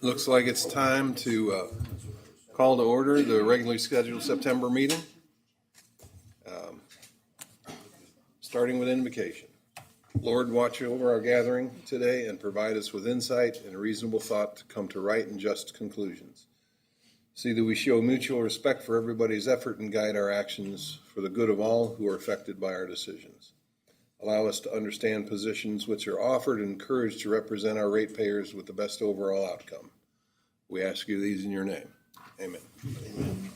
Looks like it's time to call to order the regularly scheduled September meeting. Starting with invocation. Lord, watch over our gathering today and provide us with insight and reasonable thought to come to right and just conclusions. See that we show mutual respect for everybody's effort and guide our actions for the good of all who are affected by our decisions. Allow us to understand positions which are offered and encouraged to represent our ratepayers with the best overall outcome. We ask you these in your name. Amen. Amen.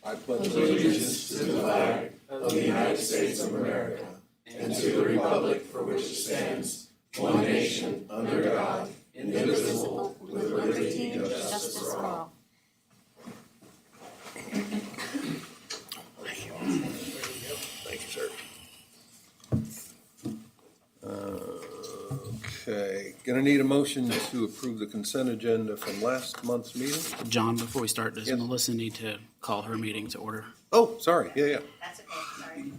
I pledge allegiance to the flag of the United States of America and to the republic for which it stands, one nation, under God, indivisible, with liberty and justice for all. Thank you, sir. Okay, gonna need a motion to approve the consent agenda from last month's meeting. John, before we start, does Yes. Melissa need to call her meeting to order? Oh, sorry, yeah. That's okay, sorry.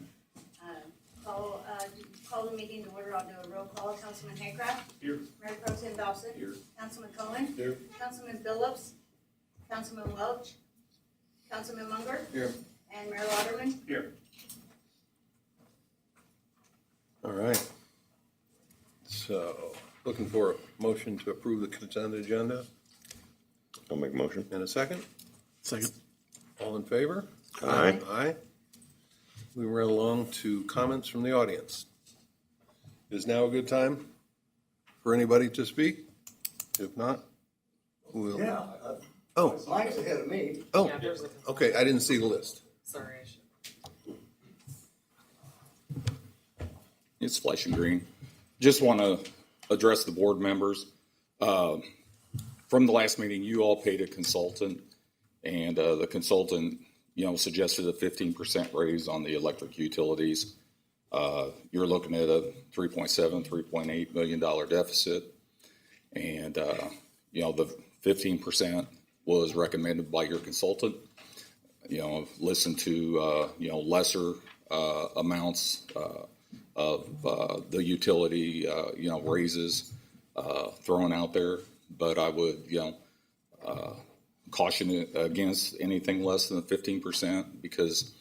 Call the meeting to order. I'll do a roll call. Councilman Haycraft. Here. Mayor Pro Tem Dawson. Here. Councilman Cohen. Here. Councilman Phillips. Councilman Welch. Councilman Munger. Here. And Mayor Lauderman. Here. All right. So, looking for a motion to approve the consent agenda. I'll make a motion. In a second. Second. All in favor? Aye. Aye. We run along to comments from the audience. Is now a good time for anybody to speak? If not, we'll. Yeah. Oh, Mike's ahead of me. oh, okay, I didn't see the list. Sorry. It's Flesh and Green. Just want to address the board members. From the last meeting, you all paid a consultant, and the consultant, suggested a 15% raise on the electric utilities. You're looking at a $3.7, $3.8 million deficit, and the 15% was recommended by your consultant. Listen to lesser amounts of the utility raises thrown out there, but I would caution it against anything less than 15%, because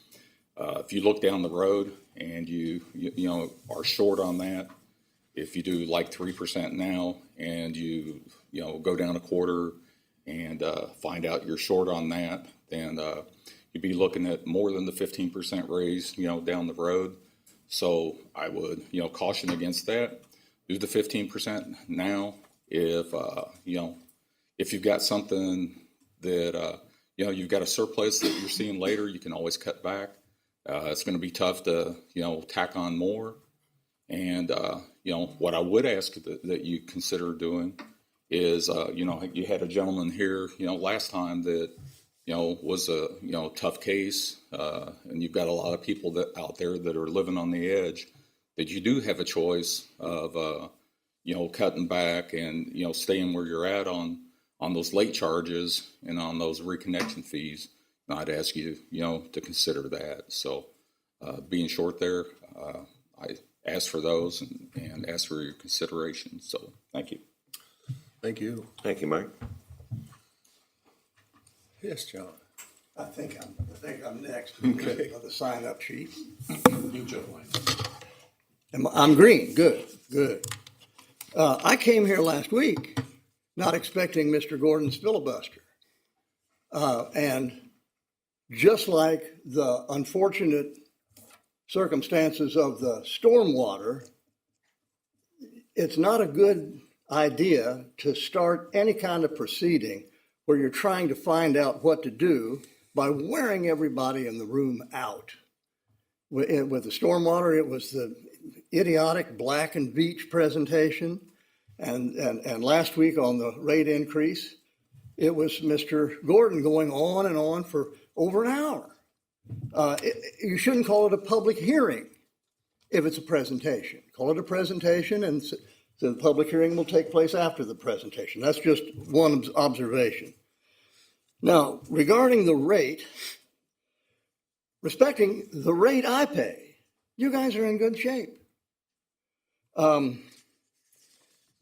if you look down the road and you are short on that, if you do like 3% now and you go down a quarter and find out you're short on that, then you'd be looking at more than the 15% raise down the road. So I would caution against that. Do the 15% now. If you've got something that you've got a surplus that you're seeing later, you can always cut back. It's going to be tough to tack on more. And what I would ask that you consider doing is you had a gentleman here last time that was a tough case, and you've got a lot of people that out there that are living on the edge, that you do have a choice of cutting back and staying where you're at on those late charges and on those reconnection fees. And I'd ask you to consider that. So being short there, I ask for those and ask for your consideration. So thank you. Thank you. Thank you, Mike. Yes, John. I think I'm next. Okay. On the sign-up sheet. You, Joe. I'm green. Good. I came here last week not expecting Mr. Gordon's filibuster. And just like the unfortunate circumstances of the stormwater, it's not a good idea to start any kind of proceeding where you're trying to find out what to do by wearing everybody in the room out. With the stormwater, it was the idiotic Black and Beach presentation. And last week on the rate increase, it was Mr. Gordon going on and on for over an hour. You shouldn't call it a public hearing if it's a presentation. Call it a presentation, and the public hearing will take place after the presentation. That's just one observation. Now, regarding the rate, respecting the rate I pay, you guys are in good shape.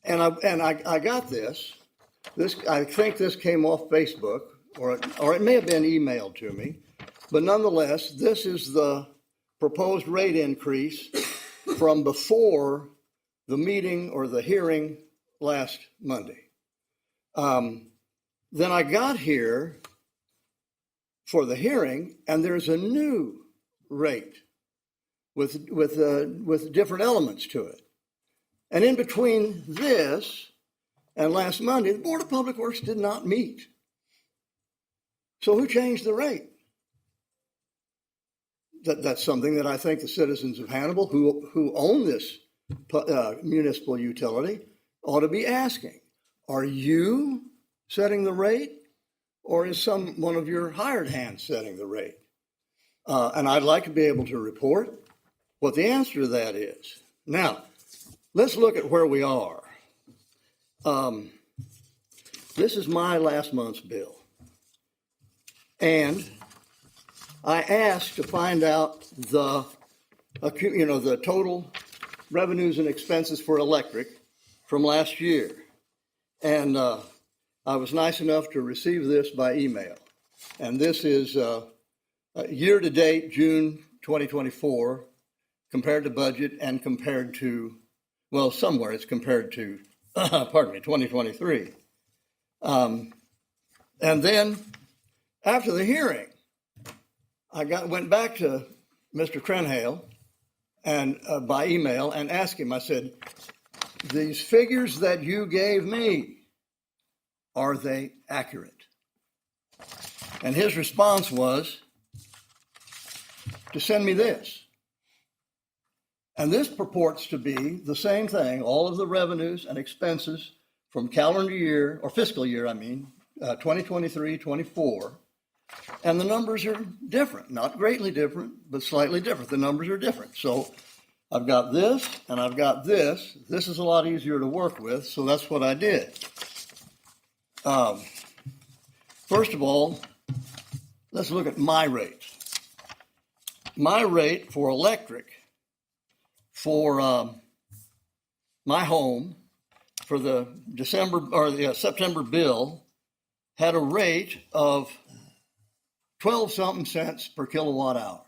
And I got this. I think this came off Facebook, or it may have been emailed to me. But nonetheless, this is the proposed rate increase from before the meeting or the hearing last Monday. Then I got here for the hearing, and there's a new rate with different elements to it. And in between this and last Monday, the Board of Public Works did not meet. So who changed the rate? That's something that I think the citizens of Hannibal who own this municipal utility ought to be asking. Are you setting the rate, or is one of your hired hands setting the rate? And I'd like to be able to report what the answer to that is. Now, let's look at where we are. This is my last month's bill. And I asked to find out the total revenues and expenses for electric from last year. And I was nice enough to receive this by email. And this is year-to-date, June 2024, compared to budget and compared to, well, somewhere it's compared to, 2023. And then after the hearing, I went back to Mr. Krenhale and by email and asked him, I said, these figures that you gave me, are they accurate? And his response was to send me this. And this purports to be the same thing, all of the revenues and expenses from calendar year, or fiscal year, 2023, 24. And the numbers are different, not greatly different, but slightly different. The numbers are different. So I've got this and I've got this. This is a lot easier to work with, so that's what I did. First of all, let's look at my rate. My rate for electric for my home for the September bill had a rate of 12 something cents per kilowatt hour.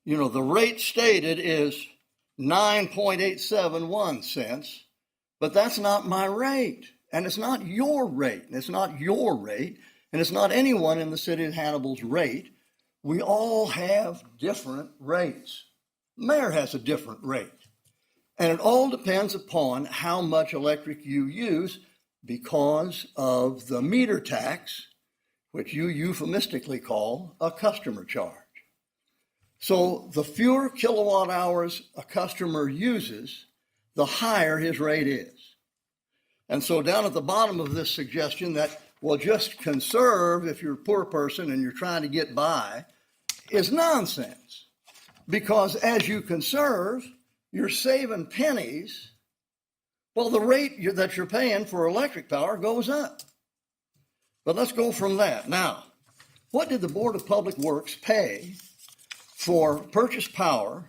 You know, the rate stated is 9.871 cents, but that's not my rate. And it's not your rate. And it's not your rate. And it's not anyone in the city of Hannibal's rate. We all have different rates. The mayor has a different rate. And it all depends upon how much electric you use because of the meter tax, which you euphemistically call a customer charge. So the fewer kilowatt hours a customer uses, the higher his rate is. And so down at the bottom of this suggestion that, well, just conserve if you're a poor person and you're trying to get by, is nonsense. Because as you conserve, you're saving pennies, while the rate that you're paying for electric power goes up. But let's go from that. Now, what did the Board of Public Works pay for purchase power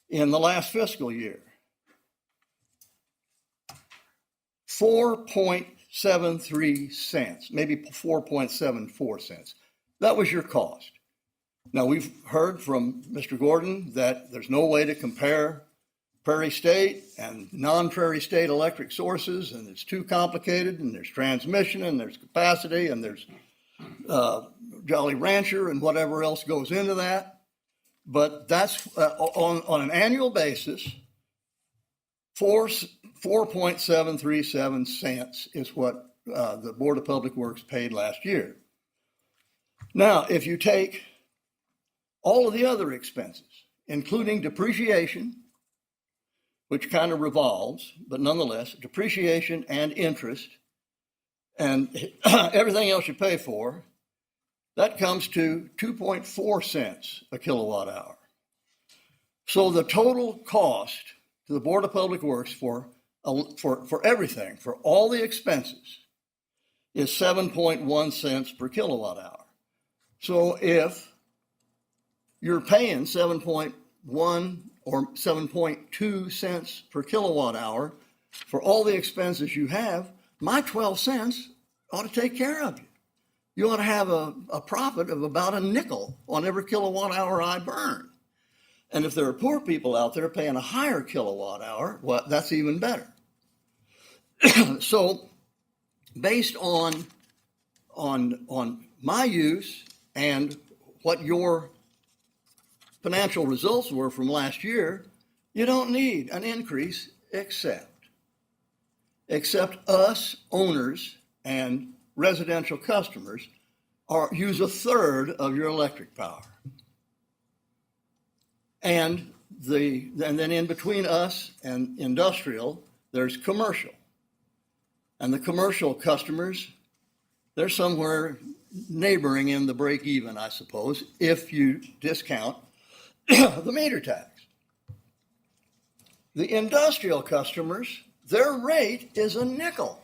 in the last fiscal year? 4.73 cents, maybe 4.74 cents. That was your cost. Now, we've heard from Mr. Gordon that there's no way to compare Prairie State and non-Prairie State electric sources, and it's too complicated, and there's transmission, and there's capacity, and there's Jolly Rancher, and whatever else goes into that. But that's on an annual basis, 4.737 cents is what the Board of Public Works paid last year. Now, if you take all of the other expenses, including depreciation, which kind of revolves, but nonetheless, depreciation and interest and everything else you pay for, that comes to 2.4 cents a kilowatt hour. So the total cost to the Board of Public Works for everything, for all the expenses, is 7.1 cents per kilowatt hour. So if you're paying 7.1 or 7.2 cents per kilowatt hour for all the expenses you have, my 12 cents ought to take care of you. You ought to have a profit of about a nickel on every kilowatt hour I burn. And if there are poor people out there paying a higher kilowatt hour, well, that's even better. So based on my use and what your financial results were from last year, you don't need an increase except us owners and residential customers use a third of your electric power. And then in between us and industrial, there's commercial. And the commercial customers, they're somewhere neighboring in the break even, I suppose, if you discount the meter tax. The industrial customers, their rate is a nickel.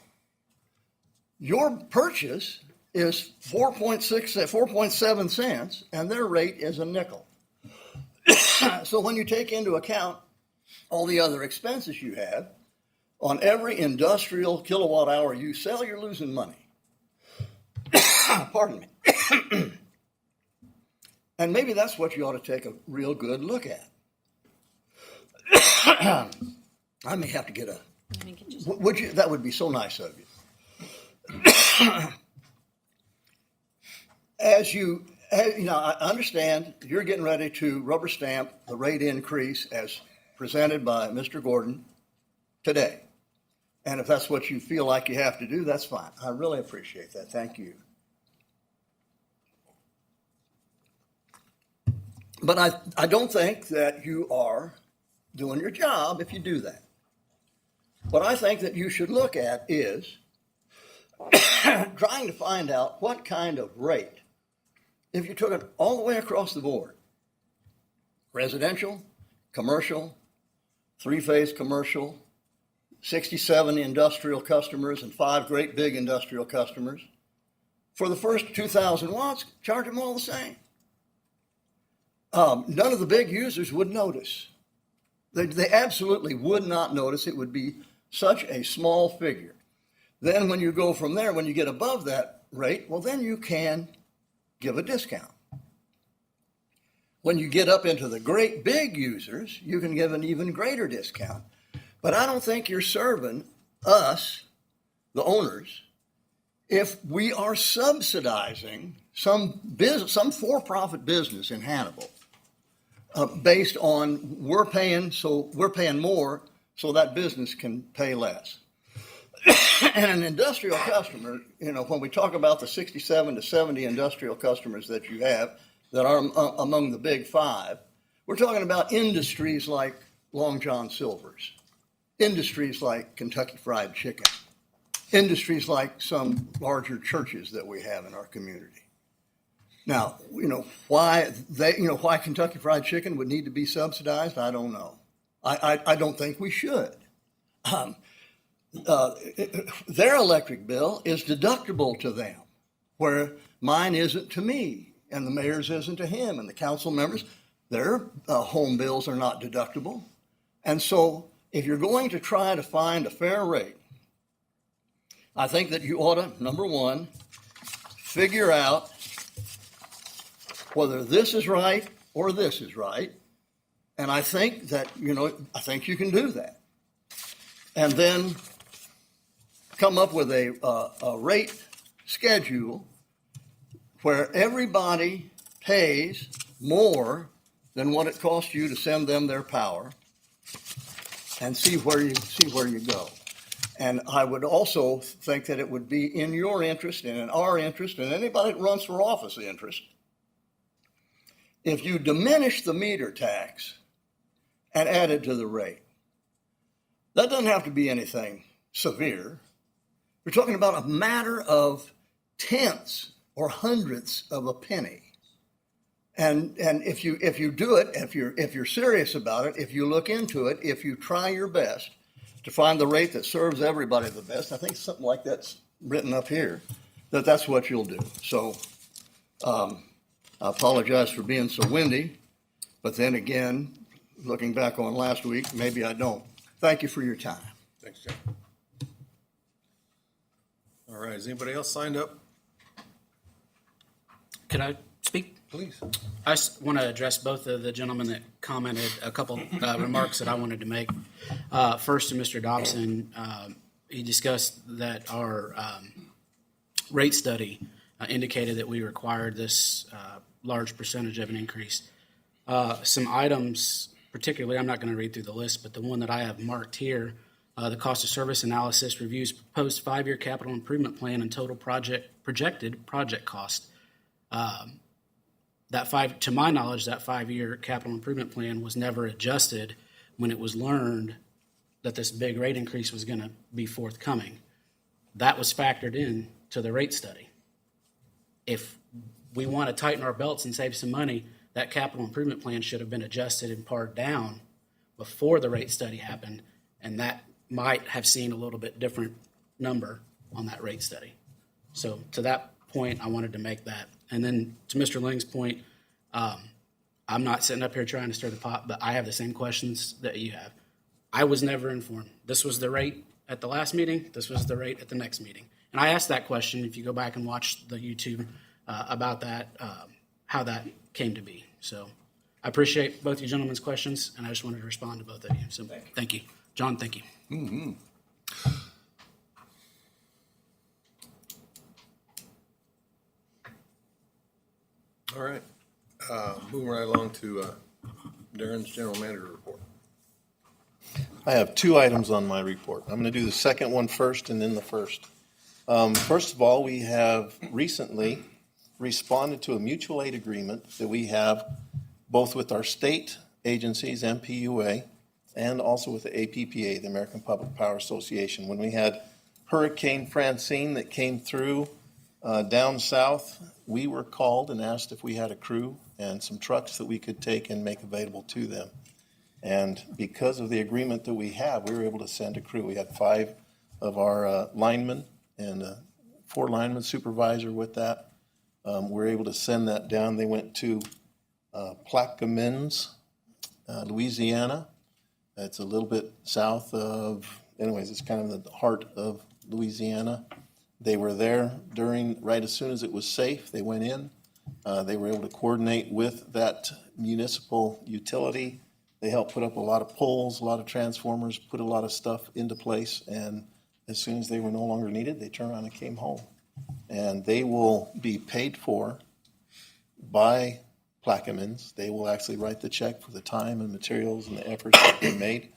Your purchase is 4.7 cents, and their rate is a nickel. So when you take into account all the other expenses you have, on every industrial kilowatt hour you sell, you're losing money. Pardon me. And maybe that's what you ought to take a real good look at. I may have to get a. Would you? That would be so nice of you. I understand you're getting ready to rubber stamp the rate increase as presented by Mr. Gordon today. And if that's what you feel like you have to do, that's fine. I really appreciate that. Thank you. But I don't think that you are doing your job if you do that. What I think that you should look at is trying to find out what kind of rate, if you took it all the way across the board, residential, commercial, three-phase commercial, 67 industrial customers and 5 great big industrial customers, for the first 2,000 watts, charge them all the same. None of the big users would notice. They absolutely would not notice. It would be such a small figure. Then when you go from there, when you get above that rate, well, then you can give a discount. When you get up into the great big users, you can give an even greater discount. But I don't think you're serving us, the owners, if we are subsidizing some for-profit business in Hannibal based on we're paying more so that business can pay less. And an industrial customer, when we talk about the 67 to 70 industrial customers that you have that are among the big 5, we're talking about industries like Long John Silver's, industries like Kentucky Fried Chicken, industries like some larger churches that we have in our community. Now, why Kentucky Fried Chicken would need to be subsidized, I don't know. I don't think we should. Their electric bill is deductible to them, where mine isn't to me, and the mayor's isn't to him, and the council members, their home bills are not deductible. And so if you're going to try to find a fair rate, I think that you ought to, number one, figure out whether this is right or this is right. And I think that, I think you can do that. And then come up with a rate schedule where everybody pays more than what it costs you to send them their power, and see where you go. And I would also think that it would be in your interest and in our interest and anybody that runs for office interest if you diminish the meter tax and add it to the rate. That doesn't have to be anything severe. We're talking about a matter of tenths or hundredths of a penny. And if you do it, if you're serious about it, if you look into it, if you try your best to find the rate that serves everybody the best, I think something like that's written up here, that's what you'll do. So I apologize for being so windy, but then again, looking back on last week, maybe I don't. Thank you for your time. Thanks, John. All right, is anybody else signed up? Could I speak? Please. I just want to address both of the gentlemen that commented, a couple remarks that I wanted to make. First, to Mr. Dobson, he discussed that our rate study indicated that we required this large percentage of an increase. Some items, particularly, I'm not going to read through the list, but the one that I have marked here, the cost of service analysis reviews proposed 5-year capital improvement plan and total projected project cost. To my knowledge, that 5-year capital improvement plan was never adjusted when it was learned that this big rate increase was going to be forthcoming. That was factored in to the rate study. If we want to tighten our belts and save some money, that capital improvement plan should have been adjusted and pared down before the rate study happened, and that might have seen a little bit different number on that rate study. So to that point, I wanted to make that. And then to Mr. Ling's point, I'm not sitting up here trying to stir the pot, but I have the same questions that you have. I was never informed. This was the rate at the last meeting. This was the rate at the next meeting. And I asked that question, if you go back and watch the YouTube, about that, how that came to be. So I appreciate both you gentlemen's questions, and I just wanted to respond to both of you. So thank you. John, thank you. Mm-hmm. All right. Moving right along to Darren's general manager report. I have 2 items on my report. I'm going to do the second one first and then the first. First of all, we have recently responded to a mutual aid agreement that we have both with our state agencies, MPUA, and also with the APPA, the American Public Power Association. When we had Hurricane Francine that came through down south, we were called and asked if we had a crew and some trucks that we could take and make available to them. And because of the agreement that we have, we were able to send a crew. We had 5 of our linemen and 4 linemen supervisor with that. We were able to send that down. They went to Plaquemines, Louisiana. It's a little bit south of, anyways, it's kind of the heart of Louisiana. They were there right as soon as it was safe. They went in. They were able to coordinate with that municipal utility. They helped put up a lot of poles, a lot of transformers, put a lot of stuff into place. And as soon as they were no longer needed, they turned around and came home. And they will be paid for by Plaquemines. They will actually write the check for the time and materials and the efforts that they made.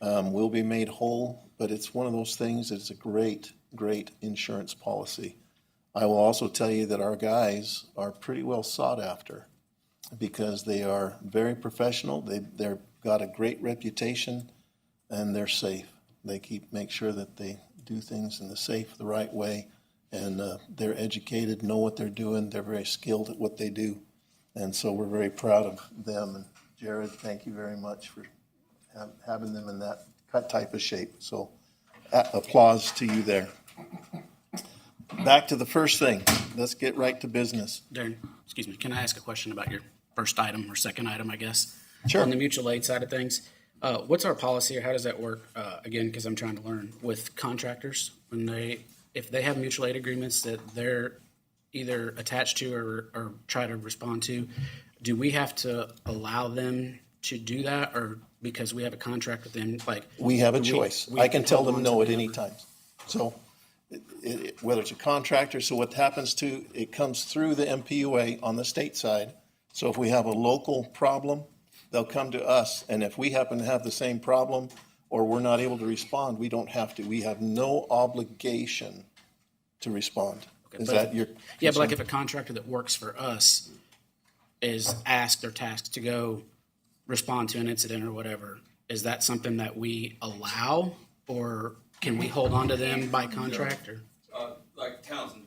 Will be made whole, but it's one of those things that's a great, great insurance policy. I will also tell you that our guys are pretty well sought after because they are very professional. They've got a great reputation and they're safe. They make sure that they do things in the right way, and they're educated, know what they're doing. They're very skilled at what they do, and so we're very proud of them. And Jared, thank you very much for having them in that type of shape. So applause to you there. Back to the first thing. Let's get right to business. Darren, excuse me, can I ask a question about your first item or second item, I guess? Sure. On the mutual aid side of things, what's our policy or how does that work? Again, because I'm trying to learn with contractors, if they have mutual aid agreements that they're either attached to or try to respond to, do we have to allow them to do that, or because we have a contract with them, we have a choice. I can tell them no at any time. time. So whether it's a contractor, so what happens it comes through the MPUA on the state side. So if we have a local problem, they'll come to us, and if we happen to have the same problem or we're not able to respond, we don't have to. We have no obligation to respond. Okay, Is that your Yeah, but concern? if a contractor that works for us is asked or tasked to go respond to an incident or whatever, is that something that we allow, or can we hold on to them by contract? Or? Like Townsend,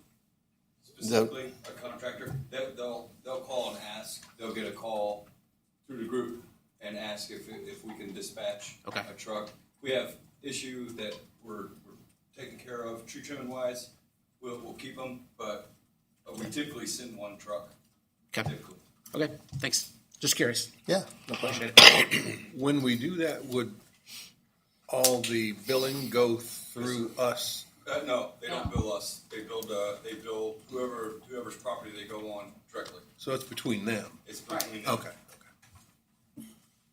specifically a contractor, they'll call and ask. They'll get a call through the group and ask if we can dispatch a truck. We have issue that we're taking care of tree trimming wise. We'll keep them, but we typically send one truck. Okay. Typically. Okay, thanks. Just curious. Yeah, no problem. Appreciate it. When we do that, all the billing go through us? No, they don't bill us. They bill whoever's property they go on directly. So it's between them? It's between them. Okay.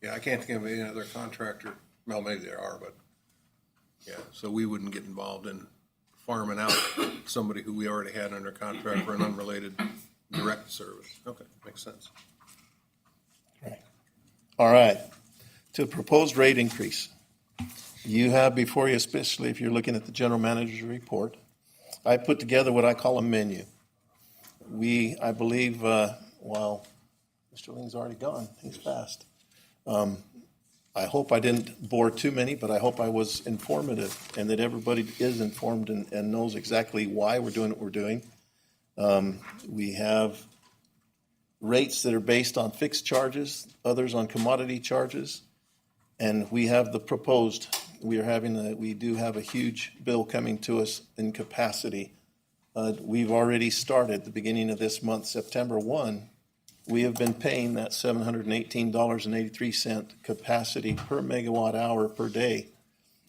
Yeah, I can't think of any other contractor, well, maybe there are, but, yeah, so we wouldn't get involved in farming out somebody who we already had under contract for an unrelated direct service. Okay, makes sense. All right. To proposed rate increase, you have before you, especially if you're looking at the general manager's report, I put together what I call a menu. I believe, well, Mr. Ling's already gone. He's fast. I hope I didn't bore too many, but I hope I was informative and that everybody is informed and knows exactly why we're doing what we're doing. We have rates that are based on fixed charges, others on commodity charges, and we have the proposed. We do have a huge bill coming to us in capacity. We've already started the beginning of this month, September 1. We have been paying that $718.83 capacity per megawatt hour per day.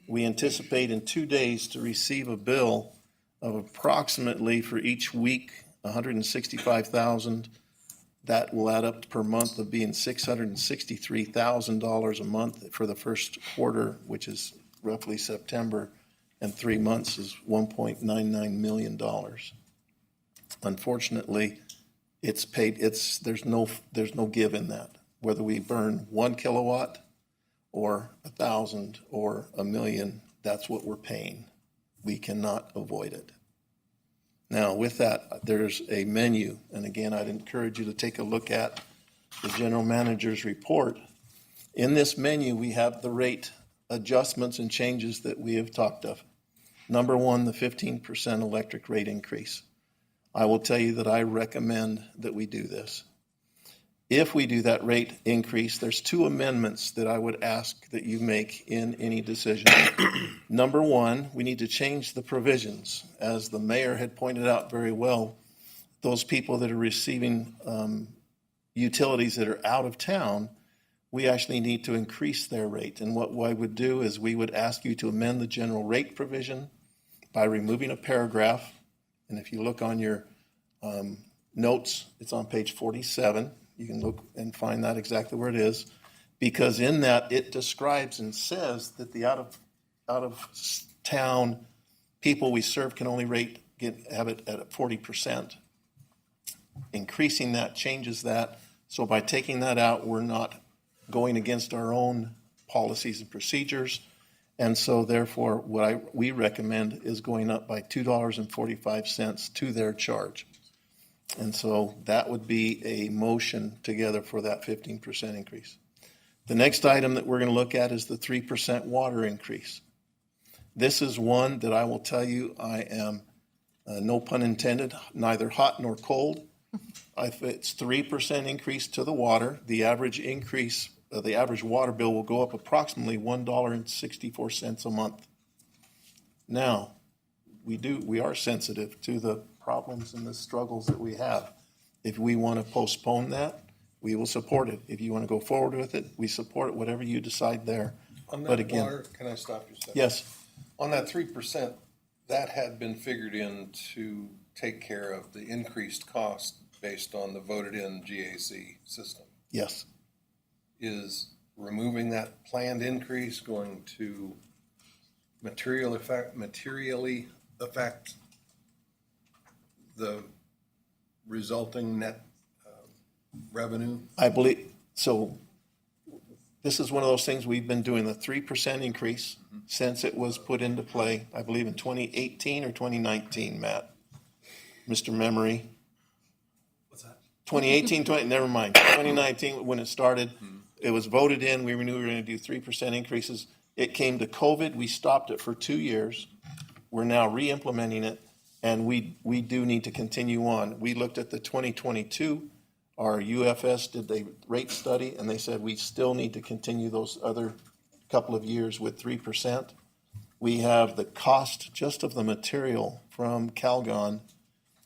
We anticipate in 2 days to receive a bill of approximately for each week, $165,000. That will add up per month of being $663,000 a month for the first quarter, which is roughly September, and 3 months is $1.99 million. Unfortunately, it's paid. There's no give in that. Whether we burn 1 kilowatt or 1,000 or 1,000,000, that's what we're paying. We cannot avoid it. Now, with that, there's a menu, and again, I'd encourage you to take a look at the general manager's report. In this menu, we have the rate adjustments and changes that we have talked of. Number one, the 15% electric rate increase. I will tell you that I recommend that we do this. If we do that rate increase, there's 2 amendments that I would ask that you make in any decision. Number one, we need to change the provisions. As the mayor had pointed out very well, those people that are receiving utilities that are out of town, we actually need to increase their rate. And what I would do is we would ask you to amend the general rate provision by removing a paragraph. And if you look on your notes, it's on page 47. You can look and find that exactly where it is, because in that it describes and says that the out of town people we serve can only have it at 40%. Increasing that changes that. So by taking that out, we're not going against our own policies and procedures. And so therefore, what we recommend is going up by $2.45 to their charge. And so that would be a motion together for that 15% increase. The next item that we're going to look at is the 3% water increase. This is one that I will tell you I am, no pun intended, neither hot nor cold. If it's 3% increase to the water, the average increase, the average water bill will go up approximately $1.64 a month. Now, we are sensitive to the problems and the struggles that we have. If we want to postpone that, we will support it. If you want to go forward with it, we support it, whatever you decide there. On But that again, water, can I stop you a second? yes, On that 3%, that had been figured in to take care of the increased cost based on the voted-in GAC system. yes. Is removing that planned increase going to materially affect the resulting net revenue? I believe, so this is one of those things we've been doing, the 3% increase since it was put into play, I believe in 2018 or 2019, Matt. Mr. Memory. What's that? 2018, never mind. 2019, when it started, it was voted in. We knew we were going to do 3% increases. It came to COVID. We stopped it for 2 years. We're now re-implementing it, and we do need to continue on. We looked at the 2022. Our UFS did a rate study, and they said we still need to continue those other couple of years with 3%. We have the cost just of the material from Calgon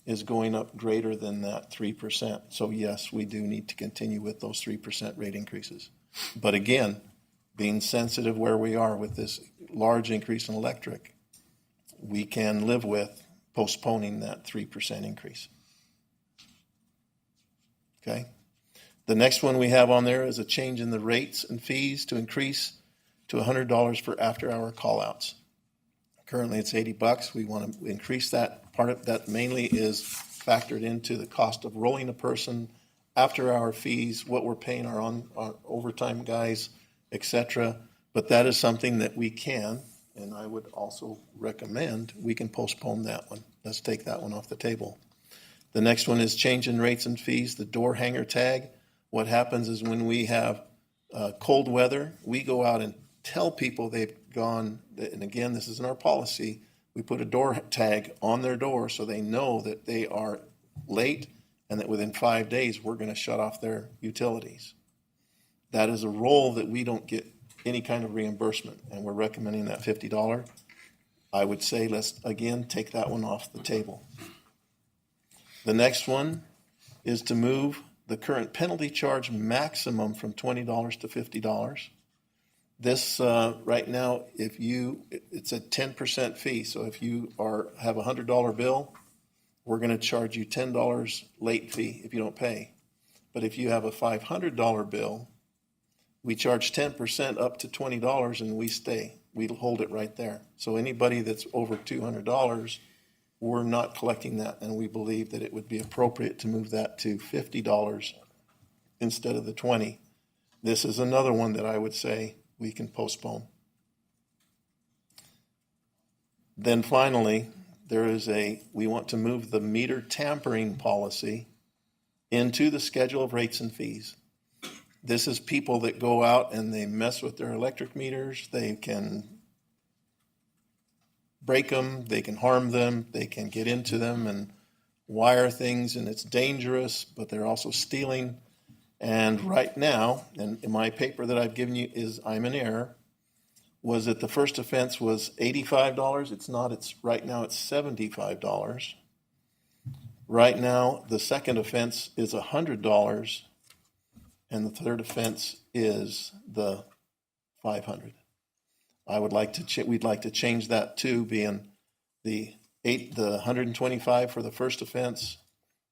is going up greater than that 3%. So yes, we do need to continue with those 3% rate increases. But again, being sensitive where we are with this large increase in electric, we can live with postponing that 3% increase. Okay? The next one we have on there is a change in the rates and fees to increase to $100 for after-hour call-outs. Currently, it's $80. We want to increase that. Part of that mainly is factored into the cost of rolling a person, after-hour fees, what we're paying our overtime guys, etc. But that is something that we can, and I would also recommend, we can postpone that one. Let's take that one off the table. The next one is change in rates and fees, the door hanger tag. What happens is when we have cold weather, we go out and tell people they've gone, and again, this is in our policy, we put a door tag on their door so they know that they are late and that within 5 days, we're going to shut off their utilities. That is a role that we don't get any kind of reimbursement, and we're recommending that $50. I would say let's, again, take that one off the table. The next one is to move the current penalty charge maximum from $20 to $50. This, right now, it's a 10% fee, so if you have a $100 bill, we're going to charge you $10 late fee if you don't pay. But if you have a $500 bill, we charge 10% up to $20 and we hold it right there. So anybody that's over $200, we're not collecting that, and we believe that it would be appropriate to move that to $50 instead of the $20. This is another one that I would say we can postpone. Then finally, we want to move the meter tampering policy into the schedule of rates and fees. This is people that go out and they mess with their electric meters. They can break them, they can harm them, they can get into them and wire things, and it's dangerous, but they're also stealing. And right now, and in my paper that I've given you is I'm in error, was that the first offense was $85. It's not, right now it's $75. Right now, the second offense is $100, and the third offense is the $500. We'd like to change that to being the $125 for the first offense,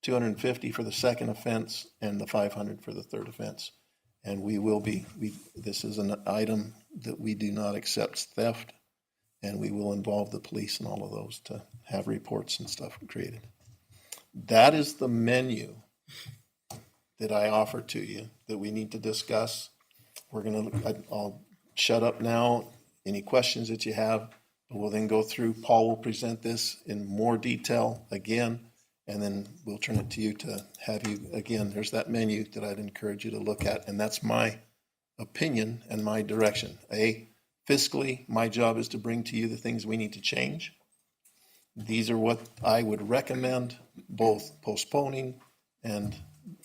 $250 for the second offense, and the $500 for the third offense. And this is an item that we do not accept theft, and we will involve the police and all of those to have reports and stuff created. That is the menu that I offer to you that we need to discuss. I'll shut up now. Any questions that you have, we'll then go through. Paul will present this in more detail again, and then we'll turn it to you to have you, again, there's that menu that I'd encourage you to look at, and that's my opinion and my direction. Fiscally, my job is to bring to you the things we need to change. These are what I would recommend, both postponing and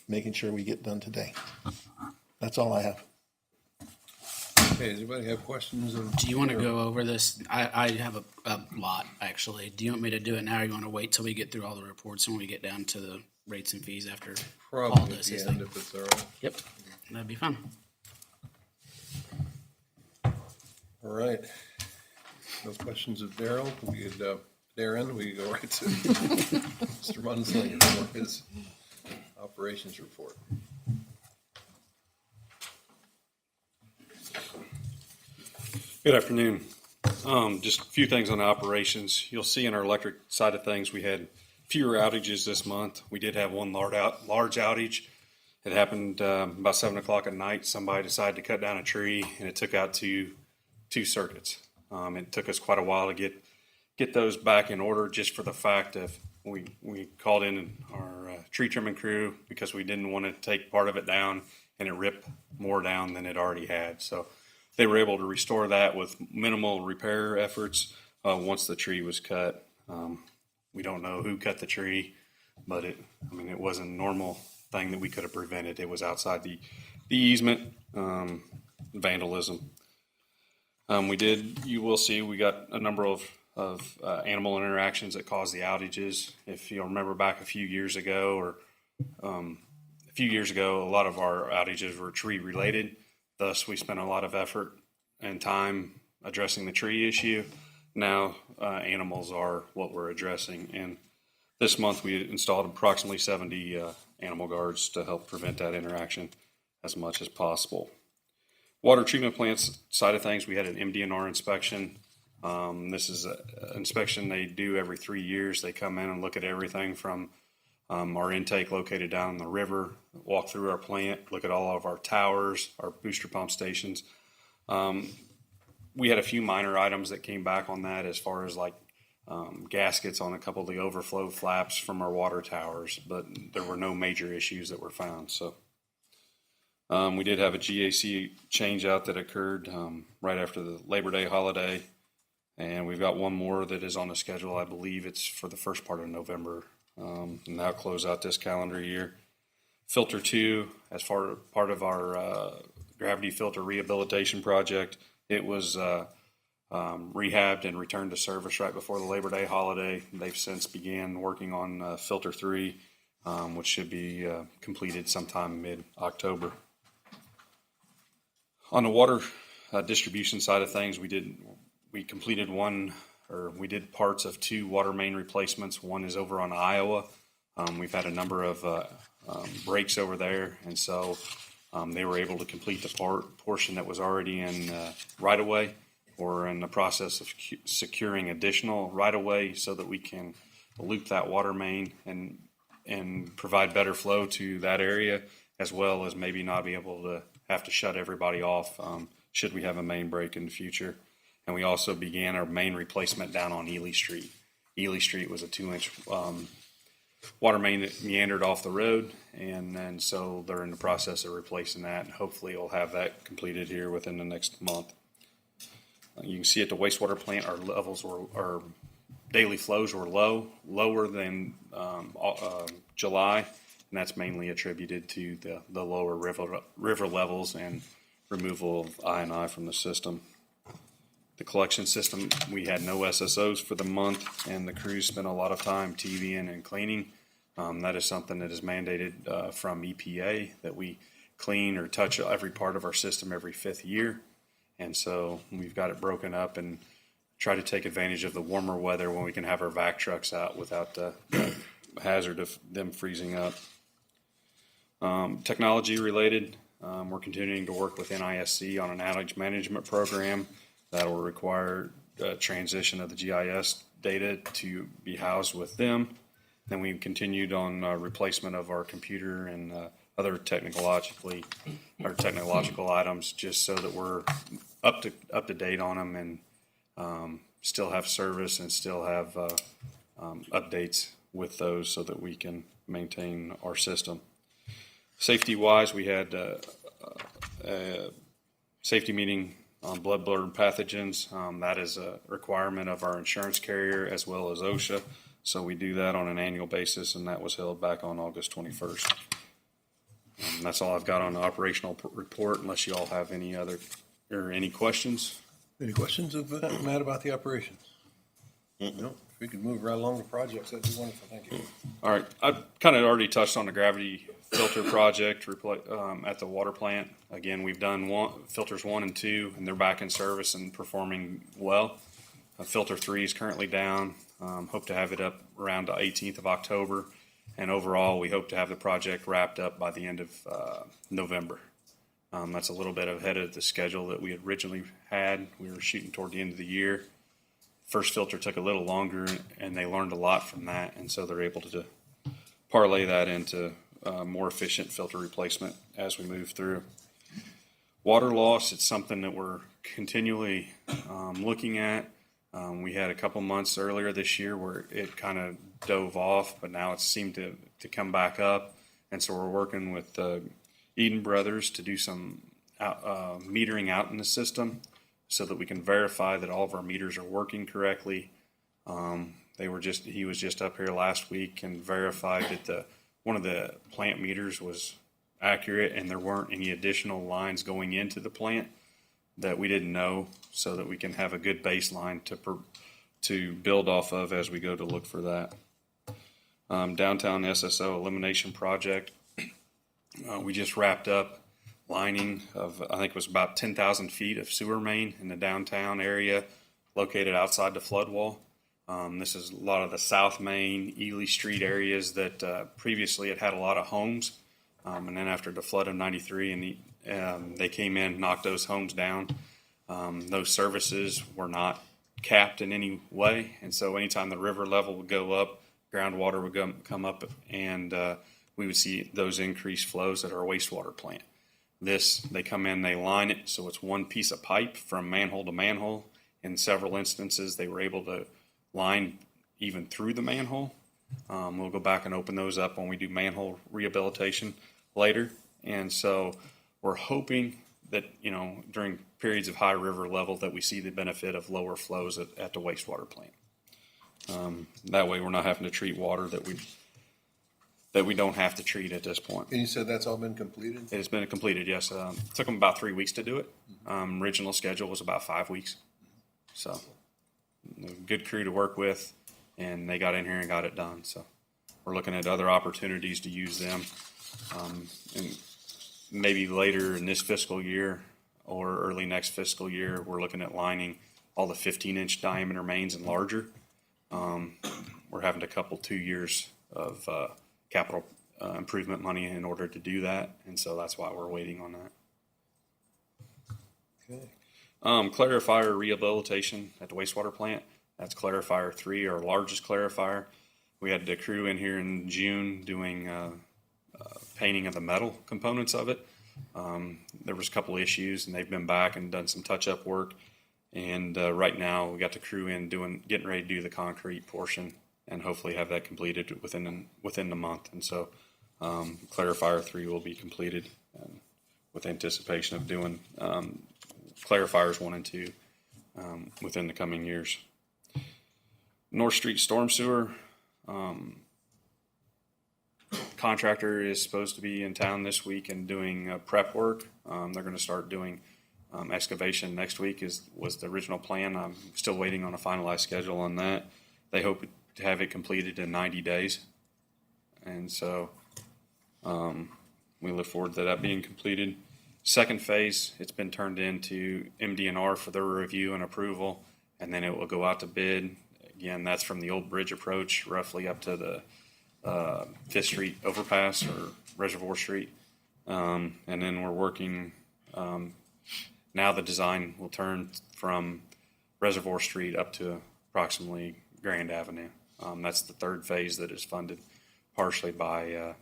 making sure we get done today. That's all I have. Okay, does anybody have questions? Do you want to go over this? I have a lot, actually. Do you want me to do it now, or you want to wait till we get through all the reports and we get down to the rates and fees after Paul Probably does at his the end thing? if it's all right. Yep, that'd be fun. All right. No questions of Darren. We could go right to Mr. Munsling for his operations report. Good afternoon. Just a few things on the operations. You'll see in our electric side of things, we had fewer outages this month. We did have one large outage. It happened about 7 o'clock at night. Somebody decided to cut down a tree, and it took out two circuits. It took us quite a while to get those back in order, just for the fact of we called in our tree trimming crew because we didn't want to take part of it down and it ripped more down than it already had. So they were able to restore that with minimal repair efforts once the tree was cut. We don't know who cut the tree, but it wasn't a normal thing that we could have prevented. It was outside the easement, vandalism. You will see, we got a number of animal interactions that caused the outages. If you'll remember back a few years ago, a lot of our outages were tree related. Thus, we spent a lot of effort and time addressing the tree issue. Now, animals are what we're addressing. And this month we installed approximately 70 animal guards to help prevent that interaction as much as possible. Water treatment plants side of things, we had an MDNR inspection. This is an inspection they do every 3 years. They come in and look at everything from our intake located down in the river, walk through our plant, look at all of our towers, our booster pump stations. We had a few minor items that came back on that as far as like gaskets on a couple of the overflow flaps from our water towers, but there were no major issues that were found. So we did have a GAC change out that occurred right after the Labor Day holiday, and we've got one more that is on the schedule. I believe it's for the first part of November, and that'll close out this calendar year. Filter 2, as part of our gravity filter rehabilitation project, it was rehabbed and returned to service right before the Labor Day holiday. They've since began working on Filter 3, which should be completed sometime mid-October. On the water distribution side of things, we did parts of 2 water main replacements. One is over on Iowa. We've had a number of breaks over there, and so they were able to complete the portion that was already in right-of-way. We're in the process of securing additional right-of-way so that we can loop that water main and provide better flow to that area, as well as maybe not be able to have to shut everybody off should we have a main break in the future. And we also began our main replacement down on Ely Street. Ely Street was a 2-inch water main that meandered off the road, and so they're in the process of replacing that, and hopefully we'll have that completed here within the next month. You can see at the wastewater plant, our daily flows were lower than July, and that's mainly attributed to the lower river levels and removal of I&I from the system. The collection system, we had no SSOs for the month, and the crews spent a lot of time TVing and cleaning. That is something that is mandated from EPA, that we clean or touch every part of our system every 5th year. And so we've got it broken up and try to take advantage of the warmer weather when we can have our vac trucks out without the hazard of them freezing up. Technology related, we're continuing to work with NISC on an outage management program that will require transition of the GIS data to be housed with them. Then we've continued on replacement of our computer and other technological items, just so that we're up to date on them and still have service and still have updates with those so that we can maintain our system. Safety wise, we had a safety meeting on bloodborne pathogens. That is a requirement of our insurance carrier as well as OSHA. So we do that on an annual basis, and that was held back on August 21st. That's all I've got on the operational report, unless you all have any questions. Any questions of Matt about the operations? No. If we could move right along the projects, that'd be wonderful. Thank you. All right. I kind of already touched on the gravity filter project at the water plant. Again, we've done filters 1 and 2, and they're back in service and performing well. Filter 3 is currently down. Hope to have it up around the 18th of October. And overall, we hope to have the project wrapped up by the end of November. That's a little bit ahead of the schedule that we had originally had. We were shooting toward the end of the year. First filter took a little longer, and they learned a lot from that, and so they're able to parlay that into more efficient filter replacement as we move through. Water loss, it's something that we're continually looking at. We had a couple months earlier this year where it kind of dove off, but now it seemed to come back up. And so we're working with Eden Brothers to do some metering out in the system so that we can verify that all of our meters are working correctly. He was just up here last week and verified that one of the plant meters was accurate and there weren't any additional lines going into the plant that we didn't know, so that we can have a good baseline to build off of as we go to look for that. Downtown SSO elimination project. We just wrapped up lining of, I think it was about 10,000 feet of sewer main in the downtown area located outside the flood wall. This is a lot of the South Main, Ely Street areas that previously had a lot of homes. And then after the flood of 93, they came in, knocked those homes down. Those services were not capped in any way. And so anytime the river level would go up, groundwater would come up, and we would see those increased flows at our wastewater plant. They come in, they line it, so it's one piece of pipe from manhole to manhole. In several instances, they were able to line even through the manhole. We'll go back and open those up when we do manhole rehabilitation later. And so we're hoping that, during periods of high river level that we see the benefit of lower flows at the wastewater plant. That way we're not having to treat water that we don't have to treat at this point. And you said that's all been completed? It has been completed, yes. It took them about 3 weeks to do it. Original schedule was about 5 weeks. So, good crew to work with, and they got in here and got it done. So, we're looking at other opportunities to use them. And maybe later in this fiscal year or early next fiscal year, we're looking at lining all the 15-inch diameter mains and larger. We're having to couple 2 years of capital improvement money in order to do that, and so that's why we're waiting on that. Okay. Clarifier rehabilitation at the wastewater plant. That's Clarifier 3, our largest clarifier. We had the crew in here in June doing painting of the metal components of it. There was a couple issues, and they've been back and done some touch-up work. And right now, we got the crew in getting ready to do the concrete portion, and hopefully have that completed within the month. And so, Clarifier 3 will be completed with anticipation of doing Clarifiers 1 and 2 within the coming years. North Street Storm Sewer. Contractor is supposed to be in town this week and doing prep work. They're going to start doing excavation next week was the original plan. I'm still waiting on a finalized schedule on that. They hope to have it completed in 90 days. And so we look forward to that being completed. Second phase, it's been turned into MDNR for their review and approval, and then it will go out to bid. Again, that's from the old bridge approach roughly up to the 5th Street overpass or Reservoir Street. And then we're working, now the design will turn from Reservoir Street up to approximately Grand Avenue. That's the third phase that is funded partially by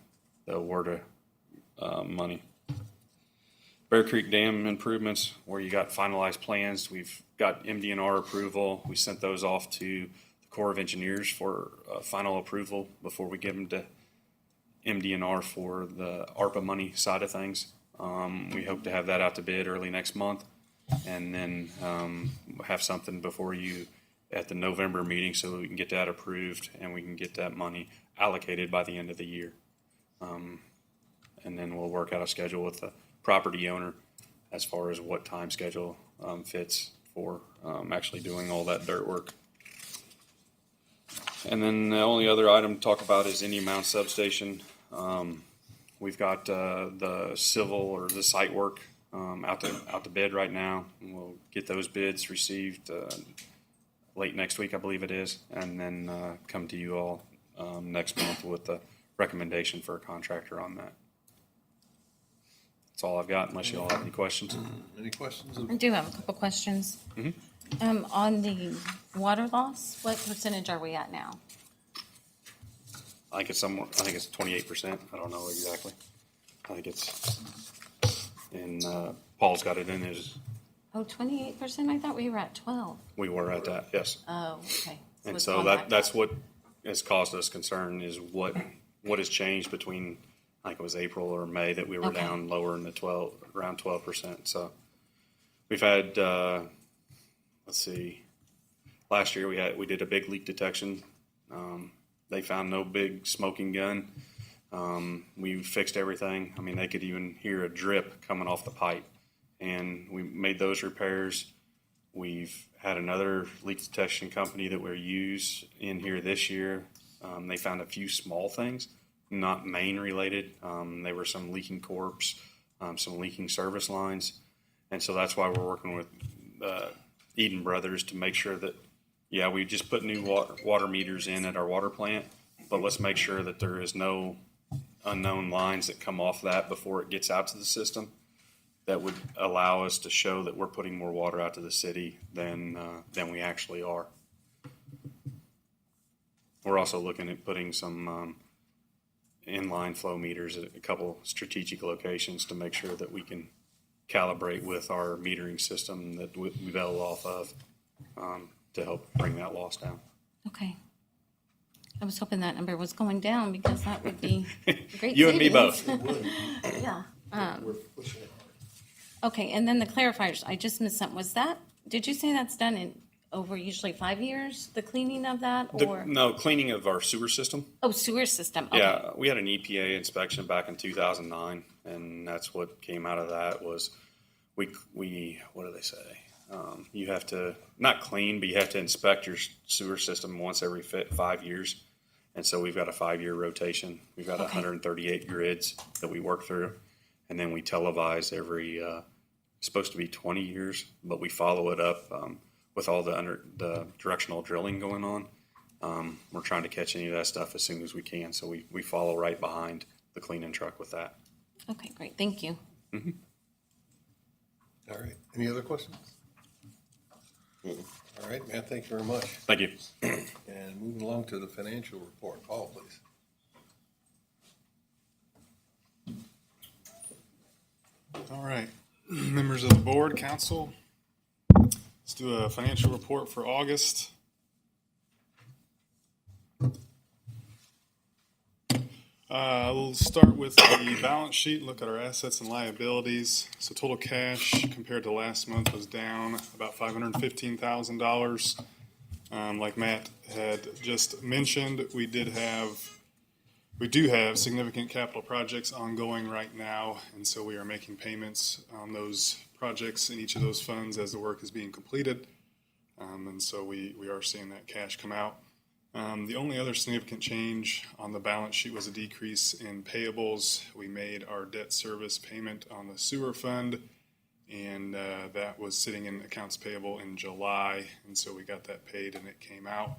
the award of money. Bear Creek Dam improvements, where you got finalized plans. We've got MDNR approval. We sent those off to the Corps of Engineers for final approval before we give them to MDNR for the ARPA money side of things. We hope to have that out to bid early next month, and then have something before you at the November meeting so we can get that approved and we can get that money allocated by the end of the year. And then we'll work out a schedule with the property owner as far as what time schedule fits for actually doing all that dirt work. And then the only other item to talk about is Indian Mound Substation. We've got the civil or the site work out to bid right now. And we'll get those bids received late next week, I believe it is, and then come to you all next month with the recommendation for a contractor on that. That's all I've got, unless you all have any questions. Any questions? I do have a couple questions. On the water loss, what percentage are we at now? I think it's 28%. I don't know exactly. I think it's, and Paul's got it in his, Oh, 28%? I thought we were at 12. we were at that, yes. Oh, okay. And it's so gone back that's up. what has caused us concern is what has changed between, I think it was April or May that we were Okay. down lower in the around 12%. So we've had, let's see, last year we did a big leak detection. They found no big smoking gun. We fixed everything. I mean, they could even hear a drip coming off the pipe, and we made those repairs. We've had another leak detection company that we're used in here this year. They found a few small things, not main related. There were some leaking corpse, some leaking service lines. And so that's why we're working with Eden Brothers to make sure that, yeah, we just put new water meters in at our water plant, but let's make sure that there is no unknown lines that come off that before it gets out to the system that would allow us to show that we're putting more water out to the city than we actually are. We're also looking at putting some inline flow meters at a couple strategic locations to make sure that we can calibrate with our metering system that we bail off of to help bring that loss down. Okay. I was hoping that number was going down because that would be great. You and me savings. both. Yeah. We're pushing it hard. Okay, and then the clarifiers, I just missed something. Did you say that's done in over usually 5 years, the cleaning of that, or? No, cleaning of our sewer system. Oh, sewer system, okay. Yeah, we had an EPA inspection back in 2009, and that's what came out of that was we what do they say? You have to, not clean, but you have to inspect your sewer system once every 5 years. And so we've got a 5-year rotation. We've got 138 grids that we work through. And then we televise every, supposed to be 20 years, but we follow it up with all the directional drilling going on. We're trying to catch any of that stuff as soon as we can. So we follow right behind the cleaning truck with that. Okay, great, thank you. All right. Any other questions? All right, Matt, thank you very much. Thank you. And moving along to the financial report. Paul, please. All right, members of the board, council, let's do a financial report for August. We'll start with the balance sheet, look at our assets and liabilities. So total cash compared to last month was down about $515,000. Like Matt had just mentioned, we do have significant capital projects ongoing right now, and so we are making payments on those projects in each of those funds as the work is being completed. And so we are seeing that cash come out. The only other significant change on the balance sheet was a decrease in payables. We made our debt service payment on the sewer fund, and that was sitting in accounts payable in July, and so we got that paid and it came out.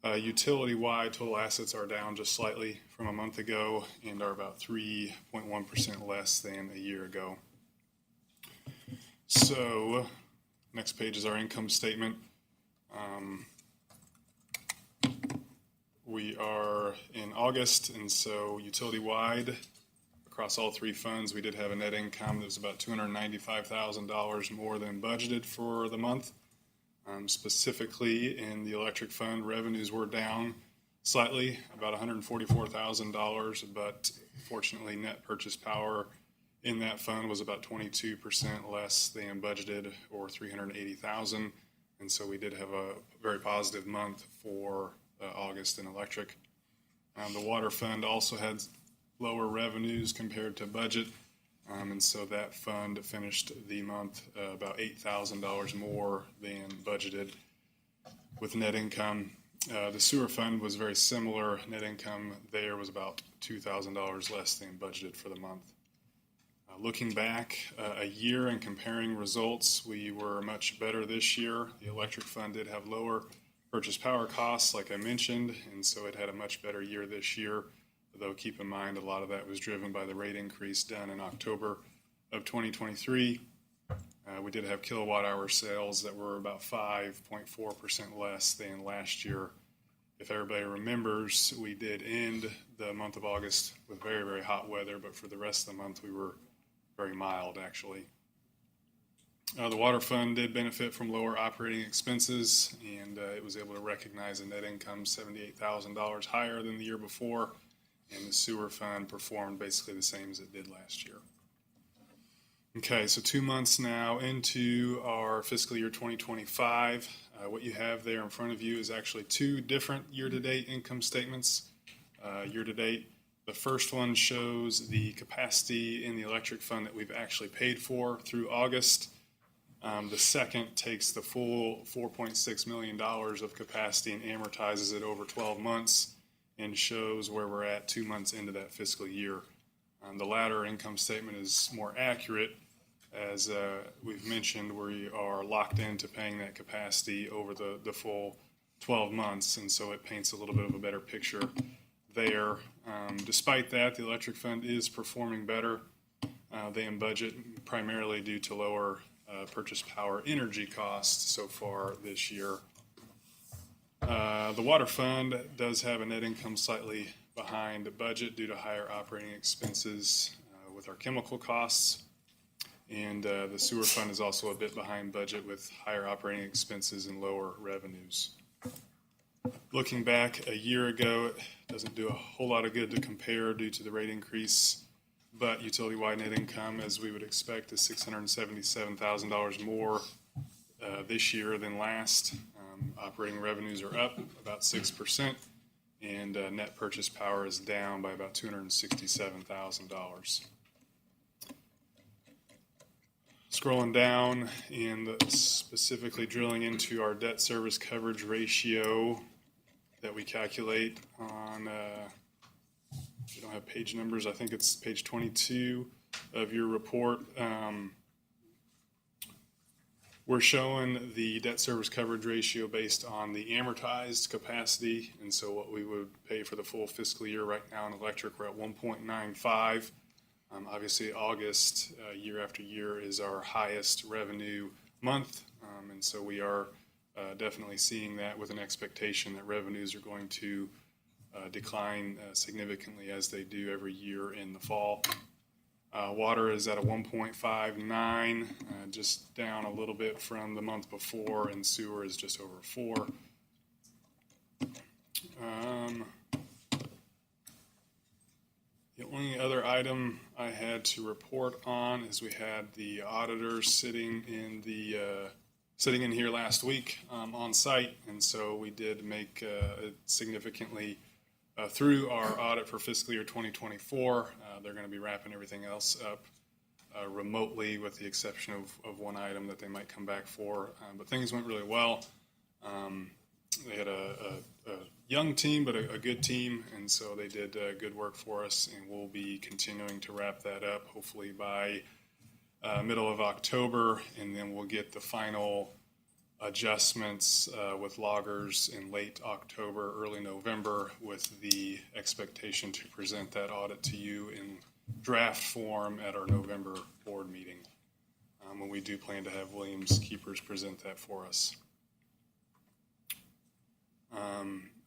Utility-wide, total assets are down just slightly from a month ago and are about 3.1% less than a year ago. So, next page is our income statement. We are in August, and so utility-wide, across all three funds, we did have a net income that was about $295,000 more than budgeted for the month. Specifically, in the electric fund, revenues were down slightly, about $144,000, but fortunately, net purchase power in that fund was about 22% less than budgeted, or $380,000, and so we did have a very positive month for August in electric. The water fund also had lower revenues compared to budget, and so that fund finished the month about $8,000 more than budgeted with net income. The sewer fund was very similar. Net income there was about $2,000 less than budgeted for the month. Looking back a year and comparing results, we were much better this year. The electric fund did have lower purchase power costs, like I mentioned, and so it had a much better year this year, though keep in mind a lot of that was driven by the rate increase done in October of 2023. We did have kilowatt hour sales that were about 5.4% less than last year. If everybody remembers, we did end the month of August with very, very hot weather, but for the rest of the month we were very mild, actually. The water fund did benefit from lower operating expenses, and it was able to recognize a net income $78,000 higher than the year before, and the sewer fund performed basically the same as it did last year. Okay, so 2 months now into our fiscal year 2025. What you have there in front of you is actually two different year-to-date income statements. Year-to-date, the first one shows the capacity in the electric fund that we've actually paid for through August. The second takes the full $4.6 million of capacity and amortizes it over 12 months and shows where we're at 2 months into that fiscal year. The latter income statement is more accurate. As we've mentioned, we are locked into paying that capacity over the full 12 months, and so it paints a little bit of a better picture there. Despite that, the electric fund is performing better than budget, primarily due to lower purchase power energy costs so far this year. The water fund does have a net income slightly behind the budget due to higher operating expenses with our chemical costs. And the sewer fund is also a bit behind budget with higher operating expenses and lower revenues. Looking back a year ago, it doesn't do a whole lot of good to compare due to the rate increase, but utility-wide net income, as we would expect, is $677,000 more this year than last. Operating revenues are up about 6%, and net purchase power is down by about $267,000. Scrolling down and specifically drilling into our debt service coverage ratio that we calculate on, if you don't have page numbers, I think it's page 22 of your report. We're showing the debt service coverage ratio based on the amortized capacity, and so what we would pay for the full fiscal year right now in electric, we're at 1.95. Obviously, August, year after year, is our highest revenue month, and so we are definitely seeing that with an expectation that revenues are going to decline significantly as they do every year in the fall. Water is at a 1.59, just down a little bit from the month before, and sewer is just over 4. The only other item I had to report on is we had the auditors sitting in here last week on site, and so we did make significantly through our audit for fiscal year 2024. They're going to be wrapping everything else up remotely, with the exception of one item that they might come back for. But things went really well. They had a young team, but a good team, and so they did good work for us, and we'll be continuing to wrap that up hopefully by middle of October, and then we'll get the final adjustments with loggers in late October, early November, with the expectation to present that audit to you in draft form at our November board meeting. And we do plan to have Williams Keepers present that for us.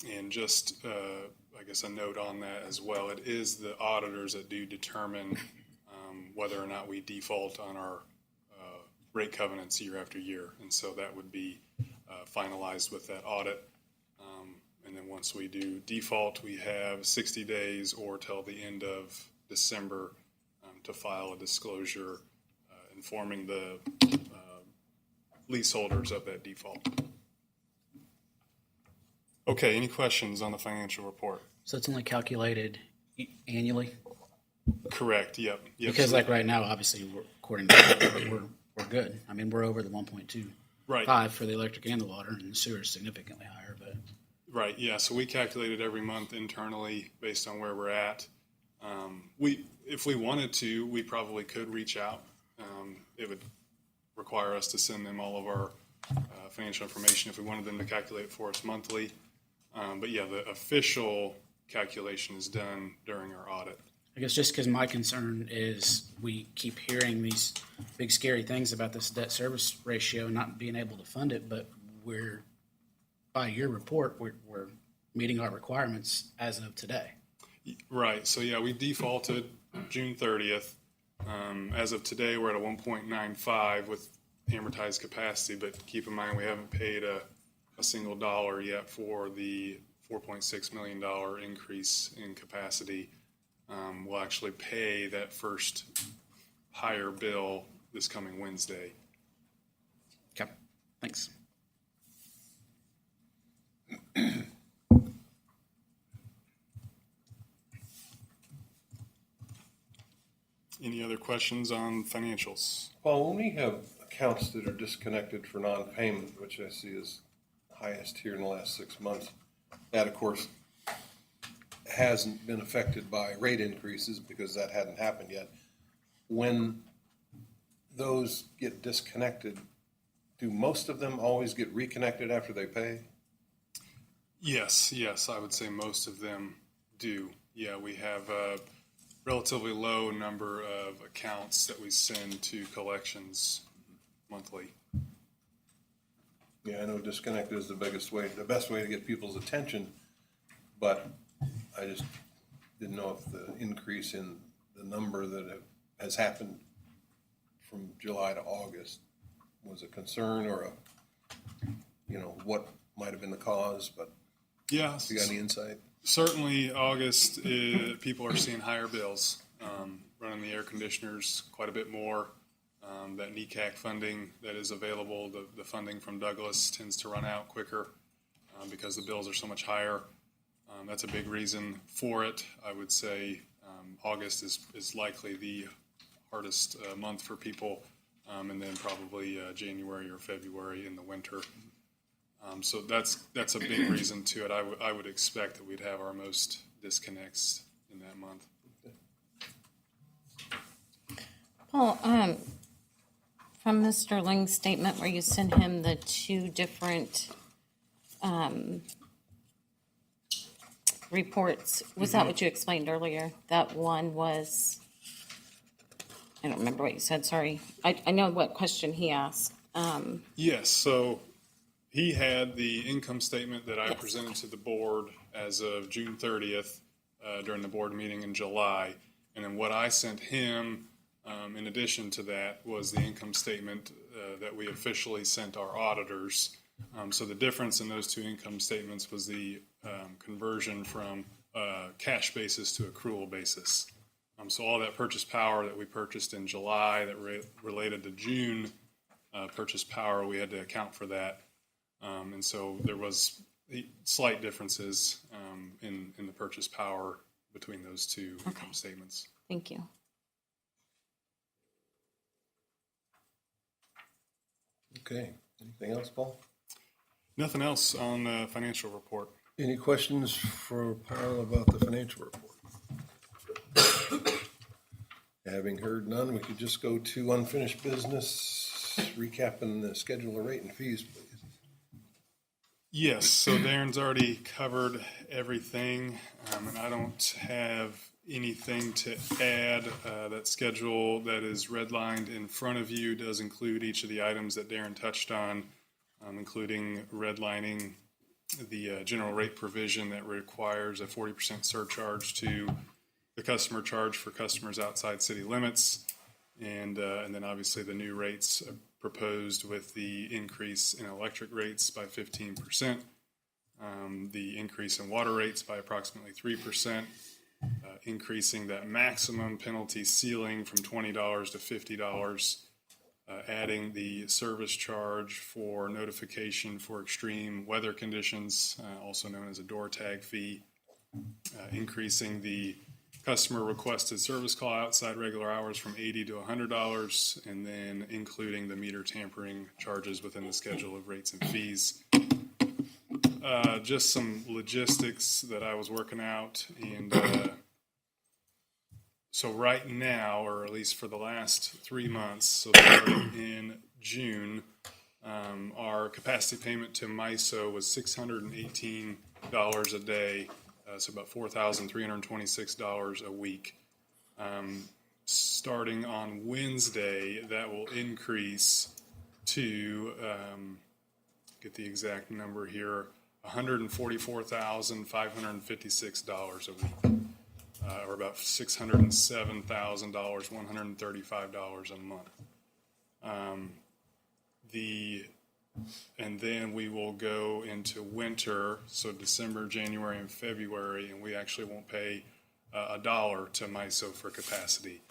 And just, I guess, a note on that as well. It is the auditors that do determine whether or not we default on our rate covenants year after year. And so that would be finalized with that audit. And then once we do default, we have 60 days or till the end of December to file a disclosure informing the leaseholders of that default. Okay, any questions on the financial report? So it's only calculated annually? Correct, yep. Because like right now, obviously, according to we're good. I mean, we're over the 1.25 for the electric and the water, and the sewer is significantly higher, but. Right, yeah, so we calculate it every month internally based on where we're at. If we wanted to, we probably could reach out. It would require us to send them all of our financial information if we wanted them to calculate it for us monthly. But yeah, the official calculation is done during our audit. I guess just because my concern is we keep hearing these big scary things about this debt service ratio and not being able to fund it, but we're, by your report, we're meeting our requirements as of today. Right, so yeah, we defaulted June 30th. As of today, we're at a 1.95 with amortized capacity, but keep in mind we haven't paid a single dollar yet for the $4.6 million increase in capacity. We'll actually pay that first higher bill this coming Wednesday. Okay, thanks. Any other questions on financials? Paul, when we have accounts that are disconnected for non-payment, which I see is highest here in the last 6 months, that of course hasn't been affected by rate increases because that hadn't happened yet. When those get disconnected, do most of them always get reconnected after they pay? Yes, I would say most of them do. Yeah, we have a relatively low number of accounts that we send to collections monthly. Yeah, I know disconnect is the best way to get people's attention, but I just didn't know if the increase in the number that has happened from July to August was a concern or what might have been the cause, but Yeah, if you got any insight? certainly August, people are seeing higher bills, running the air conditioners quite a bit more. That NECAC funding that is available, the funding from Douglas tends to run out quicker because the bills are so much higher. That's a big reason for it. I would say August is likely the hardest month for people, and then probably January or February in the winter. So that's a big reason to it. I would expect that we'd have our most disconnects in that month. Paul, from Mr. Ling's statement where you sent him the two different reports, was that what you explained earlier? That one was, I don't remember what you said, sorry. I know what question he asked. Yes, so he had the income statement that I Yes. presented to the board as of June 30th during the board meeting in July. And then what I sent him, in addition to that, was the income statement that we officially sent our auditors. So the difference in those two income statements was the conversion from cash basis to accrual basis. So all that purchase power that we purchased in July that related to June purchase power, we had to account for that. And so there was slight differences in the purchase power between those two income statements. Thank you. Okay, anything else, Paul? Nothing else on the financial report. Any questions for Paul about the financial report? Having heard none, we could just go to unfinished business, recapping the schedule of rate and fees, please. Yes, so Darren's already covered everything, and I don't have anything to add. That schedule that is redlined in front of you does include each of the items that Darren touched on, including redlining the general rate provision that requires a 40% surcharge to the customer charge for customers outside city limits, and then obviously the new rates proposed with the increase in electric rates by 15%, the increase in water rates by approximately 3%, increasing that maximum penalty ceiling from $20 to $50, adding the service charge for notification for extreme weather conditions, also known as a door tag fee, increasing the customer requested service call outside regular hours from $80 to $100, and then including the meter tampering charges within the schedule of rates and fees. Just some logistics that I was working out, and so right now, or at least for the last 3 months, so starting in June, our capacity payment to MISO was $618 a day, so about $4,326 a week. Starting on Wednesday, that will increase to, get the exact number here, $144,556 a week, or about $607,000, $135 a month. And then we will go into winter, so December, January, and February, and we actually won't pay $1 to MISO for capacity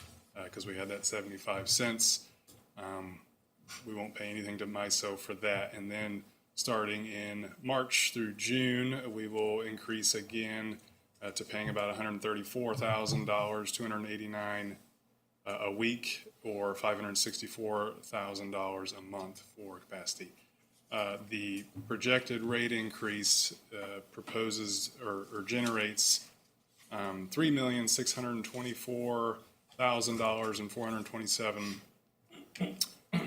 because we had that 75 cents. We won't pay anything to MISO for that. And then starting in March through June, we will increase again to paying about $134,000, $289 a week, or $564,000 a month for capacity. The projected rate increase proposes or generates $3,624,000 and 427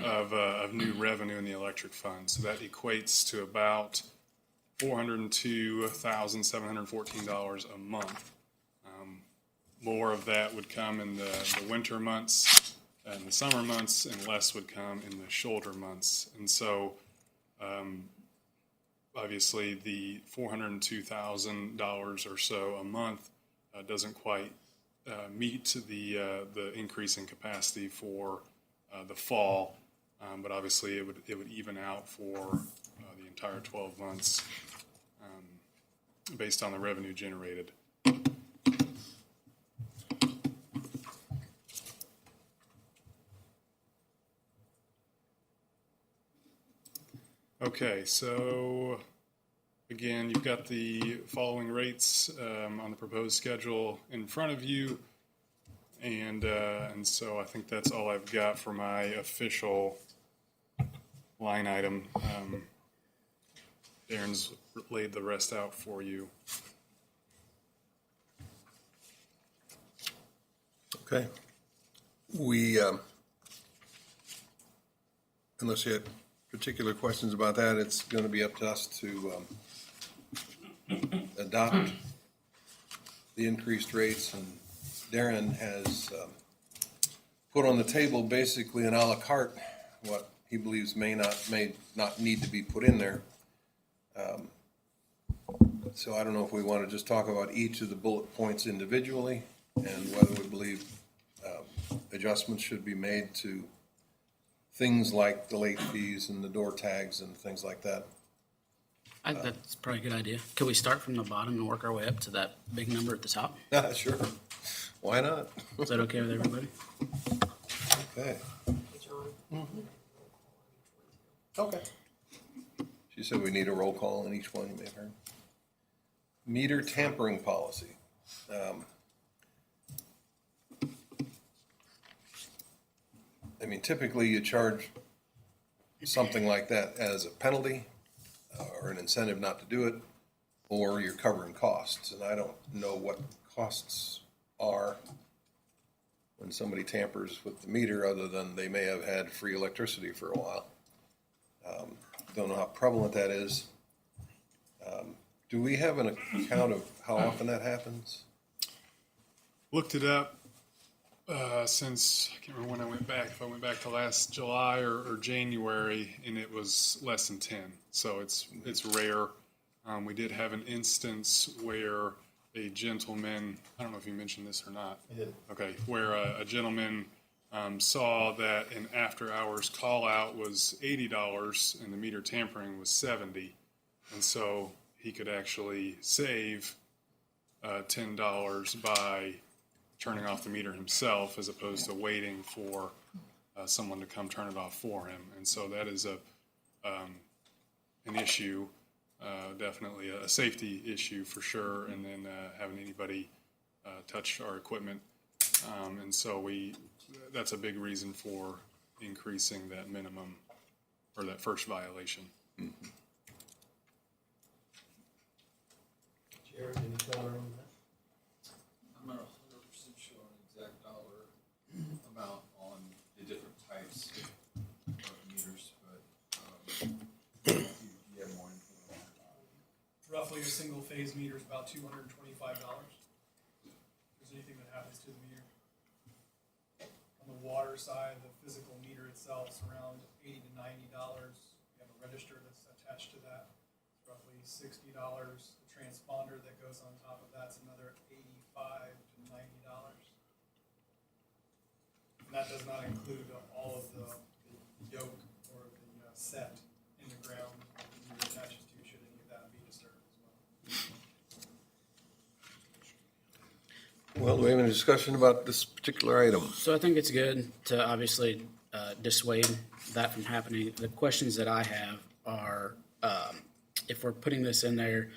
of new revenue in the electric fund. So that equates to about $402,714 a month. More of that would come in the winter months and the summer months, and less would come in the shoulder months. And so, obviously, the $402,000 or so a month doesn't quite meet the increase in capacity for the fall, but obviously it would even out for the entire 12 months based on the revenue generated. Okay, so again, you've got the following rates on the proposed schedule in front of you, and so I think that's all I've got for my official line item. Darren's laid the rest out for you. Okay. We, unless you have particular questions about that, it's going to be up to us to adopt the increased rates. And Darren has put on the table basically an a la carte, what he believes may not need to be put in there. So I don't know if we want to just talk about each of the bullet points individually and whether we believe adjustments should be made to things like the late fees and the door tags and things like that. I think that's probably a good idea. Could we start from the bottom and work our way up to that big number at the top? Sure. Why not? Is that okay with everybody? Okay. Okay. She said we need a roll call on each one, you may have heard. Meter tampering policy. I mean, typically you charge something like that as a penalty or an incentive not to do it, or you're covering costs. And I don't know what costs are when somebody tampers with the meter, other than they may have had free electricity for a while. Don't know how prevalent that is. Do we have an account of how often that happens? Looked it up since, I can't remember when I went back, if I went back to last July or January, and it was less than 10. So it's rare. We did have an instance where a gentleman, I don't know if you mentioned this or not. I did. Okay, where a gentleman saw that an after-hours call-out was $80 and the meter tampering was $70. And so he could actually save $10 by turning off the meter himself, as opposed to waiting for someone to come turn it off for him. And so that is an issue, definitely a safety issue for sure, and then having anybody touch our equipment. And so that's a big reason for increasing that minimum, or that first violation. Mm-hmm. Jared, any color on that? I'm not 100% sure on the exact dollar amount on the different types of meters, but you have more info on that. Roughly a single phase meter is about $225. If there's anything that happens to the meter. On the water side, the physical meter itself is around $80 to $90. We have a register that's attached to that. It's roughly $60. The transponder that goes on top of that's another $85 to $90. And that does not include all of the yoke or the set in the ground that the meter attaches to, should any of that be disturbed as well. Well, do we have any discussion about this particular item? So I think it's good to obviously dissuade that from happening. The questions that I have are, if we're putting this in there,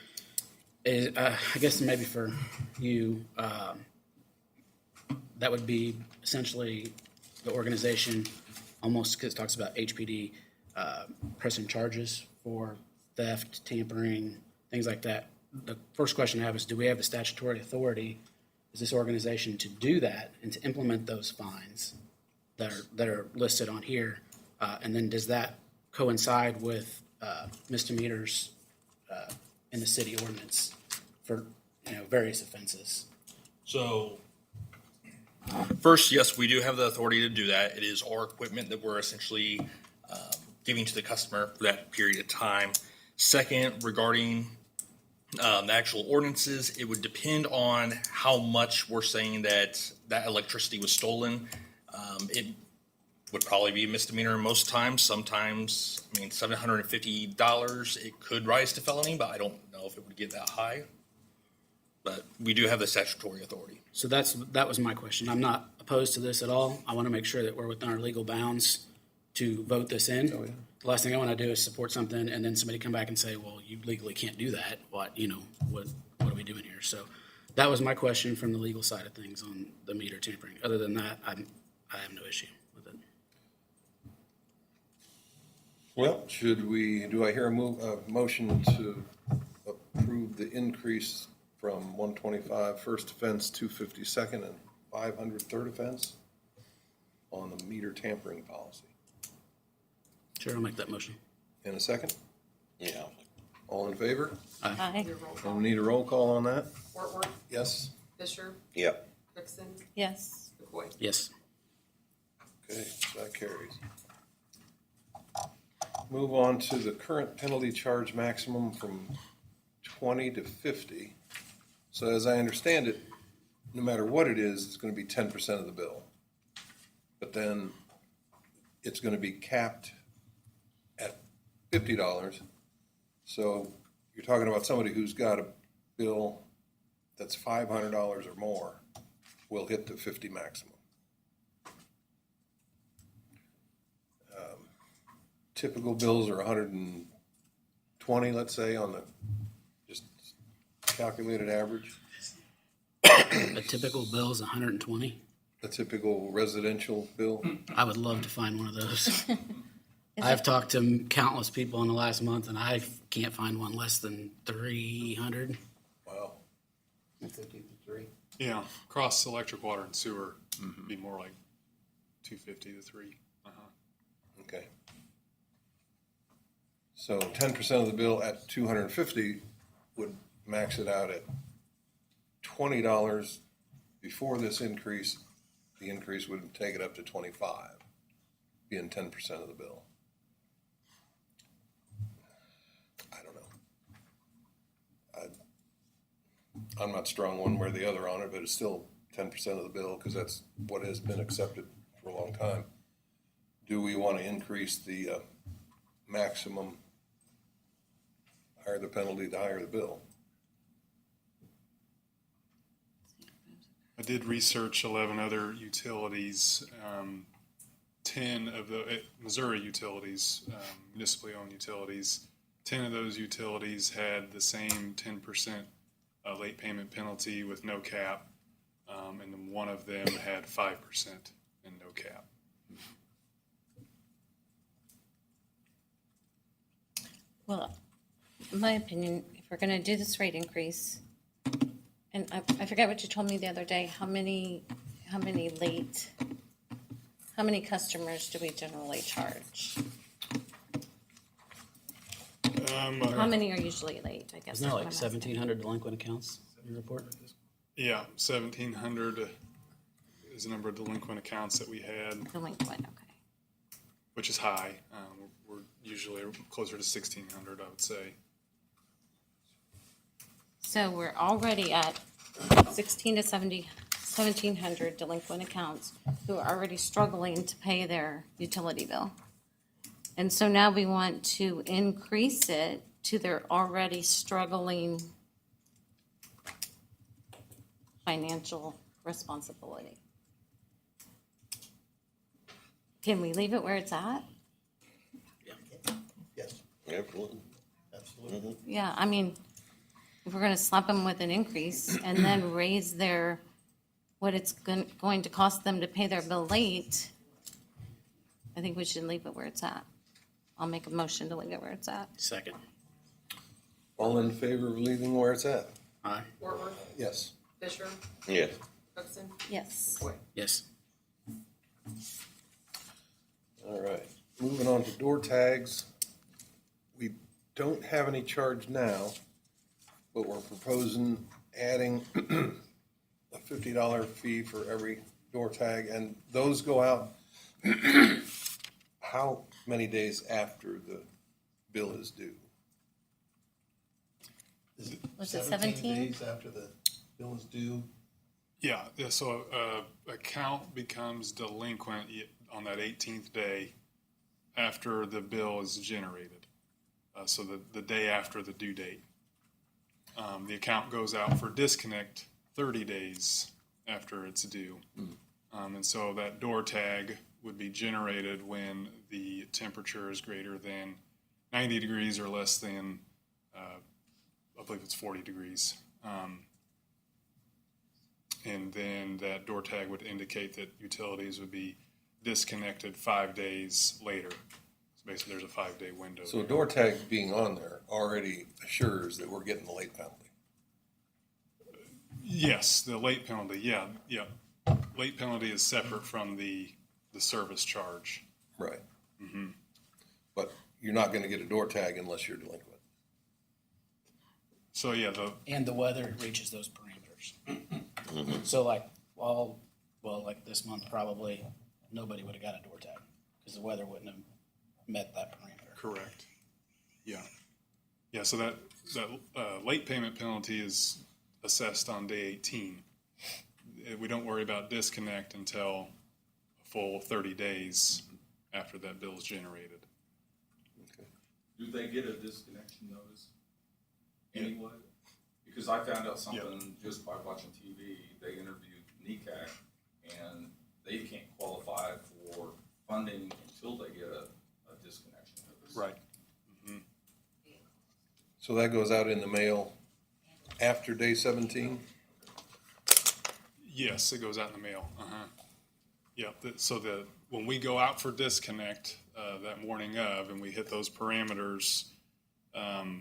I guess maybe for you, that would be essentially the organization, almost because it talks about HPD, pressing charges for theft, tampering, things like that. The first question I have is, do we have the statutory authority is this organization to do that and to implement those fines that are listed on here? And then does that coincide with misdemeanors in the city ordinance for, various offenses? So, first, yes, we do have the authority to do that. It is our equipment that we're essentially giving to the customer for that period of time. Second, regarding the actual ordinances, it would depend on how much we're saying that electricity was stolen. It would probably be a misdemeanor most times. Sometimes, $750, it could rise to felony, but I don't know if it would get that high. But we do have the statutory authority. So that was my question. I'm not opposed to this at all. I want to make sure that we're within our legal bounds to vote this in. Oh, yeah. The last thing I want to do is support something and then somebody come back and say, well, you legally can't do that. What are we doing here? So that was my question from the legal side of things on the meter tampering. Other than that, I have no issue with it. Well, do I hear a motion to approve the increase from 125 first offense, 250 second, and 500 third offense on the meter tampering policy? Sure, I'll make that motion. In a second? Yeah. All in favor? Aye. Don't need a roll call on that? Wortworth, Yes? Fisher, Yep. Rickson, Yes. McCoy. Yes. Okay, so that carries. Move on to the current penalty charge maximum from 20 to 50. So as I understand it, no matter what it is, it's going to be 10% of the bill. But then it's going to be capped at $50. So you're talking about somebody who's got a bill that's $500 or more will hit the 50 maximum. Typical bills are 120, let's say, on the just calculated average. A typical bill is 120. A typical residential bill. I would love to find one of those. I've talked to countless people in the last month, and I can't find one less than 300. Wow. 53. Yeah, across electric, water, and sewer, be more like 250 to 3. Okay. So 10% of the bill at 250 would max it out at $20. Before this increase, the increase would take it up to 25, being 10% of the bill. I don't know. I'm not strong one way or the other on it, but it's still 10% of the bill because that's what has been accepted for a long time. Do we want to increase the maximum? Higher the penalty, the higher the bill. I did research 11 other utilities. 10 of the Missouri utilities, municipally owned utilities, 10 of those utilities had the same 10% late payment penalty with no cap, and then one of them had 5% and no cap. Well, in my opinion, if we're gonna do this rate increase, and I forget what you told me the other day, how many customers do we generally charge? How many are usually late, I guess? Isn't there like is what I'm asking. 1,700 delinquent accounts in your report? Yeah, 1,700 is the number of delinquent accounts that we had, Delinquent, okay. which is high. We're usually closer to 1,600, I would say. So we're already at 1,700 delinquent accounts who are already struggling to pay their utility bill. And so now we want to increase it to their already struggling financial responsibility. Can we leave it where it's at? Yes, Absolutely. absolutely. Yeah, I mean, if we're gonna slap them with an increase and then raise what it's going to cost them to pay their bill late, I think we should leave it where it's at. I'll make a motion to leave it where it's at. Second. All in favor of leaving where it's at? Aye. Wortworth, Yes. Fisher, Yes. Cookson, Yes. Boyd. Yes. All right, moving on to door tags. We don't have any charge now, but we're proposing adding a $50 fee for every door tag, and those go out how many days after the bill is due? Is it Was it 17 17? days after the bill is due? Yeah, so account becomes delinquent on that 18th day after the bill is generated. So the day after the due date. The account goes out for disconnect 30 days after it's due. And so that door tag would be generated when the temperature is greater than 90 degrees or less than, I believe it's 40 degrees. And then that door tag would indicate that utilities would be disconnected 5 days later. So basically, there's a 5-day window. So a there. door tag being on there already assures that we're getting the late penalty. Yes, the late penalty, yeah. Late penalty is separate from the service charge. Right. But you're not gonna get a door tag unless you're delinquent. So yeah, And the weather reaches those parameters. So like, like this month, probably, nobody would have got a door tag, because the weather wouldn't have met that parameter. correct. Yeah. Yeah, so that late payment penalty is assessed on day 18. We don't worry about disconnect until a full 30 days after that bill is generated. Do they get a disconnection notice anyway? Because I found out something just by watching TV. They interviewed NECAC, and they can't qualify for funding until they get a disconnection notice. Right. So that goes out in the mail after day 17? Yes, it goes out in the mail. Yeah, when we go out for disconnect that morning of, and we hit those parameters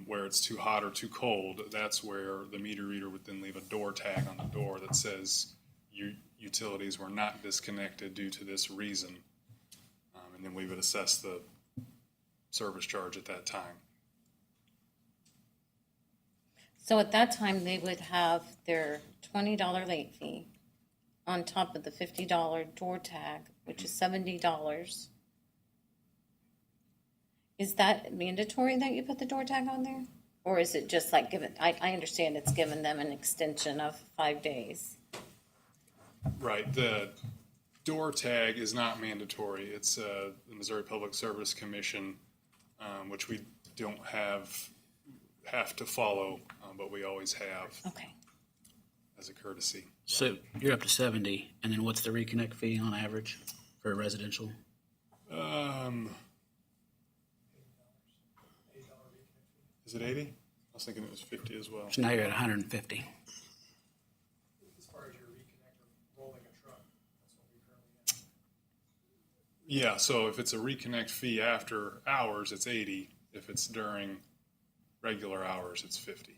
where it's too hot or too cold, that's where the meter reader would then leave a door tag on the door that says your utilities were not disconnected due to this reason. And then we would assess the service charge at that time. So at that time, they would have their $20 late fee on top of the $50 door tag, which is $70. Is that mandatory that you put the door tag on there? Or is it just like given, I understand it's given them an extension of 5 days. Right. The door tag is not mandatory. It's the Missouri Public Service Commission, which we don't have to follow, but we always have Okay. as a courtesy. So you're up to 70, and then what's the reconnect fee on average for a residential? Is it 80? I was thinking it was 50 as well. So now you're at 150. As far as your reconnect or rolling a truck, that's what we currently have. Yeah, so if it's a reconnect fee after hours, it's 80. If it's during regular hours, it's 50.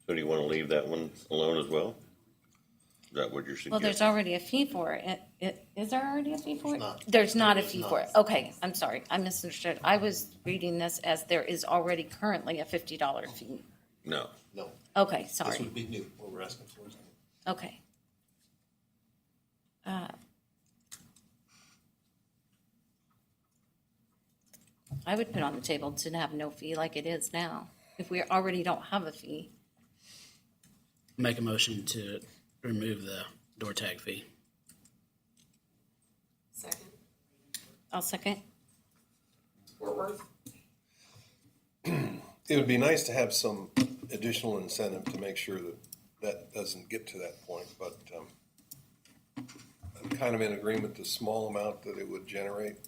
So do you want to leave that one alone as well? Is that what you're Well, there's suggesting? already a fee for it. Is there already a fee for it? not. There's not a There's fee not. for it. Okay, I'm sorry. I misunderstood. I was reading this as there is already currently a $50 fee. No. No, Okay, this sorry. would be new, what we're asking for is new. Okay. I would put on the table to have no fee like it is now, if we already don't have a fee. Make a motion to remove the door tag fee. Second. I'll second. Fort Worth. It would be nice to have some additional incentive to make sure that that doesn't get to that point, but I'm kind of in agreement the small amount that it would generate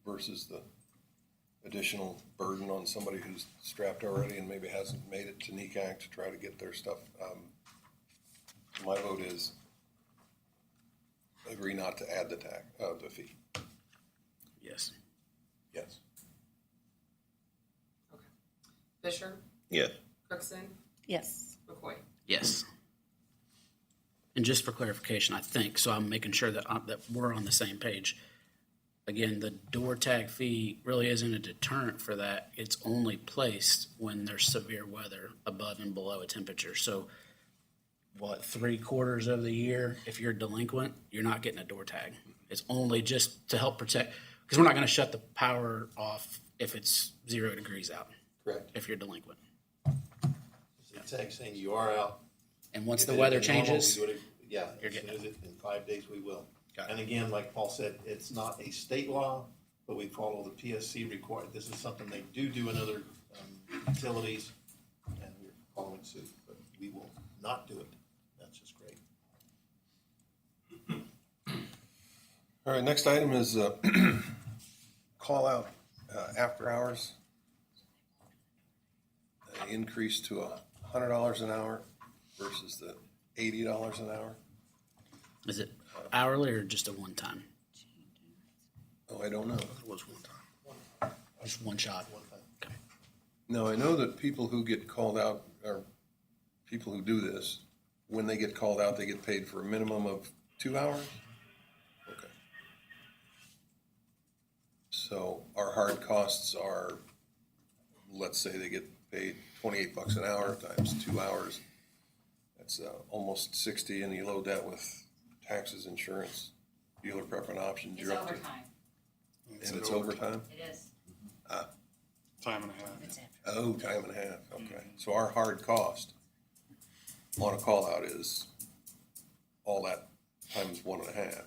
versus the additional burden on somebody who's strapped already and maybe hasn't made it to NECAC to try to get their stuff. My vote is agree not to add the fee. Yes. Yes. Fisher, Yes. Cookson, Yes. McCoy. Yes. And just for clarification, I think, so I'm making sure that, that we're on the same page. Again, the door tag fee really isn't a deterrent for that. It's only placed when there's severe weather above and below a temperature. So what, 3/4 of the year, if you're delinquent, you're not getting a door tag. It's only just to help protect, because we're not going to shut the power off if it's 0 degrees out. Correct. If you're delinquent. It's tag saying you are out. And once If the it weather had been normal, changes, we would've- yeah, you're as soon getting as in 5 days, we will. Got it. And again, like Paul said, it's not a state law, but we follow the PSC required. This is something they do in other utilities, and we're following suit, but we will not do it. That's just great. All right, next item is call out after hours. Increase to $100 an hour versus the $80 an hour. is it hourly or just a one-time? Oh, I don't know. It was one time. Just one shot. Okay. No, I know that people who get called out, or people who do this, when they get called out, they get paid for a minimum of 2 hours? Okay. So our hard costs are, let's say they get paid $28 an hour times 2 hours. That's almost 60, and you load that with taxes, insurance, dealer preference options. It's You're up to, overtime. and it's overtime? It is. Time and a half. It's after. Oh, time and a half, okay. So our hard cost on a call out is all that times 1.5.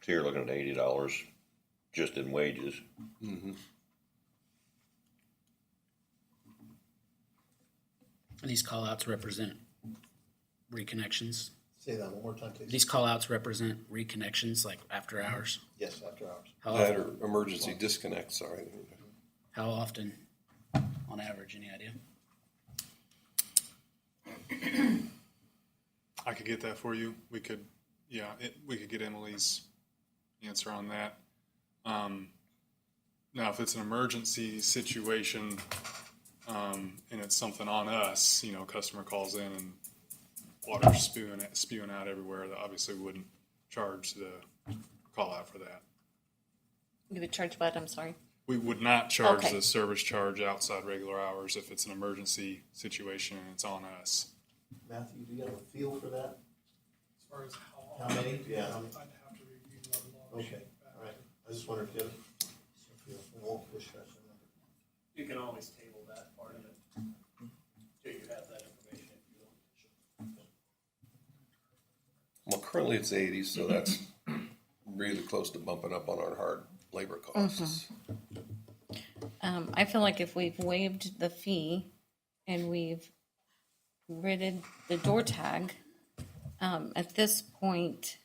So you're looking at $80 just in wages. Mm-hmm. And these call-outs represent reconnections. Say that one more time, please. These call-outs represent reconnections, like after hours. Yes, after hours. How That often, or emergency disconnect, sorry. how often on average, any idea? I could get that for you. We could, we could get Emily's answer on that. Now, if it's an emergency situation, and it's something on us, customer calls in and water's spewing out everywhere, that obviously we wouldn't charge the call out for that. You would charge what? I'm sorry. We would not charge Okay. the service charge outside regular hours if it's an emergency situation and it's on us. Matthew, do you have a feel for that? As far as How many? Yeah. I'd have to review the law. Okay, all right. I just wondered if you have a feel. We won't push that number. You can always table that part of it till you have that information if you want. Well, currently it's 80, so that's really close to bumping up on our hard labor costs. I feel like if we've waived the fee and we've ridded the door tag, at this point,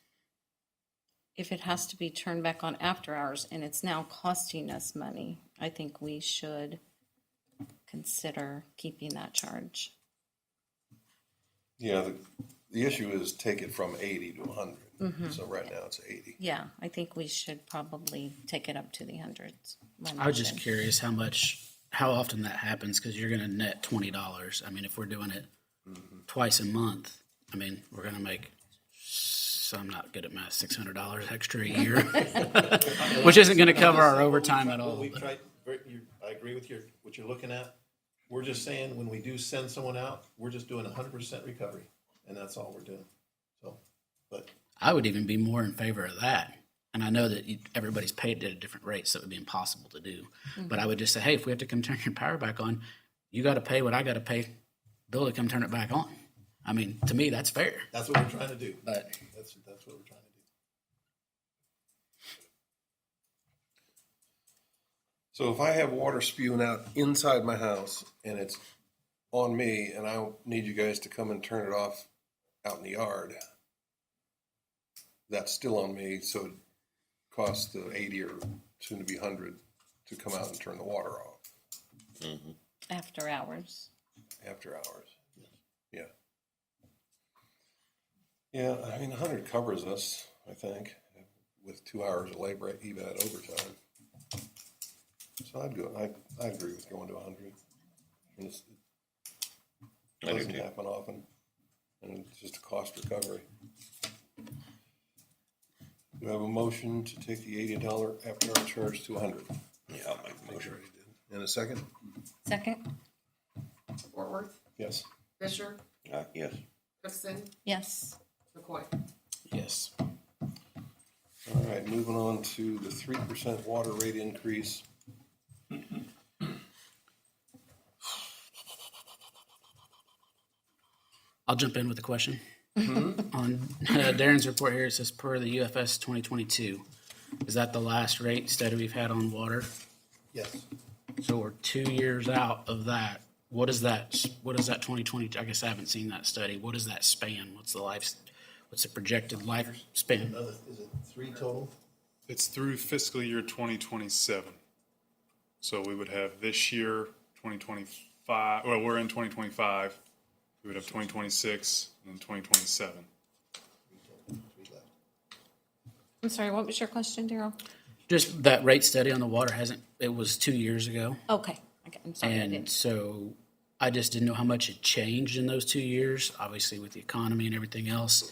if it has to be turned back on after hours and it's now costing us money, I think we should consider keeping that charge. Yeah, the issue is take it from 80 to 100. So right now it's 80. Yeah, I think we should probably take it up to the hundreds. I was just curious how often that happens, because you're going to net $20. I mean, if we're doing it twice a month, I mean, we're going to make, so I'm not good at math, $600 extra a year, which isn't going to cover our overtime at all. We've tried, I agree with what you're looking at. We're just saying, when we do send someone out, we're just doing 100% recovery, and that's all we're doing. So, but I would even be more in favor of that. And I know that everybody's paid at a different rate, so it would be impossible to do. But I would just say, hey, if we have to come turn your power back on, you got to pay what I got to pay Bill to come turn it back on. I mean, to me, that's fair. that's what we're trying to do. But That's what we're trying to do. So if I have water spewing out inside my house and it's on me and I need you guys to come and turn it off out in the yard, that's still on me, so it costs the 80 or soon to be 100 to come out and turn the water off After hours. after hours. Yeah. Yeah, I mean, 100 covers us, I think, with 2 hours of labor, even at overtime. So I agree with going to 100. And it I do doesn't too. happen often, and it's just a cost recovery. Do I have a motion to take the $80 after-hour charge to 100? Yeah, I'll make the motion. In a second? Second? Fort Worth, Yes. Fisher, Yes. Cookson, Yes. McCoy. Yes. All right, moving on to the 3% water rate increase. I'll jump in with a question. On Darren's report here, it says per the UFS 2022. Is that the last rate study we've had on water? Yes. So we're 2 years out of that. What is that 2020? I guess I haven't seen that study. What does that span? What's the projected lifespan? Another, is it 3 total? It's through fiscal year 2027. So we would have this year, 2025, well, we're in 2025. We would have 2026 and then 2027. 3 left. I'm sorry, what was your question, Daryl? Just that rate study on the water it was 2 years ago. Okay, I'm sorry, I And didn't. so I just didn't know how much had changed in those 2 years, obviously with the economy and everything else.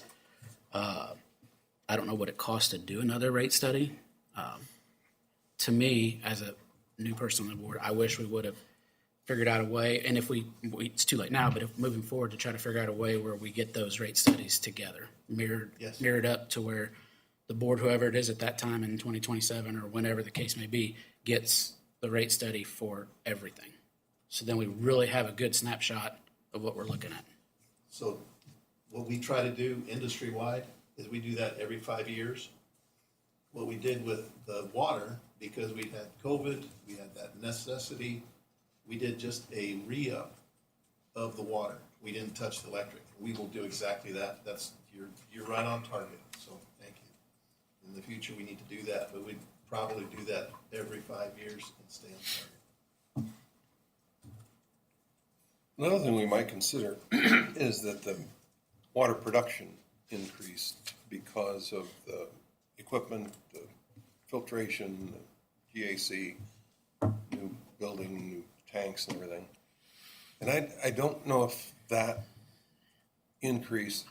I don't know what it costs to do another rate study. To me, as a new person on the board, I wish we would have figured out a way, and if it's too late now, but if moving forward to try to figure out a way where we get those rate studies together, Yes. mirrored up to where the board, whoever it is at that time in 2027 or whenever the case may be, gets the rate study for everything. So then we really have a good snapshot of what we're looking at. So what we try to do industry-wide is we do that every 5 years. What we did with the water, because we had COVID, we had that necessity, we did just a re-up of the water. We didn't touch the electric. We will do exactly that. You're right on target, so thank you. In the future, we need to do that, but we'd probably do that every 5 years and stay on target. Another thing we might consider is that the water production increased because of the equipment, the filtration, the GAC, new building, new tanks and everything. And I don't know if that increase,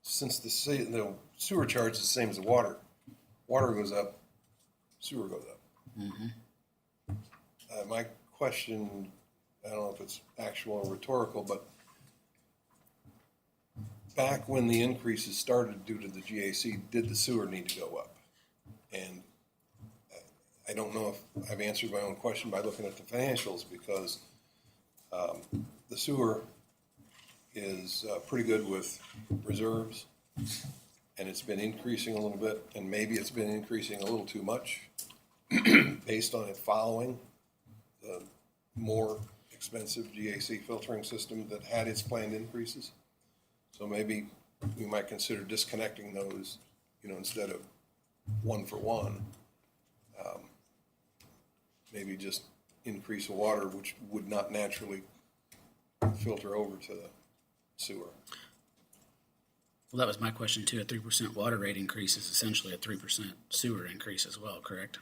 since the sewer charge is the same as the water goes up, sewer goes up. My question, I don't know if it's actual or rhetorical, but back when the increases started due to the GAC, did the sewer need to go up? And I don't know if I've answered my own question by looking at the financials, because the sewer is pretty good with reserves, and it's been increasing a little bit, and maybe it's been increasing a little too much based on it following the more expensive GAC filtering system that had its planned increases. So maybe we might consider disconnecting those, instead of one for one. Maybe just increase the water, which would not naturally filter over to the sewer. Well, that was my question too. A 3% water rate increase is essentially a 3% sewer increase as well, correct?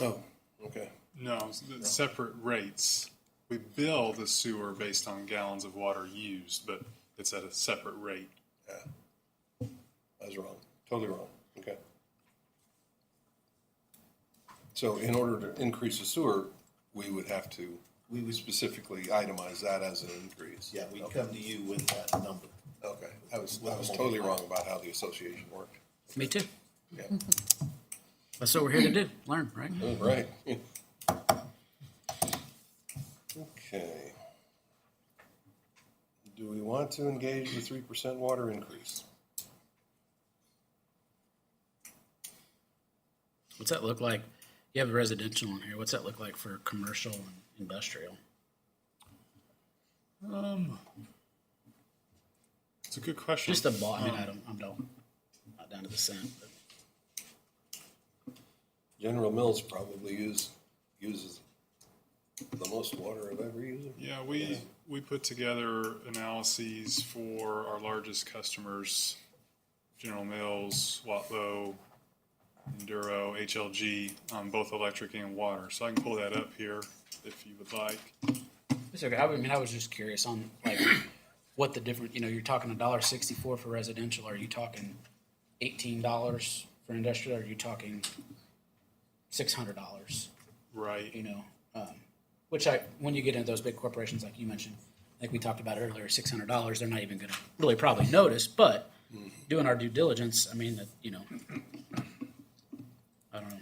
Oh, okay. No, it's separate rates. We bill the sewer based on gallons of water used, but it's at a separate rate. Yeah. I was wrong. Totally wrong. Okay. So in order to increase the sewer, we would have to specifically itemize that as an increase. Yeah, we'd come to you with that number. Okay. I was totally wrong about how the association worked. Me too. Yeah. That's what we're here to do, learn, right? Oh, right. Okay. Do we want to engage the 3% water increase? What's that look like? You have residential in here. What's that look like for commercial and industrial? It's a good question. Just a ball. I mean, I'm not down to the cent. But. General Mills probably uses the most water I've ever used. Yeah, we put together analyses for our largest customers, General Mills, Watlow, Enduro, HLG, both electric and water. So I can pull that up here if you would like. It's okay. I mean, I was just curious on like what the different, you're talking $1.64 for residential. Are you talking $18 for industrial? Or are you talking $600? Right. Which when you get into those big corporations, like you mentioned, like we talked about earlier, $600, they're not even going to really probably notice, but doing our due diligence, I mean, I don't know.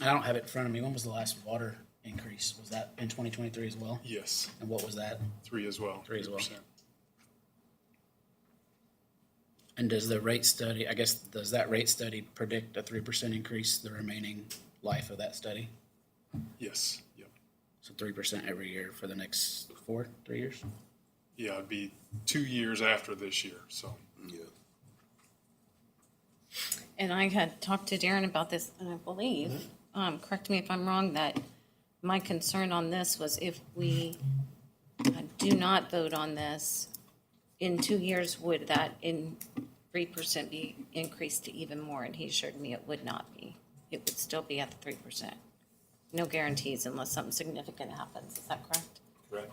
I don't have it in front of me. When was the last water increase? Was that in 2023 as well? Yes. And what was that? 3 as well. 3 as well. 3%. And does the rate study, I guess, does that rate study predict a 3% increase the remaining life of that study? Yes. Yep. So 3% every year for the next 3 years? Yeah, it'd be 2 years after this year. So. Yeah. And I had talked to Darren about this, and I believe, correct me if I'm wrong, that my concern on this was if we do not vote on this, in 2 years, would that 3% be increased to even more? And he assured me it would not be. It would still be at the 3%. No guarantees unless something significant happens. Is that correct? Correct.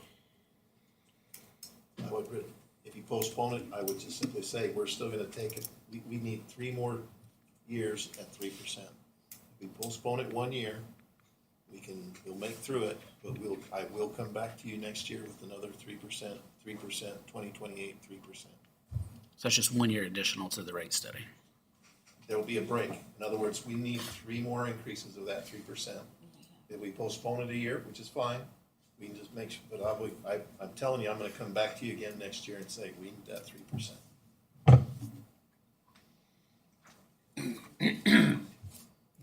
I would, if you postpone it, I would just simply say, we're still gonna take it, we need 3 more years at 3%. If we postpone it 1 year, we'll make through it, but I will come back to you next year with another 3%, 2028, 3%. So that's just 1 year additional to the rate study. There will be a break. In other words, we need 3 more increases of that 3%. If we postpone it a year, which is fine, we can just make sure, but I'm telling you, I'm gonna come back to you again next year and say, we need that 3%.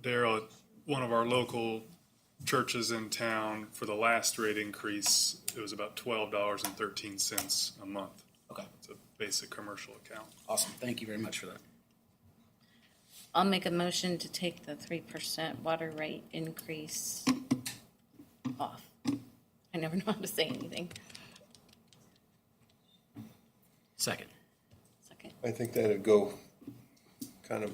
Daryl, one of our local churches in town, for the last rate increase, it was about $12.13 a month. Okay. It's a basic commercial account. Awesome. Thank you very much for that. I'll make a motion to take the 3% water rate increase off. I never know how to say anything. Second. I think that'd go kind of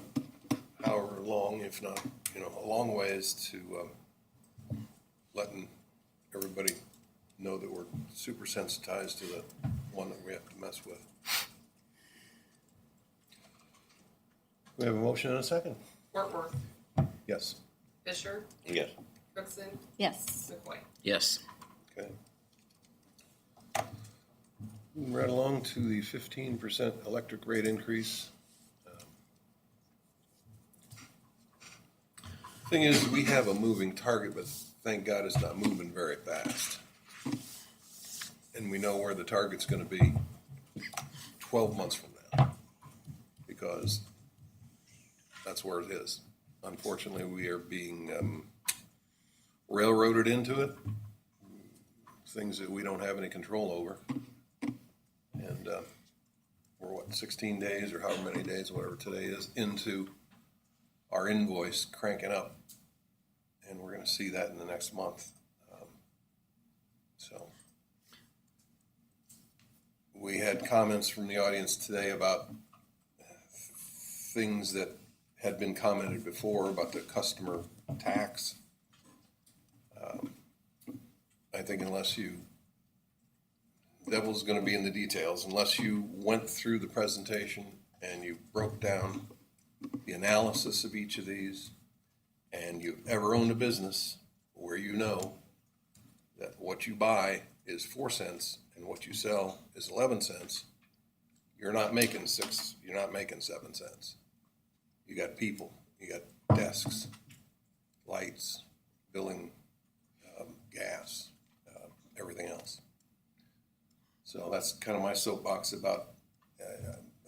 however long, if not, a long ways to letting everybody know that we're super sensitized to the one that we have to mess with. We have a motion and a second. Workworth, Yes. Fisher, Yes. Cookson, Yes. McCoy. Yes. Okay. Moving right along to the 15% electric rate increase. Thing is, we have a moving target, but thank God it's not moving very fast. And we know where the target's gonna be 12 months from now, because that's where it is. Unfortunately, we are being railroaded into it, things that we don't have any control over. And we're 16 days or however many days, whatever today is, into our invoice cranking up. And we're gonna see that in the next month. So we had comments from the audience today about things that had been commented before about the customer tax. I think devil's gonna be in the details, unless you went through the presentation and you broke down the analysis of each of these, and you've ever owned a business where you know that what you buy is 4 cents and what you sell is 11 cents, you're not making 7 cents. You got people, you got desks, lights, billing, gas, everything else. So that's kind of my soapbox about,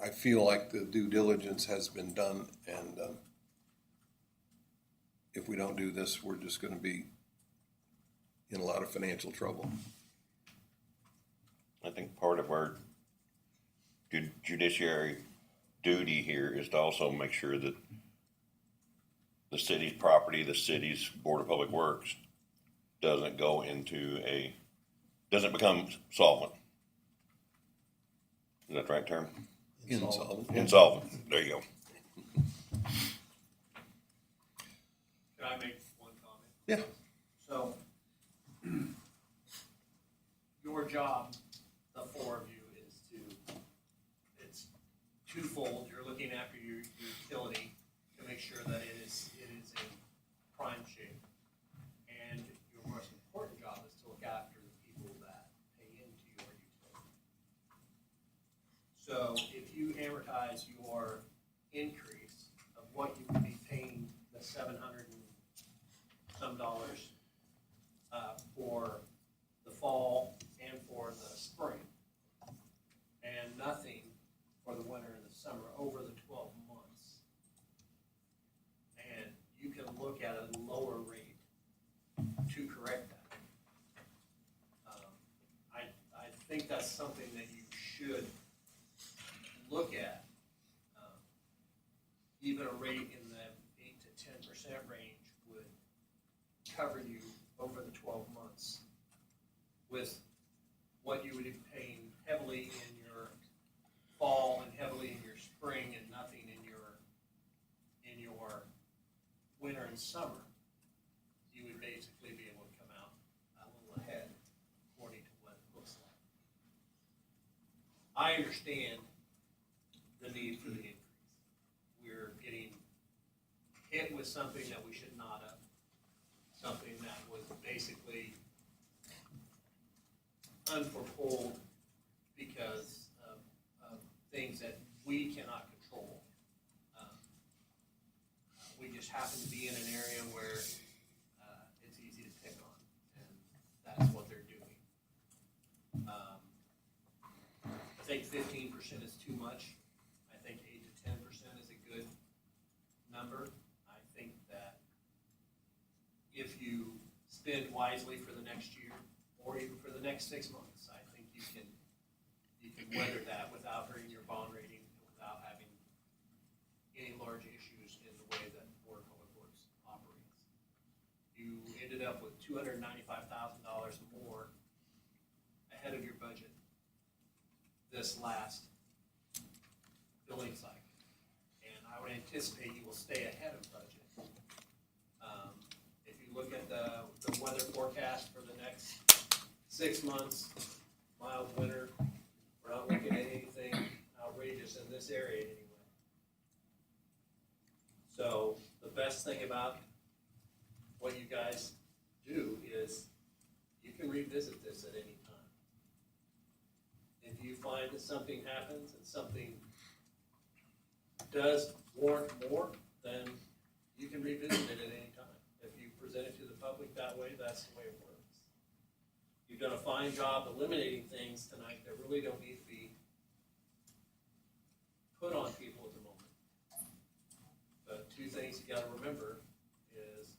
I feel like the due diligence has been done, and if we don't do this, we're just going to be in a lot of financial trouble. I think part of our judiciary duty here is to also make sure that the city's property, the city's Board of Public Works, doesn't become solvent. Is that the right term? Insolvent. Insolvent, there you go. Can I make one comment? Yeah. So, your job, the four of you, is it's twofold. You're looking after your utility to make sure that it is in prime shape. And your most important job is to look after the people that pay into your utility. So if you amortize your increase of what you would be paying the $700 and some dollars for the fall and for the spring, and nothing for the winter and the summer over the 12 months, and you can look at a lower rate to correct that. I think that's something that you should look at. Even a rate in the 8 to 10% range would cover you over the 12 months with what you would be paying heavily in your fall and heavily in your spring and nothing in your winter and summer. You would basically be able to come out a little ahead according to what it looks like. I understand the need for the increase. We're getting hit with something that we should not have, something that was basically unforetold because of things that we cannot control. We just happen to be in an area where it's easy to pick on, and that's what they're doing. I think 15% is too much. I think 8 to 10% is a good number. I think that if you spend wisely for the next year, or even for the next 6 months, I think you can weather that without hurting your bond rating, and without having any large issues in the way that Board of Public Works operates. You ended up with $295,000 more ahead of your budget this last billing cycle. And I would anticipate you will stay ahead of budget. If you look at the weather forecast for the next 6 months, mild winter, we're not looking at anything outrageous in this area anyway. So the best thing about what you guys do is you can revisit this at any time. If you find that something happens and something does warrant more, then you can revisit it at any time. If you present it to the public that way, that's the way it works. You've done a fine job eliminating things tonight that really don't need to be put on people at the moment. But two things you gotta remember is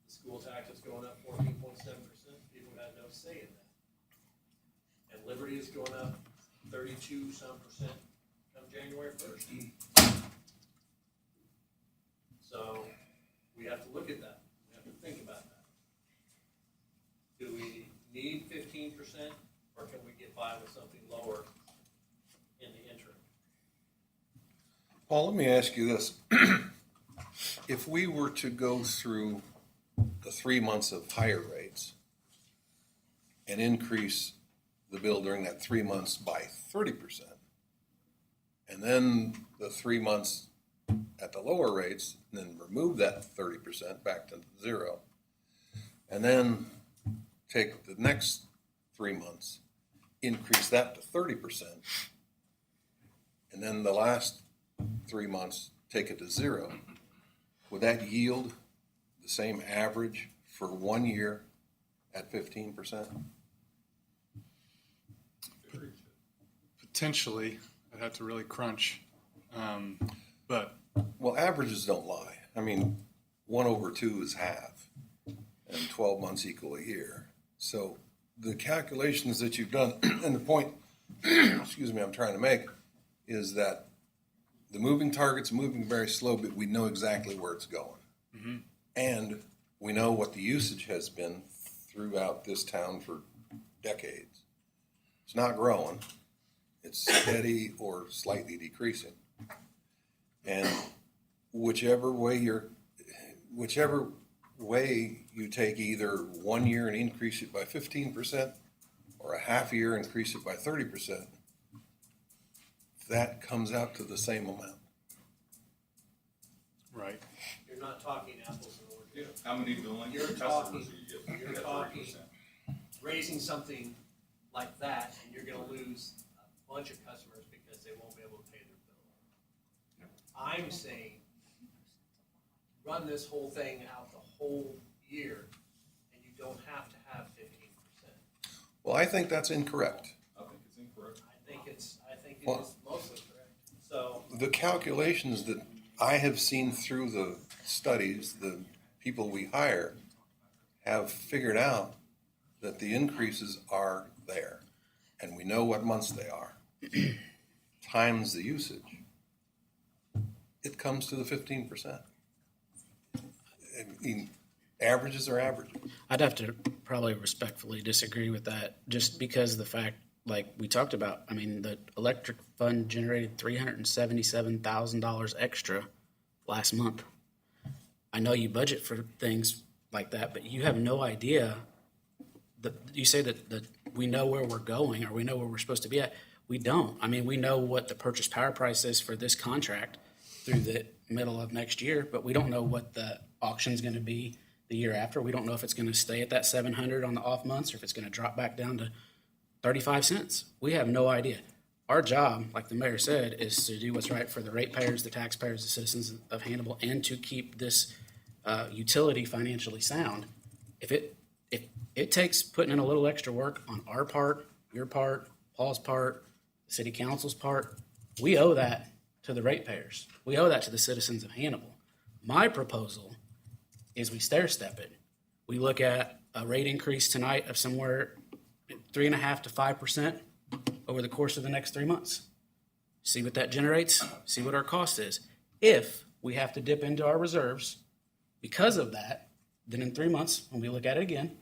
the school tax is going up 14.7%. People had no say in that. And Liberty is going up 32% come January 1st. So we have to look at that. We have to think about that. Do we need 15%, or can we get by with something lower in the interim? Paul, let me ask you this. If we were to go through the 3 months of higher rates and increase the bill during that 3 months by 30%, and then the 3 months at the lower rates, and then remove that 30% back to zero, and then take the next 3 months, increase that to 30%, and then the last 3 months, take it to zero, would that yield the same average for 1 year at 15%? Potentially, I'd have to really crunch. But Well, averages don't lie. I mean, 1/2 is half, and 12 months equal a year. So the calculations that you've done, and the point, excuse me, I'm trying to make, is that the moving target's moving very slow, but we know exactly where it's going. And we know what the usage has been throughout this town for decades. It's not growing. It's steady or slightly decreasing. And whichever way you take, either 1 year and increase it by 15%, or a half year increase it by 30%, that comes out to the same amount. Right. You're not talking apples and oranges. How many billing You're customers talking, are you getting? you're talking, raising something like that, and you're gonna lose a bunch of customers because they won't be able to pay their bill. I'm saying, run this whole thing out the whole year, and you don't have to have 15%. Well, I think that's incorrect. I think it's incorrect. I think it is mostly correct. So, The calculations that I have seen through the studies, the people we hire have figured out that the increases are there, and we know what months they are, times the usage. It comes to the 15%. I mean, averages are averages. I'd have to probably respectfully disagree with that, just because of the fact, like we talked about, I mean, the electric fund generated $377,000 extra last month. I know you budget for things like that, but you have no idea. You say that we know where we're going, or we know where we're supposed to be at. We don't. I mean, we know what the purchase power price is for this contract through the middle of next year, but we don't know what the auction's going to be the year after. We don't know if it's going to stay at that 700 on the off months, or if it's going to drop back down to 35 cents. We have no idea. Our job, like the mayor said, is to do what's right for the ratepayers, the taxpayers, the citizens of Hannibal, and to keep this utility financially sound. If it takes putting in a little extra work on our part, your part, Paul's part, the city council's part, we owe that to the ratepayers. We owe that to the citizens of Hannibal. My proposal is we stair step it. We look at a rate increase tonight of somewhere 3.5% to 5% over the course of the next 3 months. See what that generates, see what our cost is. If we have to dip into our reserves because of that, then in 3 months, when we look at it again,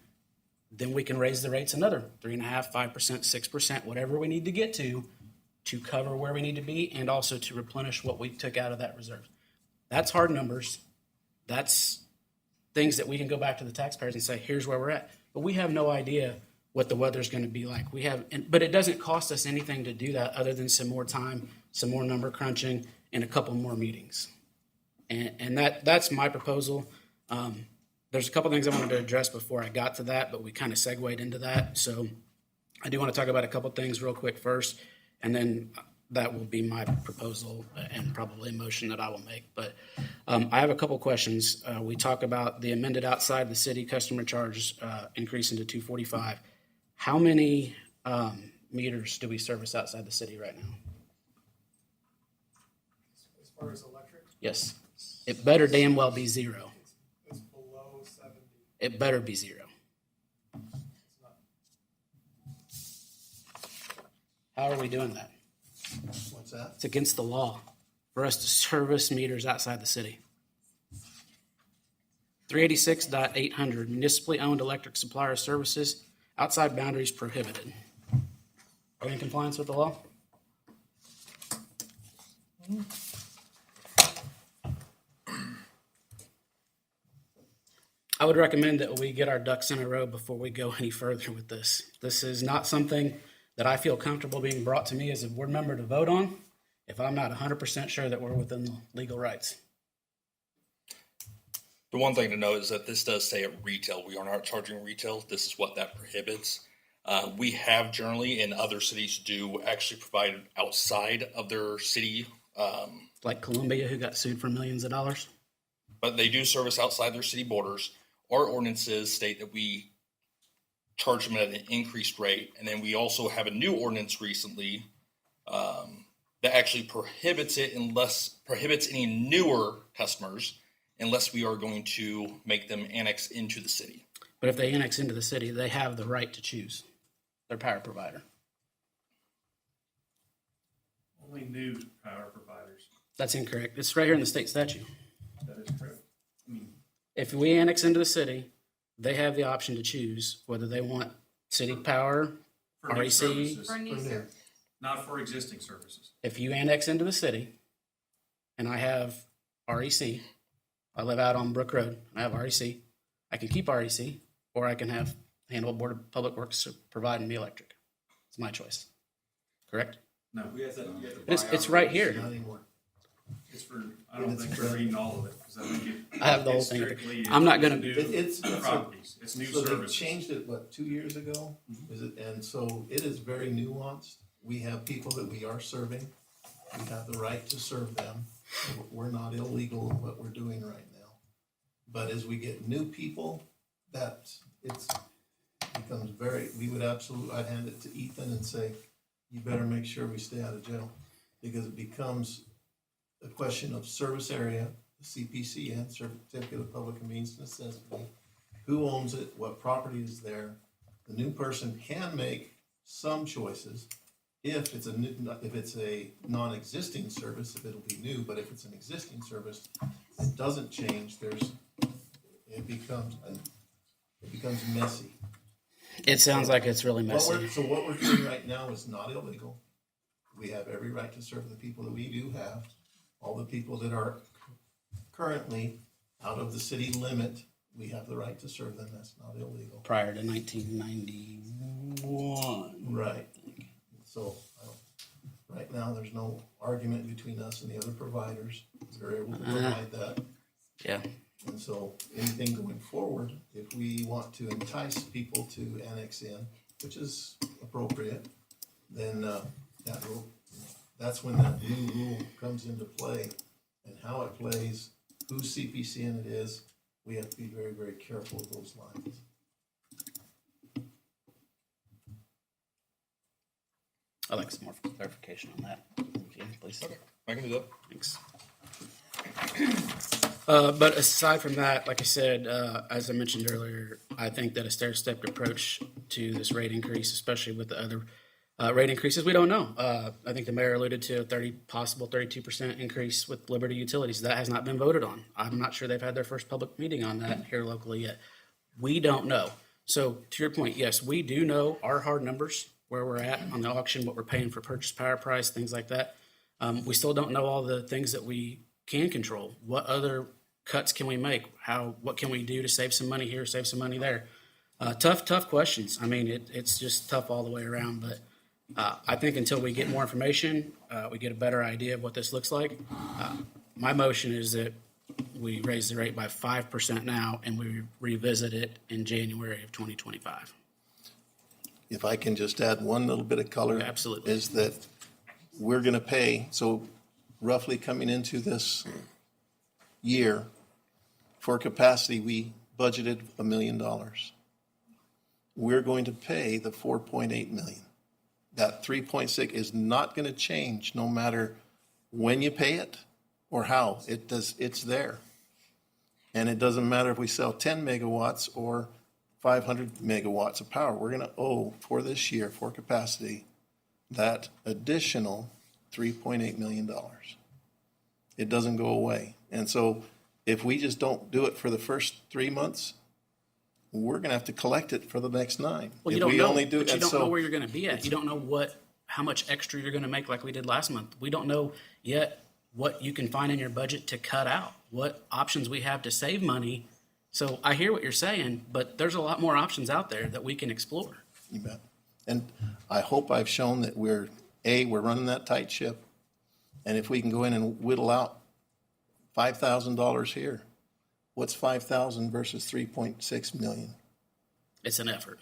then we can raise the rates another 3.5%, 5%, 6%, whatever we need to get to cover where we need to be, and also to replenish what we took out of that reserve. That's hard numbers. That's things that we can go back to the taxpayers and say, here's where we're at. But we have no idea what the weather's going to be like. But it doesn't cost us anything to do that other than some more time, some more number crunching, and a couple more meetings. And that's my proposal. There's a couple things I wanted to address before I got to that, but we kind of segued into that. So I do want to talk about a couple things real quick first, and then that will be my proposal and probably a motion that I will make. But I have a couple questions. We talk about the amended outside the city customer charge increasing to $245. How many meters do we service outside the city right now? As far as electric, Yes. It better damn well be zero. it's below 70. It better be zero. It's not. How are we doing that? What's that? It's against the law for us to service meters outside the city. 386.800 municipally owned electric supplier services outside boundaries prohibited. Are we in compliance with the law? I would recommend that we get our ducks in a row before we go any further with this. This is not something that I feel comfortable being brought to me as a board member to vote on if I'm not 100% sure that we're within the legal rights. The one thing to note is that this does say at retail. We are not charging retail. This is what that prohibits. We have generally, and other cities do, actually provide outside of their city. Like Columbia, who got sued for millions of dollars. But they do service outside their city borders. Our ordinances state that we charge them at an increased rate. And then we also have a new ordinance recently that actually prohibits any newer customers unless we are going to make them annex into the city. But if they annex into the city, they have the right to choose their power provider. Only new power providers. That's incorrect. It's right here in the state statute. That is correct. I mean, If we annex into the city, they have the option to choose whether they want city power, For new REC. services, For new service. not for existing services. If you annex into the city and I have REC, I live out on Brook Road and I have REC, I can keep REC or I can have Hannibal Board of Public Works providing me electric. It's my choice. Correct? No. We have to buy It's our right rates. here. Not anymore. It's for, I don't think we're reading all of it, because I think it. I have the whole it's thing. strictly I'm not gonna- new It's properties, it's new So they services. changed it, what, 2 years ago? Is it, and so it is very nuanced. We have people that we are serving. We have the right to serve them. We're not illegal in what we're doing right now. But as we get new people, becomes very, I'd hand it to Ethan and say, you better make sure we stay out of jail. Because it becomes a question of service area, CPCN, Certificate of Public Convenience and Necessity. Who owns it? What property is there? The new person can make some choices. If it's a non-existing service, if it'll be new, but if it's an existing service, it doesn't change. It becomes messy. It sounds like it's really messy. So what we're doing right now is not illegal. We have every right to serve the people that we do have. All the people that are currently out of the city limit, we have the right to serve them. That's not illegal. Prior to 1991. Right. So, right now, there's no argument between us and the other providers. We're able to provide that. Yeah. And so, anything going forward, if we want to entice people to annex in, which is appropriate, then that's when that new rule comes into play. And how it plays, whose CPCN it is, we have to be very, very careful of those lines. I'd like some more clarification on that. Please. Okay, I can do that. Thanks. But aside from that, like I said, as I mentioned earlier, I think that a stair-stepped approach to this rate increase, especially with the other rate increases, we don't know. I think the mayor alluded to a possible 32% increase with Liberty Utilities. That has not been voted on. I'm not sure they've had their first public meeting on that here locally yet. We don't know. So to your point, yes, we do know our hard numbers, where we're at on the auction, what we're paying for purchase power price, things like that. We still don't know all the things that we can control. What other cuts can we make? What can we do to save some money here, save some money there? Tough questions. I mean, it's just tough all the way around, but I think until we get more information, we get a better idea of what this looks like. My motion is that we raise the rate by 5% now and we revisit it in January of 2025. If I can just add one little bit of color. Absolutely. Is that we're gonna pay, so roughly coming into this year, for capacity, we budgeted $1 million. We're going to pay the 4.8 million. That 3.6 is not gonna change no matter when you pay it or how. It's there. And it doesn't matter if we sell 10 megawatts or 500 megawatts of power. We're gonna owe for this year, for capacity, that additional $3.8 million. It doesn't go away. And so if we just don't do it for the first 3 months, we're gonna have to collect it for the next 9. Well, you If don't we know, only do- but you and don't so- know where you're going to be at. You don't know how much extra you're going to make like we did last month. We don't know yet what you can find in your budget to cut out, what options we have to save money. So I hear what you're saying, but there's a lot more options out there that we can explore. You bet. And I hope I've shown that we're running that tight ship. And if we can go in and whittle out $5,000 here, what's 5,000 versus 3.6 million? It's an effort.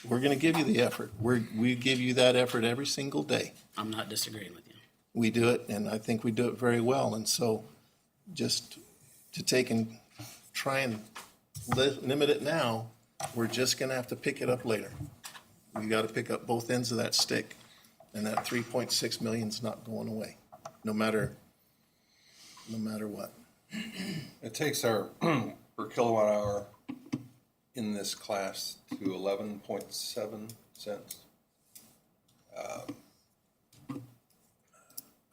We're gonna give you the effort. We give you that effort every single day. I'm not disagreeing with you. We do it, and I think we do it very well. And so just to take and try and limit it now, we're just gonna have to pick it up later. We gotta pick up both ends of that stick, and that 3.6 million's not going away, no matter what. It takes our per kilowatt hour in this class to 11.7 cents.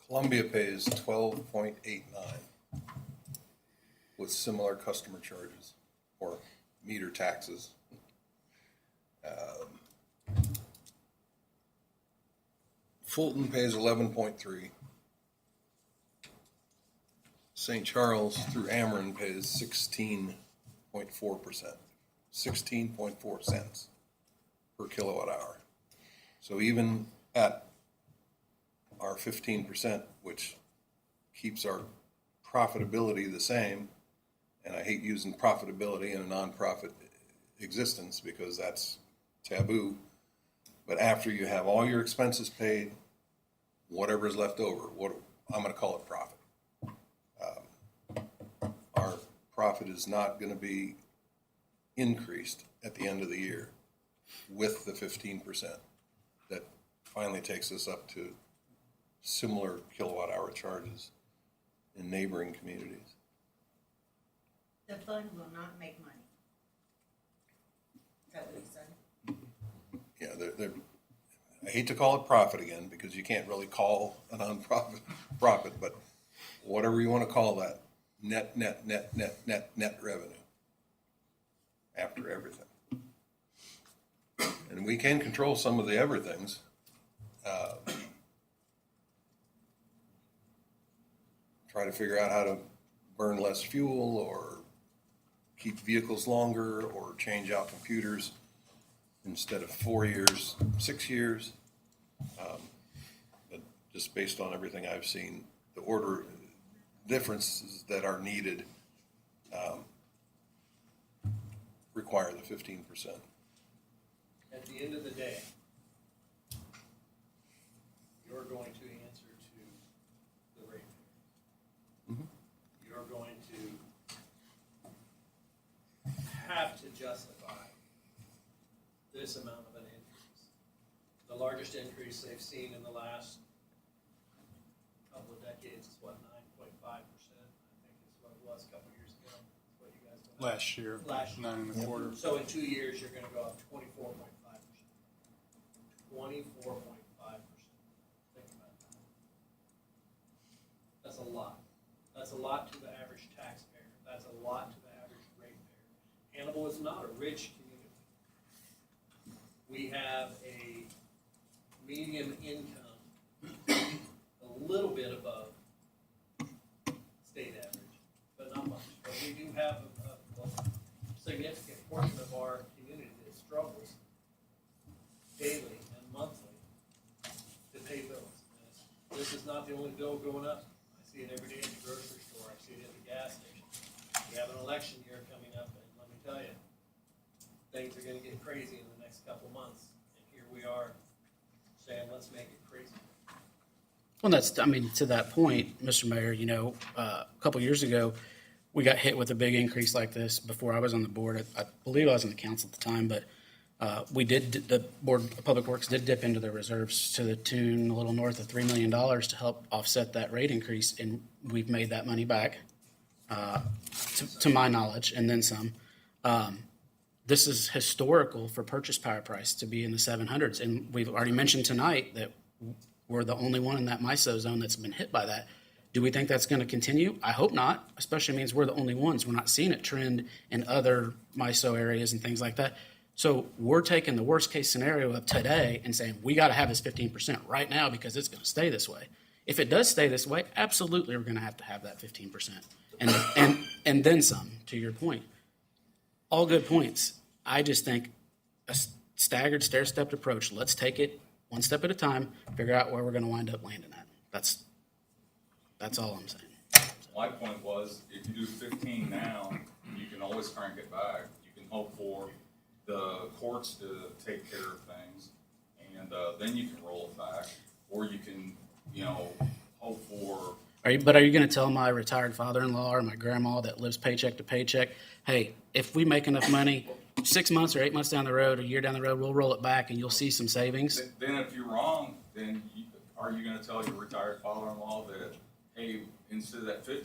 Columbia pays 12.89, with similar customer charges or meter taxes. Fulton pays 11.3. St. Charles through Ameren pays 16.4%, 16.4 cents per kilowatt hour. So even at our 15%, which keeps our profitability the same, and I hate using profitability in a nonprofit existence because that's taboo, but after you have all your expenses paid, whatever is left over, what I'm going to call it profit. Our profit is not going to be increased at the end of the year with the 15%. That finally takes us up to similar kilowatt hour charges in neighboring communities. The fund will not make money. Is that what he said? Yeah, I hate to call it profit again because you can't really call a nonprofit profit, but whatever you want to call that, net revenue after everything. And we can control some of the everythings. Try to figure out how to burn less fuel or keep vehicles longer or change out computers instead of 4 years, 6 years. But just based on everything I've seen, the order differences that are needed require the 15%. At the end of the day, you're going to answer to the ratepayer. Mhm. You're going to have to justify this amount of an increase. The largest increase they've seen in the last couple of decades is what, 9.5%? I think is what it was a couple of years ago. That's what you guys went up. Last year, Last year. 9 1/4. So in 2 years, you're gonna go up 24.5%. 24.5%. Think about that. That's a lot. That's a lot to the average taxpayer. That's a lot to the average ratepayer. Hannibal is not a rich community. We have a medium income, a little bit above state average, but not much. But we do have a significant portion of our community that struggles daily and monthly to pay bills. And this is not the only bill going up. I see it every day at the grocery store. I see it at the gas station. We have an election year coming up, and let me tell you, things are gonna get crazy in the next couple months. And here we are saying, let's make it crazy. Well, to that point, Mr. Mayor, a couple years ago, we got hit with a big increase like this before I was on the board. I believe I was on the council at the time, but the Board of Public Works did dip into their reserves to the tune a little north of $3 million to help offset that rate increase, and we've made that money back, to my knowledge, and then some. This is historical for purchase power price to be in the 700s, and we've already mentioned tonight that we're the only one in that MISO zone that's been hit by that. Do we think that's going to continue? I hope not, especially means we're the only ones. We're not seeing it trend in other MISO areas and things like that. So we're taking the worst case scenario of today and saying, we got to have this 15% right now because it's going to stay this way. If it does stay this way, absolutely we're going to have that 15%. And then some, to your point. All good points. I just think a staggered, stair-stepped approach. Let's take it one step at a time, figure out where we're going to wind up landing at. That's all I'm saying. My point was, if you do 15 now, you can always crank it back. You can hope for the courts to take care of things, and then you can roll it back, or you can, hope for. Are you going to tell my retired father-in-law or my grandma that lives paycheck to paycheck, hey, if we make enough money, 6 months or 8 months down the road, a year down the road, we'll roll it back and you'll see some savings? Then if you're wrong, then are you going to tell your retired father-in-law that, hey, instead of that 15%,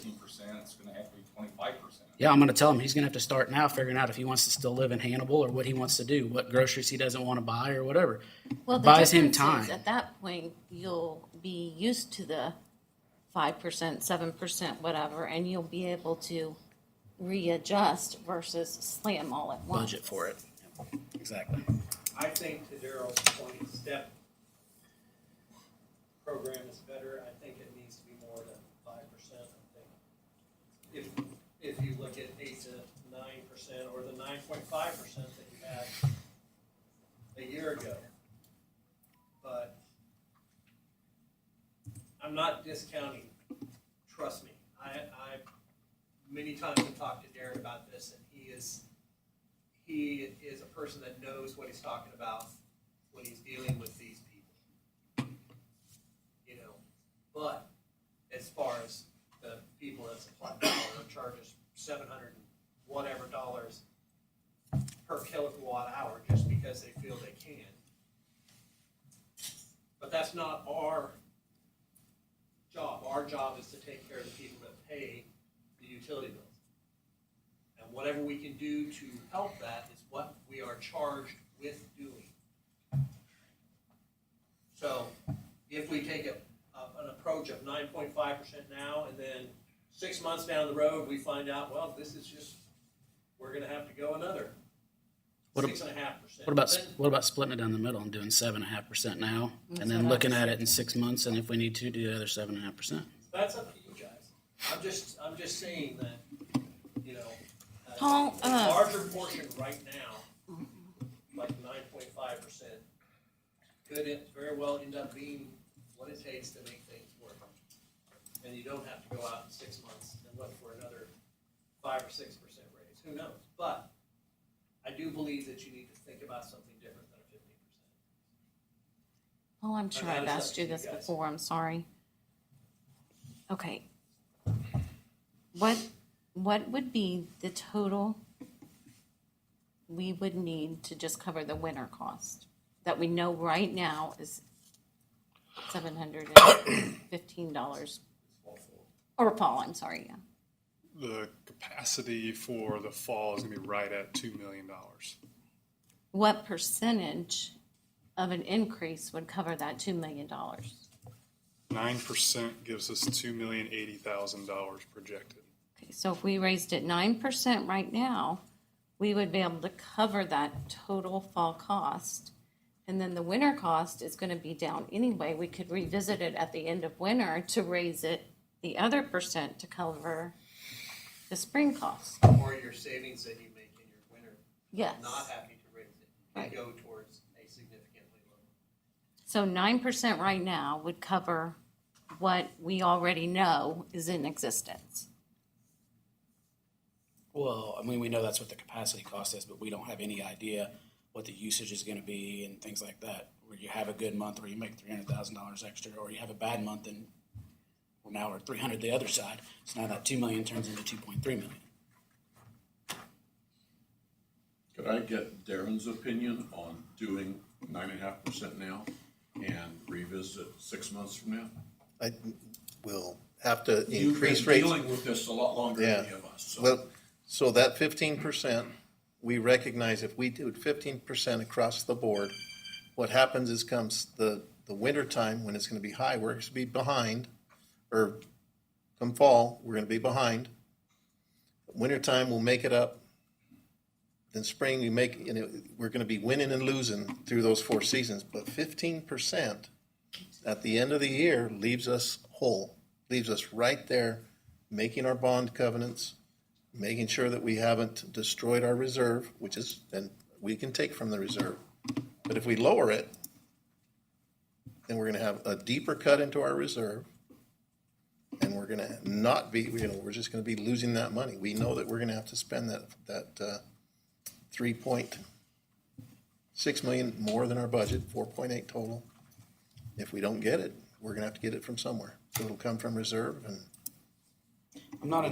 it's going to have to be 25%? Yeah, I'm going to tell him he's going to have to start now figuring out if he wants to still live in Hannibal or what he wants to do, what groceries he doesn't want to buy or whatever. Well, the buys him difference is, time. at that point, you'll be used to the 5%, 7%, whatever, and you'll be able to readjust versus slam all at once. Budget for it. Exactly. I think to Daryl's point, step program is better. I think it needs to be more than 5%. I think if you look at 8 to 9% or the 9.5% that you had a year ago. But I'm not discounting, trust me. I many times have talked to Darren about this, and he is a person that knows what he's talking about when he's dealing with these people. You know, but as far as the people that supply power charges $700 and whatever dollars per kilowatt hour just because they feel they can. But that's not our job. Our job is to take care of the people that pay the utility bills. And whatever we can do to help that is what we are charged with doing. So if we take an approach of 9.5% now, and then 6 months down the road, we find out, well, this is just, we're gonna have to go another 6.5%. What about splitting it down the middle and doing 7.5% now, and then looking at it in 6 months, and if we need to, do the other 7.5%? That's up to you guys. I'm just saying that, you know, Paul, a larger portion right now, like 9.5%, could very well end up being what it takes to make things work. And you don't have to go out in 6 months and look for another 5 or 6% raise. Who knows? But I do believe that you need to think about something different than a 15%. Oh, I'm sure And that I've is up asked to you you this guys. before, I'm sorry. Okay. What would be the total we would need to just cover the winter cost that we know right now is $715? Or fall, I'm sorry, yeah. The capacity for the fall is gonna be right at $2 million. What percentage of an increase would cover that $2 million? 9% gives us $2,080,000 projected. Okay, so if we raised it 9% right now, we would be able to cover that total fall cost. And then the winter cost is gonna be down anyway. We could revisit it at the end of winter to raise it the other percent to cover the spring cost. Or your savings that you make in your winter. Yes. Not having to raise it. Right. Go towards a significantly lower. So 9% right now would cover what we already know is in existence. Well, I mean, we know that's what the capacity cost is, but we don't have any idea what the usage is gonna be and things like that. Where you have a good month where you make $300,000 extra, or you have a bad month and now we're 300 the other side. So now that 2 million turns into 2.3 million. Could I get Darren's opinion on doing 9.5% now and revisit 6 months from now? I will have to You've been increase rates. dealing with this a lot longer than any of us, so. Well, so that 15%, we recognize if we do 15% across the board, what happens is comes the winter time when it's gonna be high, we're gonna be behind, or come fall, we're gonna be behind. Wintertime, we'll make it up. Then spring, we're gonna be winning and losing through those 4 seasons, but 15% at the end of the year leaves us whole, leaves us right there, making our bond covenants, making sure that we haven't destroyed our reserve, which is, then we can take from the reserve. But if we lower it, then we're gonna have a deeper cut into our reserve, and we're gonna not be, we're just gonna be losing that money. We know that we're gonna have to spend that 3.6 million more than our budget, 4.8 total. If we don't get it, we're gonna have to get it from somewhere. So it'll come from reserve, and I'm not a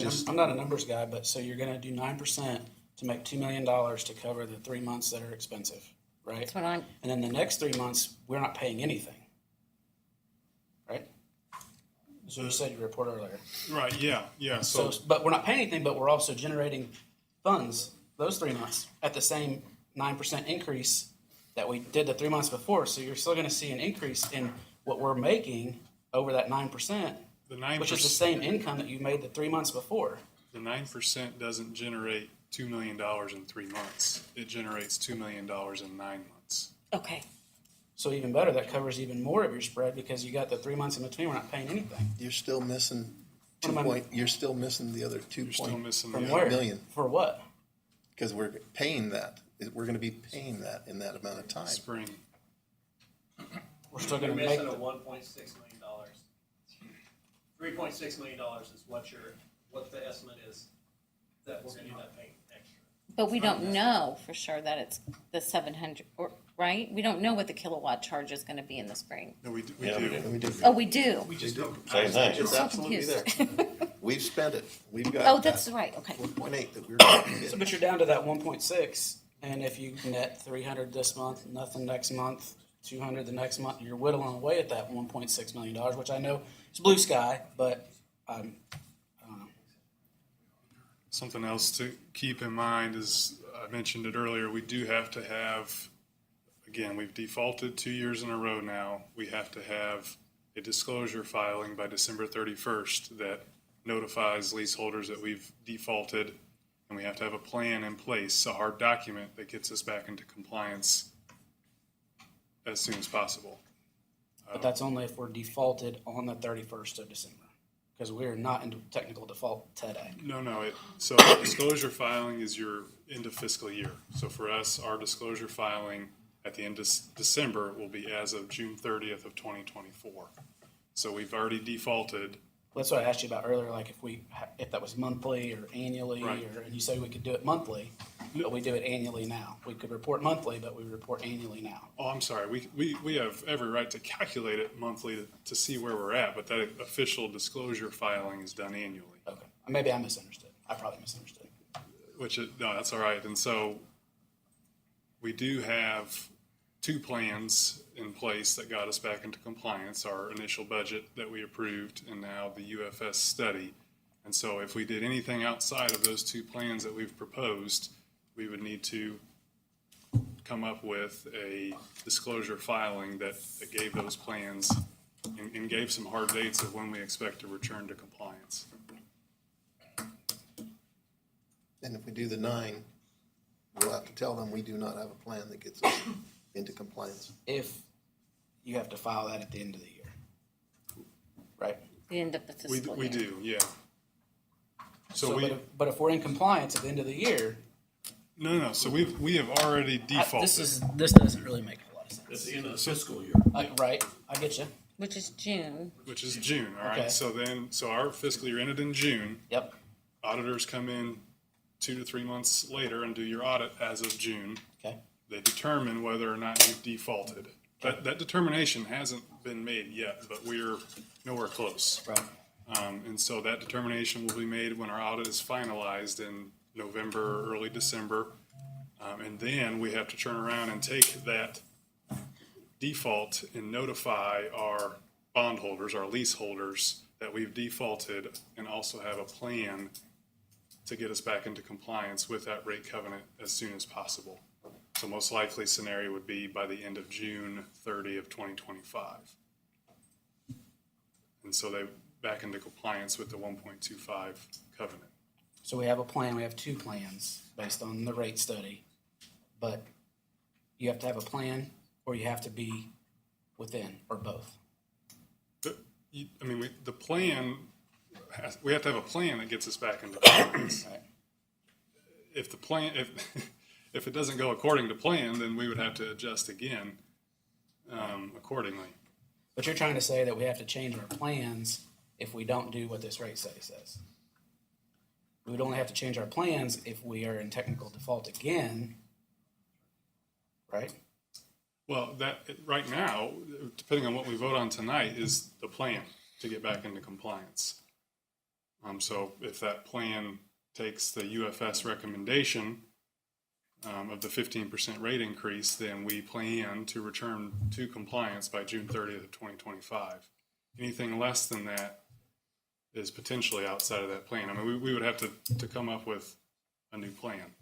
numbers guy, but so you're gonna do 9% to make $2 million to cover the 3 months that are expensive, right? That's what I'm, And then the next 3 months, we're not paying anything, right? So you said your report earlier. Right, yeah, So, but we're not paying anything, but we're also generating funds those 3 months at the same 9% increase that we did the 3 months before. So you're still gonna see an increase in what we're making over that 9%, the 9%. which is the same income that you made the 3 months before. The 9% doesn't generate $2 million in 3 months. It generates $2 million in 9 months. Okay. So even better, that covers even more of your spread because you got the 3 months in between, we're not paying anything. You're still missing you're still missing the other You're still missing From the where? million. For what? Because we're paying that. We're gonna be paying that in that amount of time. spring. We're still You're gonna make, missing a $1.6 million. $3.6 million is what the estimate is that we're gonna end up paying extra. But we don't know for sure that it's the 700, right? We don't know what the kilowatt charge is gonna be in the spring. No, we Yeah, we do. do. We do. Oh, we do? We just don't. Same thing. It's so absolutely there. confused. We've spent it. We've got. Oh, that's right, okay. 1.8 that we're going to so, get. but you're down to that 1.6, and if you net 300 this month, nothing next month, 200 the next month, you're whittling away at that 1.6 million dollars, which I know is blue sky, but I don't know. Something else to keep in mind is, I mentioned it earlier, we do have to have, again, we've defaulted 2 years in a row now. We have to have a disclosure filing by December 31st that notifies leaseholders that we've defaulted, and we have to have a plan in place, a hard document that gets us back into compliance as soon as possible. But that's only if we're defaulted on the 31st of December, because we're not in technical default today. No, so disclosure filing is your end of fiscal year. So for us, our disclosure filing at the end of December will be as of June 30th of 2024. So we've already defaulted. That's what I asked you about earlier, like if that was monthly or annually, Right. and you say we could do it monthly, but we do it annually now. We could report monthly, but we report annually now. Oh, I'm sorry. We have every right to calculate it monthly to see where we're at, but that official disclosure filing is done annually. Okay, maybe I misunderstood. I probably misunderstood. No, that's all right. And so we do have 2 plans in place that got us back into compliance, our initial budget that we approved and now the UFS study. And so if we did anything outside of those 2 plans that we've proposed, we would need to come up with a disclosure filing that gave those plans and gave some hard dates of when we expect to return to compliance. And if we do the 9, we'll have to tell them we do not have a plan that gets us into compliance. If you have to file that at the end of the year, right? The end of the fiscal We year. do, yeah. But if we're in compliance at the end of the year, No. So we have already defaulted. this doesn't really make a lot of sense. At the end of the fiscal year. Right, I get you. Which is June. Which is June, all right? Okay. So our fiscal year ended in June. Yep. Auditors come in 2 to 3 months later and do your audit as of June. Okay. They determine whether or not you've defaulted. That determination hasn't been made yet, but we're nowhere close. Right. And so that determination will be made when our audit is finalized in November or early December. And then we have to turn around and take that default and notify our bondholders, our leaseholders, that we've defaulted and also have a plan to get us back into compliance with that rate covenant as soon as possible. So most likely scenario would be by the end of June 30 of 2025. And so they back into compliance with the 1.25 covenant. So we have a plan, we have 2 plans based on the rate study, but you have to have a plan or you have to be within, or both. The plan, we have to have a plan that gets us back into compliance. Right. If the plan, if it doesn't go according to plan, then we would have to adjust again accordingly. But you're trying to say that we have to change our plans if we don't do what this rate study says. We would only have to change our plans if we are in technical default again, right? Well, that right now, depending on what we vote on tonight, is the plan to get back into compliance. So if that plan takes the UFS recommendation of the 15% rate increase, then we plan to return to compliance by June 30th of 2025. Anything less than that is potentially outside of that plan. We would have to come up with a new plan,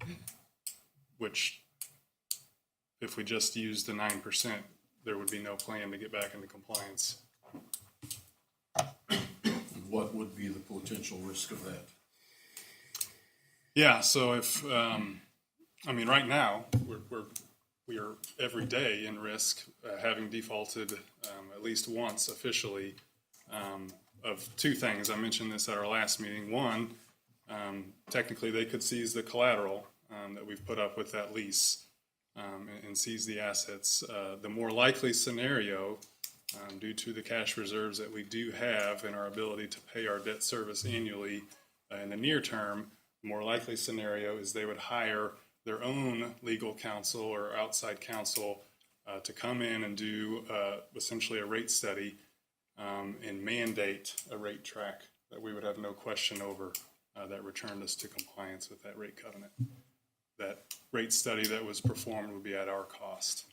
which if we just use the 9%, there would be no plan to get back into compliance. What would be the potential risk of that? Yeah, so if, right now, we are every day in risk, having defaulted at least once officially, of two things. I mentioned this at our last meeting. One, technically they could seize the collateral that we've put up with that lease and seize the assets. The more likely scenario, due to the cash reserves that we do have and our ability to pay our debt service annually in the near term, the more likely scenario is they would hire their own legal counsel or outside counsel to come in and do essentially a rate study and mandate a rate track that we would have no question over that returned us to compliance with that rate covenant. That rate study that was performed would be at our cost.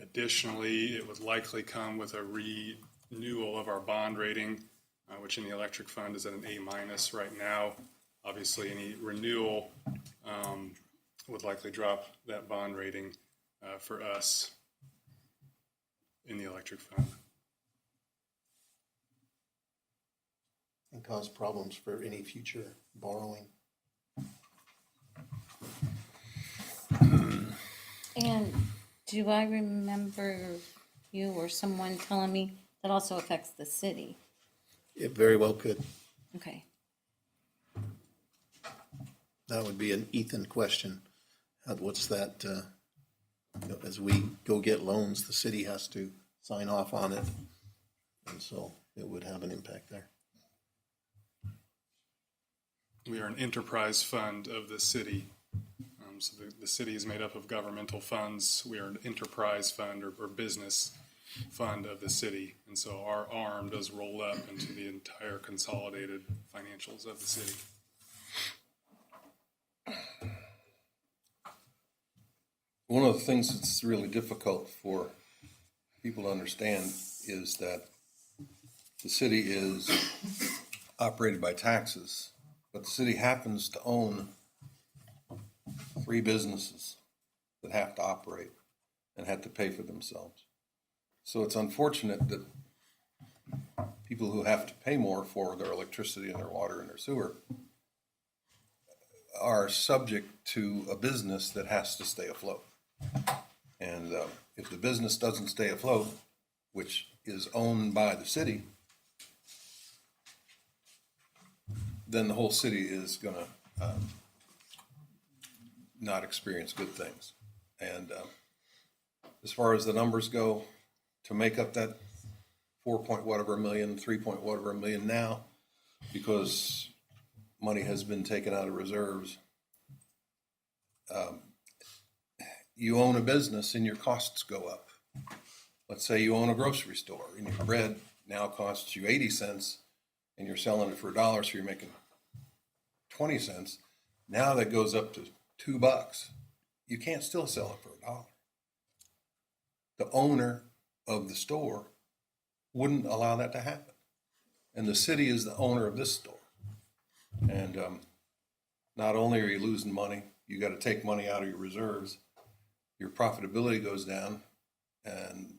Additionally, it would likely come with a renewal of our bond rating, which in the electric fund is at an A- right now. Obviously, any renewal would likely drop that bond rating for us in the electric fund. And cause problems for any future borrowing. And do I remember you or someone telling me that also affects the city? It very well could. Okay. That would be an Ethan question. What's that, as we go get loans, the city has to sign off on it. And so it would have an impact there. We are an enterprise fund of the city. So the city is made up of governmental funds. We are an enterprise fund or business fund of the city. And so our arm does roll up into the entire consolidated financials of the city. One of the things that's really difficult for people to understand is that the city is operated by taxes, but the city happens to own 3 businesses that have to operate and have to pay for themselves. So it's unfortunate that people who have to pay more for their electricity and their water and their sewer are subject to a business that has to stay afloat. And if the business doesn't stay afloat, which is owned by the city, then the whole city is going to not experience good things. And as far as the numbers go, to make up that 4-point-whatever million, 3-point-whatever million now, because money has been taken out of reserves, you own a business and your costs go up. Let's say you own a grocery store and your bread now costs you 80 cents and you're selling it for $1, so you're making 20 cents. Now that goes up to $2. You can't still sell it for $1. The owner of the store wouldn't allow that to happen. And the city is the owner of this store. And not only are you losing money, you got to take money out of your reserves. Your profitability goes down, and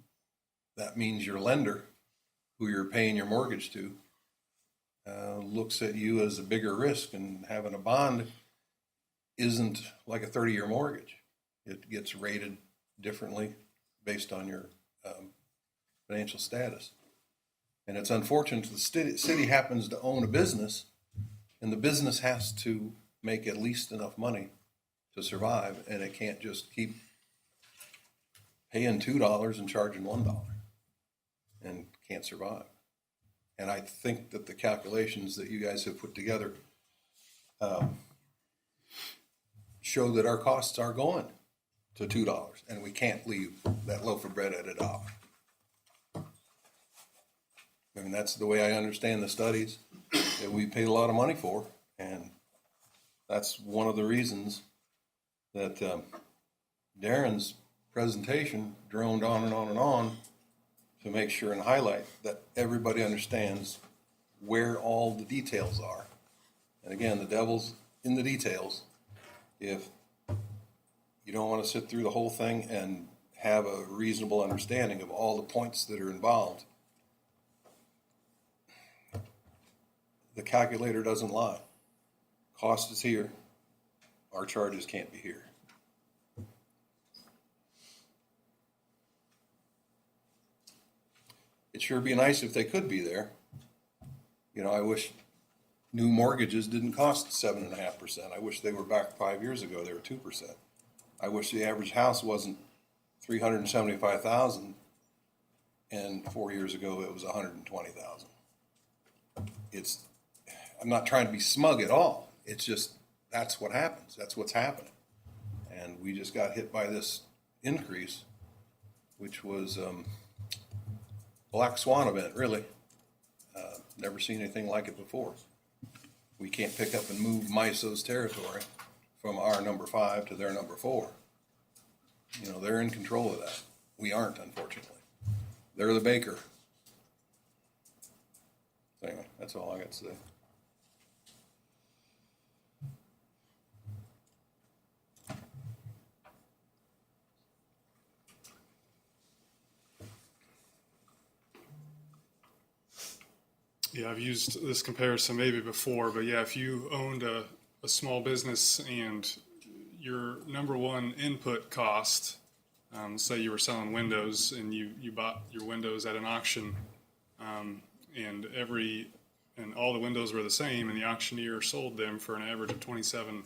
that means your lender, who you're paying your mortgage to, looks at you as a bigger risk, and having a bond isn't like a 30-year mortgage. It gets rated differently based on your financial status. And it's unfortunate the city happens to own a business, and the business has to make at least enough money to survive, and it can't just keep paying $2 and charging $1 and can't survive. And I think that the calculations that you guys have put together show that our costs are going to $2, and we can't leave that loaf of bread at $1. I mean, that's the way I understand the studies that we paid a lot of money for, and that's one of the reasons that Darren's presentation droned on and on and on to make sure and highlight that everybody understands where all the details are. And again, the devil's in the details. If you don't want to sit through the whole thing and have a reasonable understanding of all the points that are involved, the calculator doesn't lie. Cost is here. Our charges can't be here. It'd sure be nice if they could be there. You know, I wish new mortgages didn't cost 7.5%. I wish they were back 5 years ago, they were 2%. I wish the average house wasn't 375,000 and 4 years ago it was 120,000. I'm not trying to be smug at all. It's just, that's what happens. That's what's happening. And we just got hit by this increase, which was black swan event, really. Never seen anything like it before. We can't pick up and move MISO's territory from our number 5 to their number 4. You know, they're in control of that. We aren't, unfortunately. They're the baker. So anyway, that's all I got to say. Yeah, I've used this comparison maybe before, but yeah, if you owned a small business and your number one input cost, say you were selling windows and you bought your windows at an auction, and all the windows were the same, and the auctioneer sold them for an average of $27,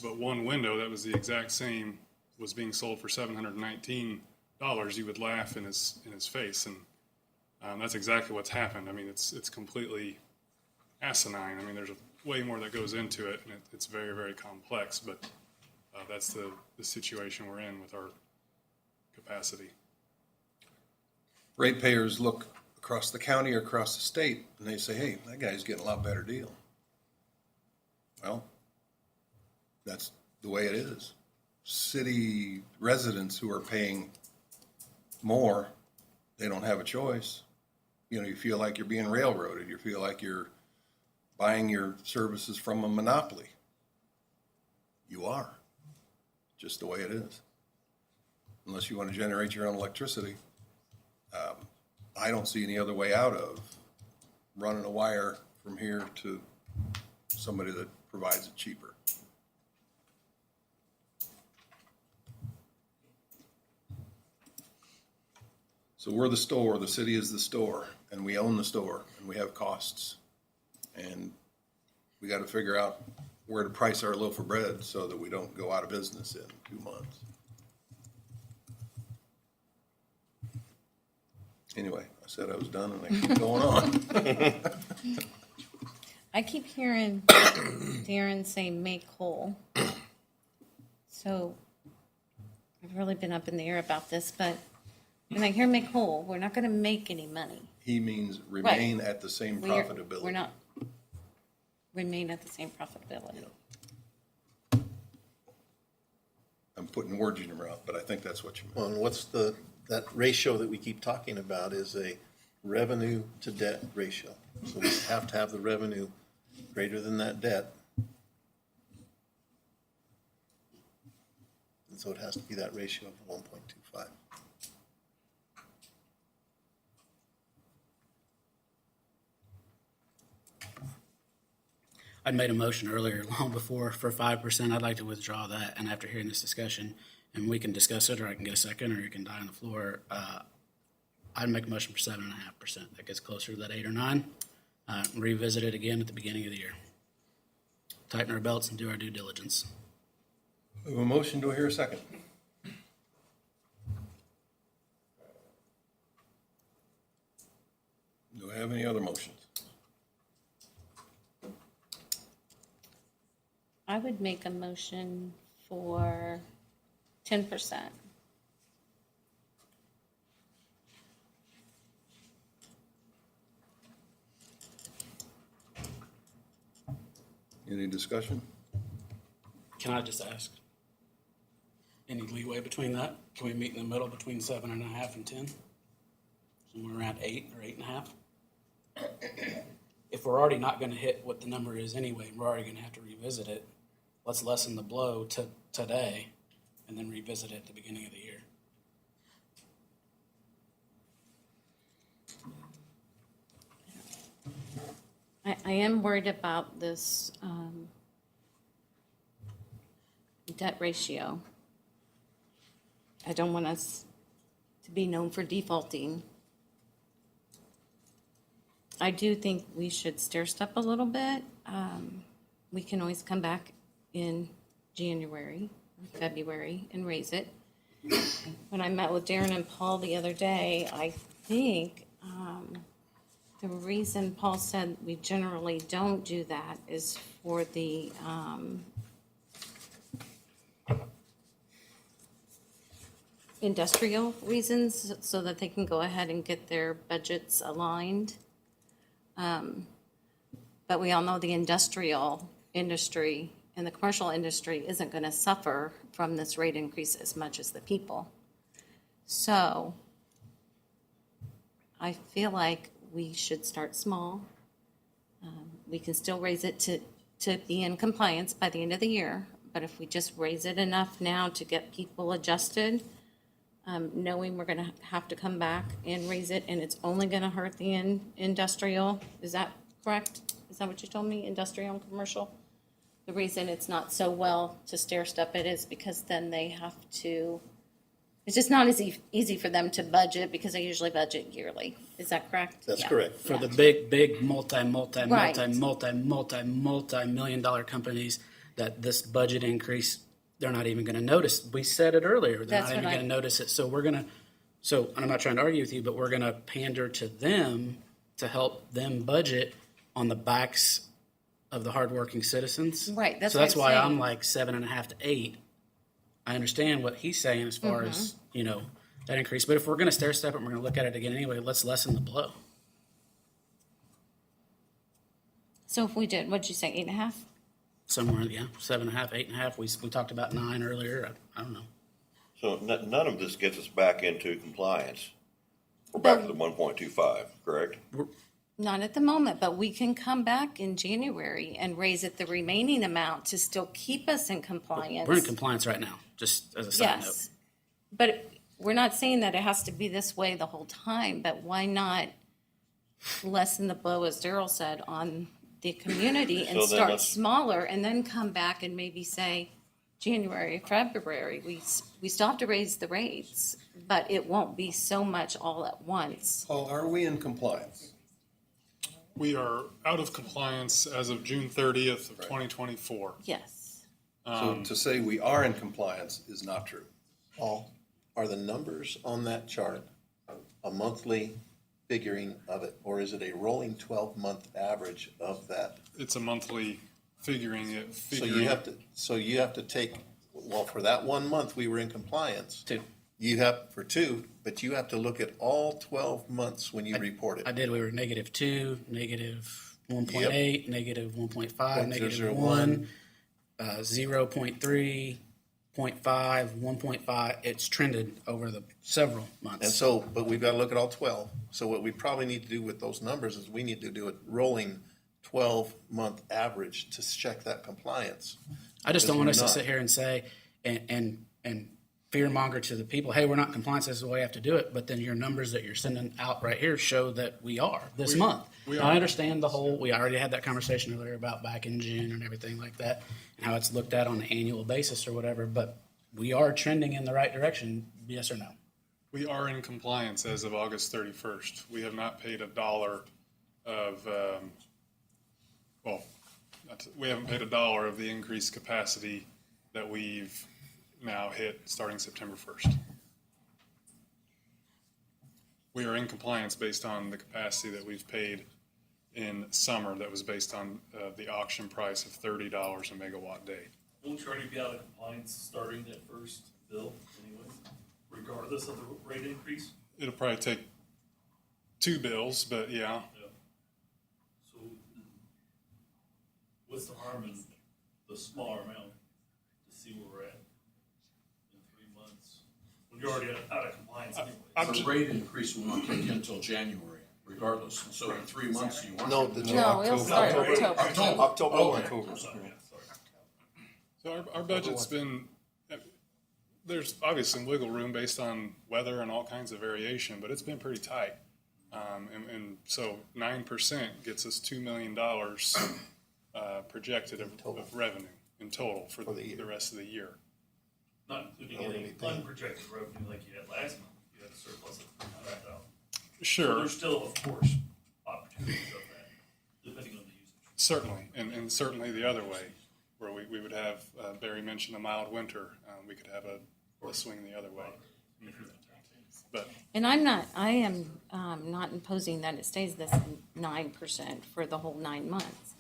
but one window that was the exact same was being sold for $719, you would laugh in his face. And that's exactly what's happened. I mean, it's completely asinine. I mean, there's way more that goes into it, and it's very, very complex. But that's the situation we're in with our capacity. Ratepayers look across the county or across the state, and they say, hey, that guy's getting a lot better deal. Well, that's the way it is. City residents who are paying more, they don't have a choice. You know, you feel like you're being railroaded. You feel like you're buying your services from a monopoly. You are. Just the way it is. Unless you want to generate your own electricity. I don't see any other way out of running a wire from here to somebody that provides it cheaper. So we're the store, the city is the store, and we own the store, and we have costs. And we got to figure out where to price our loaf of bread so that we don't go out of business in 2 months. Anyway, I said I was done, and I keep going on. I keep hearing Darren say make whole. So I've really been up in the air about this, but when I hear make whole, we're not going to make any money. He means remain at the same profitability. We're not remain at the same profitability. Yeah. I'm putting words in your mouth, but I think that's what you meant. Well, and what's that ratio that we keep talking about is a revenue to debt ratio. So we have to have the revenue greater than that debt. And so it has to be that ratio of 1.25. I'd made a motion earlier, long before, for 5%. I'd like to withdraw that, and after hearing this discussion, and we can discuss it, or I can get a second, or you can die on the floor. I'd make a motion for 7.5%. That gets closer to that 8 or 9. Revisit it again at the beginning of the year. Tighten our belts and do our due diligence. We have a motion. Do I hear a second? Do I have any other motions? I would make a motion for 10%. Any discussion? Can I just ask? Any leeway between that? Can we meet in the middle between 7.5 and 10? Somewhere around 8 or 8.5? If we're already not going to hit what the number is anyway, we're already going to have to revisit it. Let's lessen the blow to today and then revisit it at the beginning of the year. I am worried about this debt ratio. I don't want us to be known for defaulting. I do think we should stair step a little bit. We can always come back in January, or February, and raise it. When I met with Darren and Paul the other day, I think the reason Paul said we generally don't do that is for the industrial reasons, so that they can go ahead and get their budgets aligned. But we all know the industrial industry and the commercial industry isn't going to suffer from this rate increase as much as the people. So I feel like we should start small. We can still raise it to be in compliance by the end of the year, but if we just raise it enough now to get people adjusted, knowing we're gonna have to come back and raise it, and it's only gonna hurt the industrial, is that correct? Is that what you told me, industrial and commercial? The reason it's not so well to stair step it is because then they have to, it's just not as easy for them to budget, because they usually budget yearly. Is that correct? That's Yeah. correct. For the big multi-million dollar companies, that this budget increase, they're not even gonna notice. We said it earlier, they're That's not even what gonna notice it. So and I'm not trying to argue with you, but we're gonna pander to them to help them budget on the backs of the hardworking citizens. Right, that's So what that's I'm why saying. I'm like 7.5 to 8. I understand what he's saying as far as, that increase, but if we're gonna stair step it, and we're gonna look at it again anyway, let's lessen the blow. So if we did, what'd you say, 8.5? Somewhere, 7.5, 8.5. We talked about 9 earlier. I don't know. So none of this gets us back into compliance. We're back to the 1.25, correct? Not at the moment, but we can come back in January and raise it the remaining amount to still keep us in compliance. We're in compliance right now, just as a side note. Yes, but we're not saying that it has to be this way the whole time, but why not lessen the blow, as Daryl said, on the community and So then start let's- smaller and then come back and maybe say January, February, we still have to raise the rates, but it won't be so much all at once. Paul, are we in compliance? We are out of compliance as of June 30th of 2024. Yes. So to say we are in compliance is not true. Paul, are the numbers on that chart a monthly figuring of it, or is it a rolling 12-month average of that? It's a monthly figuring it. So you have to take, well, for that 1 month, we were in compliance. 2. For 2, but you have to look at all 12 months when you report it. I did. We were -2, -1.8, -1.5, .001. -1, 0.3, 0.5, 1.5. It's trended over the several months. And so, but we've got to look at all 12. So what we probably need to do with those numbers is we need to do a rolling 12-month average to check that compliance. I just don't want us to Because sit here and say, and fear monger to the people, hey, we're not in compliance, this is the way we have to do it, but then your numbers that you're sending out right here show that we are this month. we Now, are. I understand we already had that conversation earlier about back in June and everything like that, and how it's looked at on an annual basis or whatever, but we are trending in the right direction, yes or no? We are in compliance as of August 31st. We have not paid $1 of, we haven't paid $1 of the increased capacity that we've now hit starting September 1st. We are in compliance based on the capacity that we've paid in summer that was based on the auction price of $30 a megawatt day. Won't you already be out of compliance starting that first bill anyways, regardless of the rate increase? It'll probably take 2 bills, but yeah. So what's the harm in the smaller amount to see where we're at in 3 months? When you're already out of compliance anyway. The rate increase will not kick in until January, regardless. And so in 3 months, you want. No, it'll start October. October. So our budget's been, there's obviously some wiggle room based on weather and all kinds of variation, but it's been pretty tight. And so 9% gets us $2 million projected of revenue in total for the rest of the year. Not including any unprojected revenue like you had last month, you had a surplus of $300,000. So Sure. there's still, of course, opportunities of that, depending on the usage. Certainly, and certainly the other way, where we would have, Barry mentioned a mild winter, we could have a swing the other way. But And I am not imposing that it stays this 9% for the whole 9 months.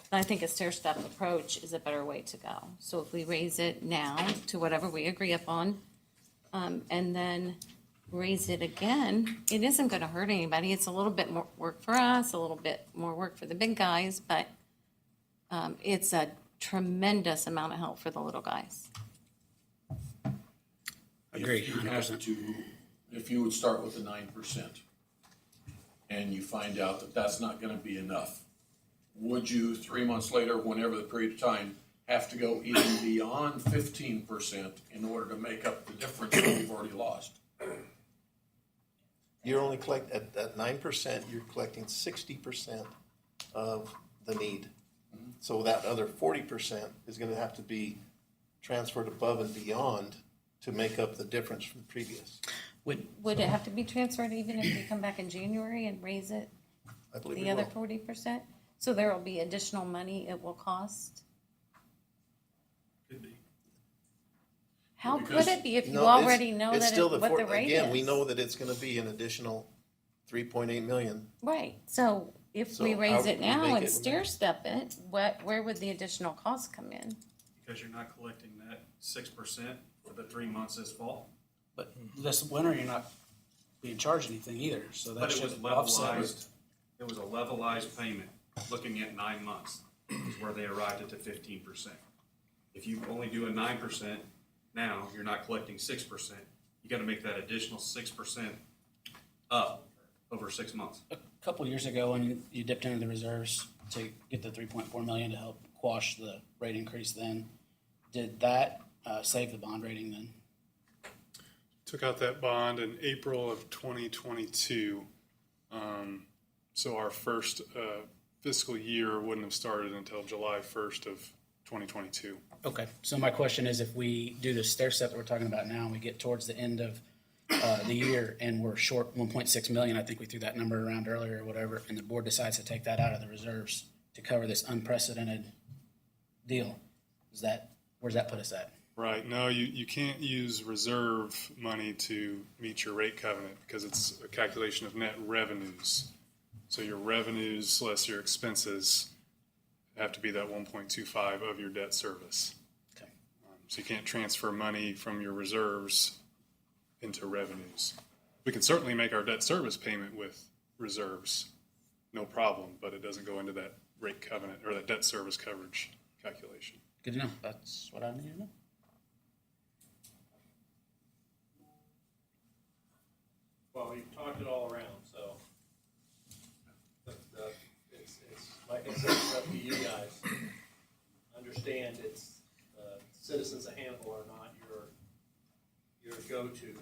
But I think a stair-step approach is a better way to go. So if we raise it now to whatever we agree upon, and then raise it again, it isn't gonna hurt anybody. It's a little bit more work for us, a little bit more work for the big guys, but it's a tremendous amount of help for the little guys. Agree, If you have to, if you would start with the 9% and you find out that that's not gonna be enough, would you, 3 months later, whenever the period of time, have to go even beyond 15% in order to make up the difference that you've already lost? You're only at 9%, you're collecting 60% of the need. So that other 40% is gonna have to be transferred above and beyond to make up the difference from previous. Would it have to be transferred even if we come back in January and raise it I believe the we other will. 40%? So there will be additional money it will cost? Could be. How Because- could it be if you No, it's- already know it's that still what the rate is? Again, we know that it's gonna be an additional 3.8 million. Right, so if So we how raise do it we now make and it- stair step it, where would the additional cost come in? Because you're not collecting that 6% for the 3 months this fall. But this winter, you're not being charged anything either, so that But it was should offset. levelized, it was a levelized payment, looking at 9 months, is where they arrived at the 15%. If you only do a 9%, now you're not collecting 6%. You gotta make that additional 6% up over 6 months. A couple years ago, when you dipped into the reserves to get the 3.4 million to help quash the rate increase then, did that save the bond rating then? took out that bond in April of 2022. So our first fiscal year wouldn't have started until July 1st of 2022. Okay, so my question is, if we do the stair step that we're talking about now, and we get towards the end of the year and we're short 1.6 million, I think we threw that number around earlier or whatever, and the board decides to take that out of the reserves to cover this unprecedented deal, where's that put us at? Right, no, you can't use reserve money to meet your rate covenant because it's a calculation of net revenues. So your revenues less your expenses have to be that 1.25 of your debt service. Okay. So you can't transfer money from your reserves into revenues. We can certainly make our debt service payment with reserves, no problem, but it doesn't go into that rate covenant or that debt service coverage calculation. Good to know, that's what I need to know. Well, we've talked it all around, so. It's, like I said, it's up to you guys. Understand it's, citizens of Hannibal are not your go-to to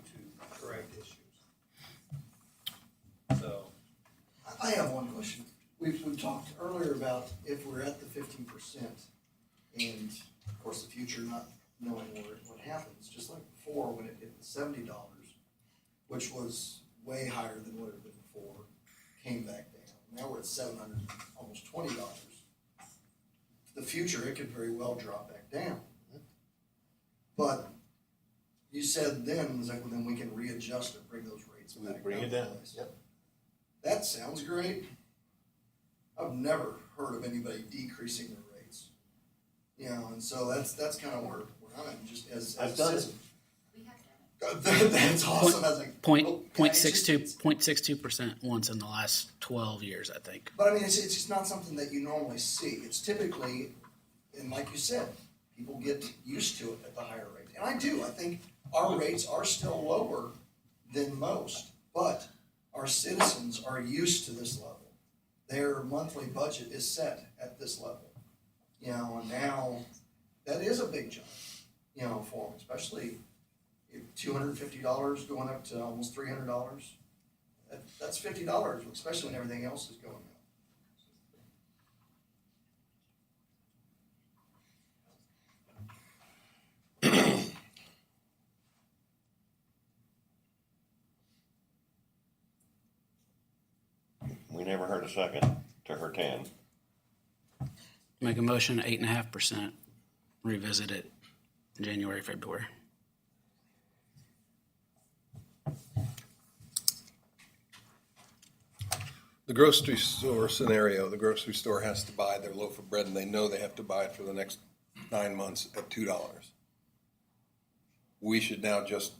correct issues. So. I have one question. We talked earlier about if we're at the 15% and of course the future not knowing what happens, just like before when it hit the $70, which was way higher than what it had been before, came back down. Now we're at $700, almost $20. The future, it could very well drop back down. But you said then, it was like, well, then we can readjust and bring those rates back Bring it down. down, yep. That sounds great. I've never heard of anybody decreasing their rates. You know, and so that's kind of where I'm at, just as I've a done it. citizen. That's awesome. I was like, Point, oh, point yeah, six two, 0.62% once in the last 12 years, I think. But I mean, it's just not something that you normally see. It's typically, and like you said, people get used to it at the higher rate. And I do. I think our rates are still lower than most, but our citizens are used to this level. Their monthly budget is set at this level. You know, and now that is a big jump, you know, for them, especially $250 going up to almost $300. That's $50, especially when everything else is going up. We never heard a second to her 10. Make a motion, 8.5%, revisit it January, February. The grocery store scenario, the grocery store has to buy their loaf of bread and they know they have to buy it for the next 9 months at $2. We should now just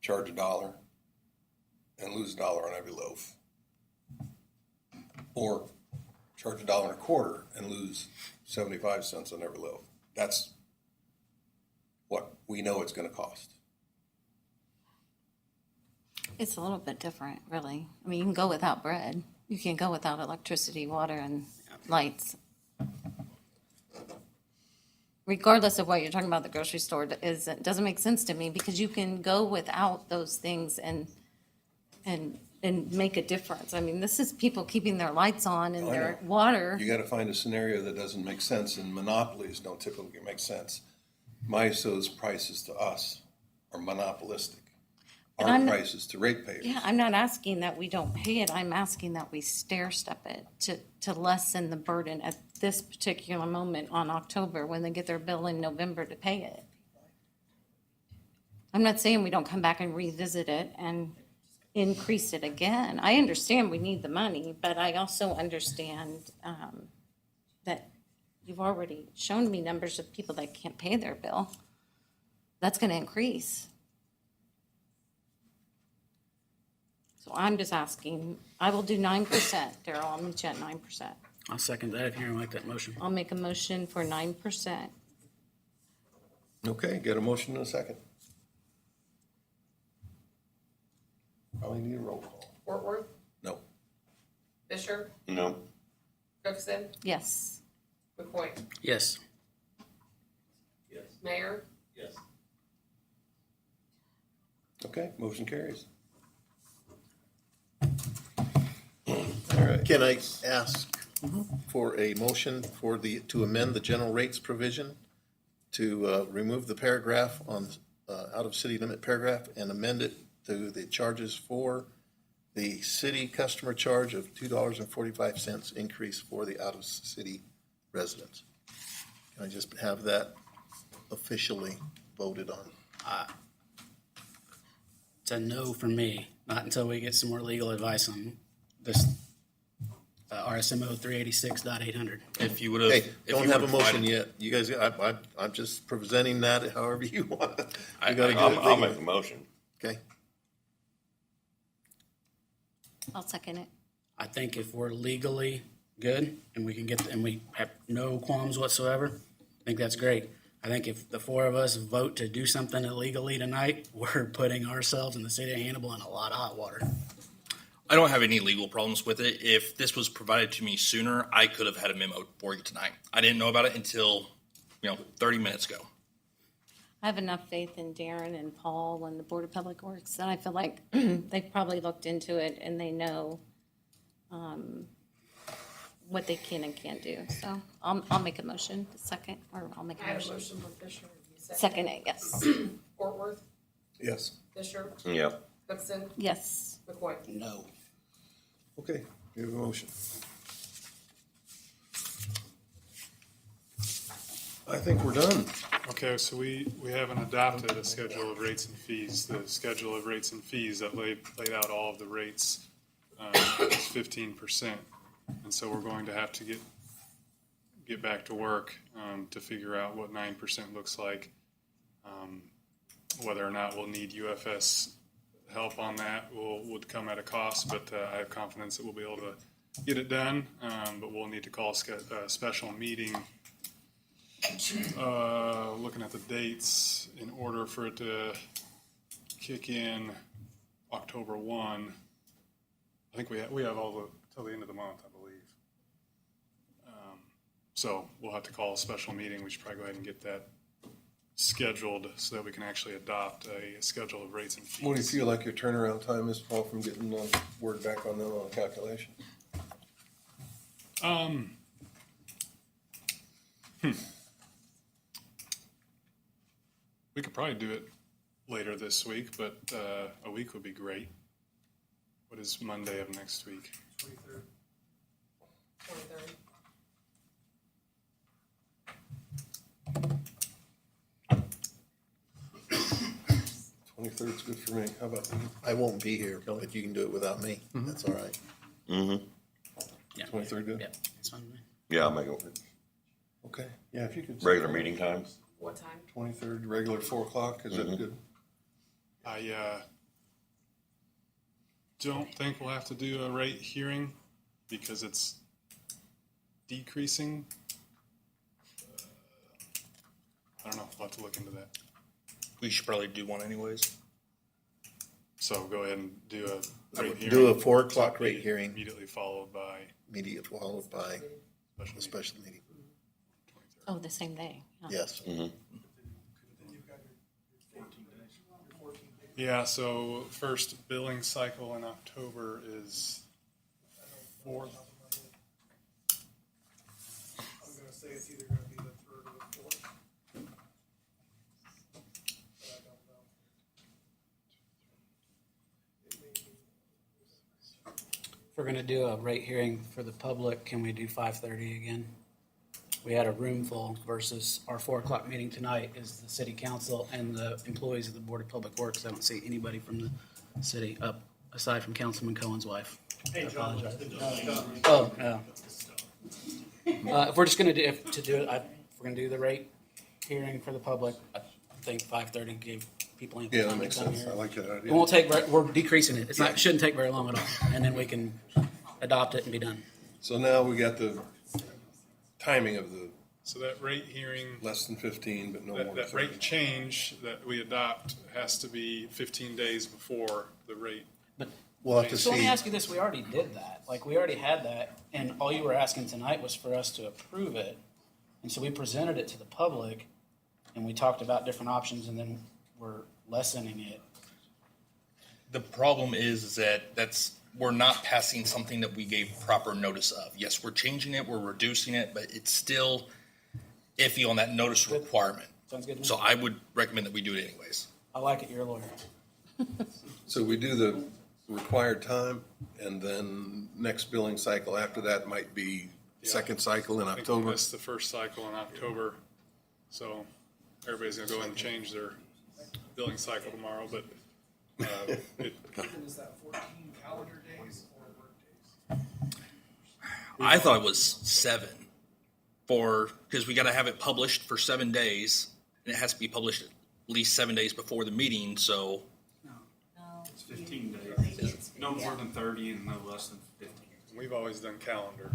charge $1 and lose $1 on every loaf. Or charge $1.25 and lose 75 cents on every loaf. That's what we know it's going to cost. It's a little bit different, really. I mean, you can go without bread. You can go without electricity, water, and lights. Regardless of what you're talking about, the grocery store it doesn't make sense to me because you can go without those things and make a difference. I mean, this is people keeping their lights on and I their know. water. You got to find a scenario that doesn't make sense, and monopolies don't typically make sense. MISO's prices to us are monopolistic. But Our I'm not- prices to ratepayers. Yeah, I'm not asking that we don't pay it. I'm asking that we stair step it to lessen the burden at this particular moment on October when they get their bill in November to pay it. I'm not saying we don't come back and revisit it and increase it again. I understand we need the money, but I also understand that you've already shown me numbers of people that can't pay their bill. That's going to increase. So I'm just asking, I will do 9%, Daryl, I'll meet you at 9%. I'll second that if you don't like that motion. I'll make a motion for 9%. Okay, get a motion in a second. Probably need a roll call. Wortworth, No. Fisher, No. Cookson, Yes. McCoy. Yes. Mayor, Yes. Okay, motion carries. All right. Can I ask for a motion to amend the general rates provision to remove the paragraph on out of city limit paragraph and amend it to the charges for the city customer charge of $2.45 increase for the out of city residents? Can I just have that officially voted on? It's a no for me, not until we get some more legal advice on this RSMO 386.800. If you would have. Hey, don't have a motion yet. You guys, I'm just presenting that however you want. You gotta get it I'll legal. make a motion. Okay. I'll second it. I think if we're legally good and we can and we have no qualms whatsoever, I think that's great. I think if the four of us vote to do something illegally tonight, we're putting ourselves and the city of Hannibal in a lot of hot water. I don't have any legal problems with it. If this was provided to me sooner, I could have had a memo for you tonight. I didn't know about it until, 30 minutes ago. I have enough faith in Darren and Paul and the Board of Public Works that I feel like they've probably looked into it and they know what they can and can't do. So I'll make a motion, second, or I'll make I a have a motion. motion for Fisher. You Second it, yes. Wortworth, Yes. Fisher, Yeah. Cookson, Yes. McCoy. No. Okay, you have a motion. I think we're done. Okay, so we haven't adopted a schedule of rates and fees. The schedule of rates and fees that laid out all of the rates is 15%. And so we're going to have to get back to work to figure out what 9% looks like. Whether or not we'll need UFS help on that would come at a cost, but I have confidence that we'll be able to get it done. But we'll need to call a special meeting, looking at the dates, in order for it to kick in October 1. I think we have all till the end of the month, I believe. So we'll have to call a special meeting. We should probably go ahead and get that scheduled so that we can actually adopt a schedule of rates and fees. What do you feel like your turnaround time is, Paul, from getting word back on them on a calculation? We could probably do it later this week, but a week would be great. What is Monday of next week? 23rd. 23rd. 23rd's good for me. How about you? I won't be here, but you can do it without me. That's all right. Mm-hmm. Yeah. 23rd good? Yeah, it's fine with me. Yeah, I'll make it work. Okay, yeah, if you could. Regular meeting times? What time? 23rd, regular 4 o'clock, is that good? I don't think we'll have to do a rate hearing because it's decreasing. I don't know, we'll have to look into that. We should probably do one anyways. So go ahead and do a I rate would hearing. do a 4 o'clock It'll be rate hearing. Immediately followed by Immediate followed by a special meeting. Oh, the same day. Yeah. Yes. Mm-hmm. Then you've got your 14 days. Your 14 days. Yeah, so first billing cycle in October is 4th. I'm gonna say it's either gonna be the 3rd or the 4th. But I don't know. It may be. If we're gonna do a rate hearing for the public, can we do 5:30 again? We had a room full versus our 4 o'clock meeting tonight is the city council and the employees of the Board of Public Works. I don't see anybody from the city up, aside from Councilman Cohen's wife. I apologize. Oh, yeah. If we're just gonna do, if we're gonna do the rate hearing for the public, I think 5:30 gave people ample Yeah, that time to makes come sense. here. I like that It idea. won't take, we're decreasing it. It shouldn't take very long at all, and then we can adopt it and be done. So now we got the timing of the So that rate hearing, less than 15, but no more that than 30. rate change that we adopt has to be 15 days before the rate. We'll have to So let me see. ask you this, we already did that, like, we already had that, and all you were asking tonight was for us to approve it. And so we presented it to the public, and we talked about different options, and then we're lessening it. The problem is that we're not passing something that we gave proper notice of. Yes, we're changing it, we're reducing it, but it's still iffy on that notice requirement. Sounds good to me. So I would recommend that we do it anyways. I like it, you're a lawyer. So we do the required time, and then next billing cycle after that might be second cycle in I think we October. missed the first cycle in October, so everybody's gonna go ahead and change their billing cycle tomorrow, but Is that 14 calendar days or work days? I thought it was 7 because we got to have it published for 7 days, and it has to be published at least 7 days before the meeting. So It's 15 days. No more than 30 and no less than 15. we've always done calendar.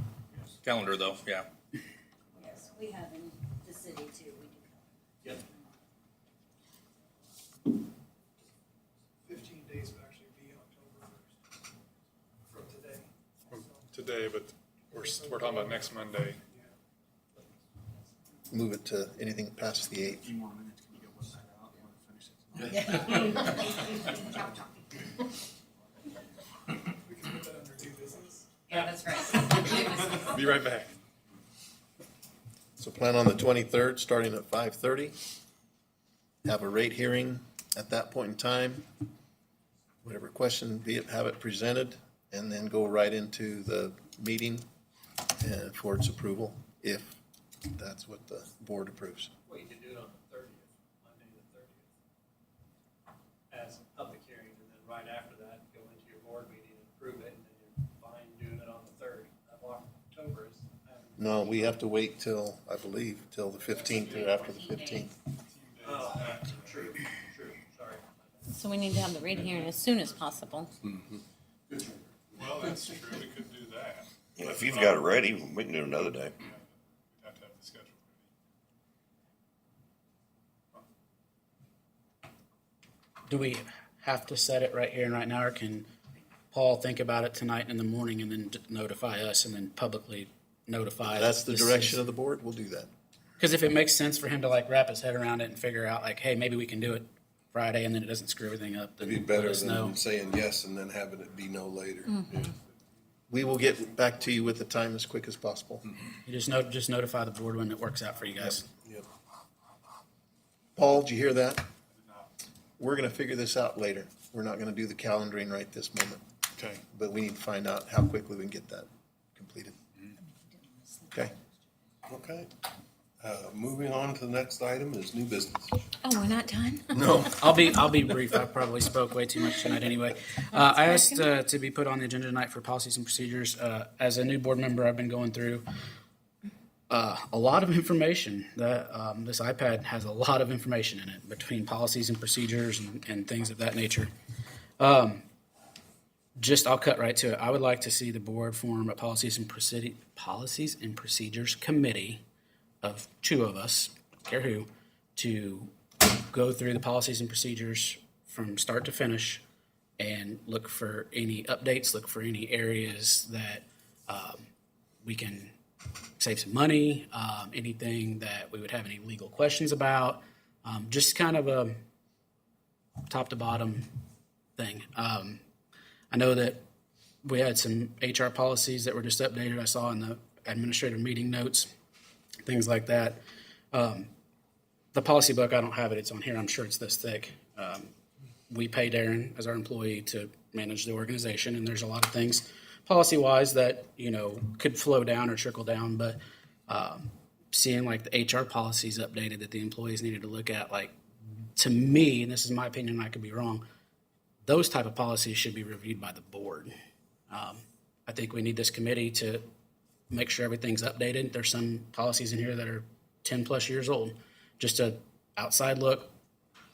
calendar though, yeah. Yes, we have in the city too, we do. Yep. 15 days would actually be October 1st from today. From today, but we're talking about next Monday. Move it to anything past the 8th. A few more minutes, can you get one that out? You want to finish it? We can put that under new business. Yeah, that's right. Be right back. So plan on the 23rd, starting at 5:30. Have a rate hearing at that point in time. Whatever question, have it presented, and then go right into the meeting and for its approval, if that's what the board approves. Well, you could do it on the 30th, Monday the 30th, as a public hearing, and then right after that, go into your board meeting and approve it, and then you're fine doing it on the 3rd of October. No, we have to wait till, I believe, till the 15th or after the 15th. Oh, true, sorry. So we need to have the rate hearing as soon as possible. Well, that's true, we could do that. Yeah, if you've got it ready, we can do it another day. We'd have to have the schedule Do we have to set it right here and right now, or can Paul think about it tonight in the morning and then notify us and then publicly notify? That's the this direction is- of the board, we'll do that. Because if it makes sense for him to like wrap his head around it and figure out like, hey, maybe we can do it Friday and then it doesn't screw everything up, then It'd be let better us know. than saying yes and then having it be no later. We will get back to you with the time as quick as possible. You just notify the board when it works out for you guys. Yep. Paul, did you hear that? We're gonna figure this out later. We're not gonna do the calendaring right this moment, Okay. but we need to find out how quickly we can get that completed. Okay? Okay. Moving on to the next item is new business. Oh, we're not done? No. I'll be brief. I probably spoke way too much tonight anyway. I asked to be put on the agenda tonight for policies and procedures. As a new board member, I've been going through a lot of information. That this iPad has a lot of information in it between policies and procedures and things of that nature. I'll cut right to it. I would like to see the board form a policies and procedures committee of two of us, care who, to go through the policies and procedures from start to finish and look for any updates, look for any areas that we can save some money, anything that we would have any legal questions about, just kind of a top to bottom thing. I know that we had some HR policies that were just updated. I saw in the administrative meeting notes, things like that. The policy book, I don't have it. It's on here. I'm sure it's this thick. We pay Darren as our employee to manage the organization, and there's a lot of things policy-wise that, could flow down or trickle down, but seeing like the HR policies updated that the employees needed to look at, like, to me, and this is my opinion, I could be wrong, those type of policies should be reviewed by the board. I think we need this committee to make sure everything's updated. There's some policies in here that are 10 plus years old. Just a outside look,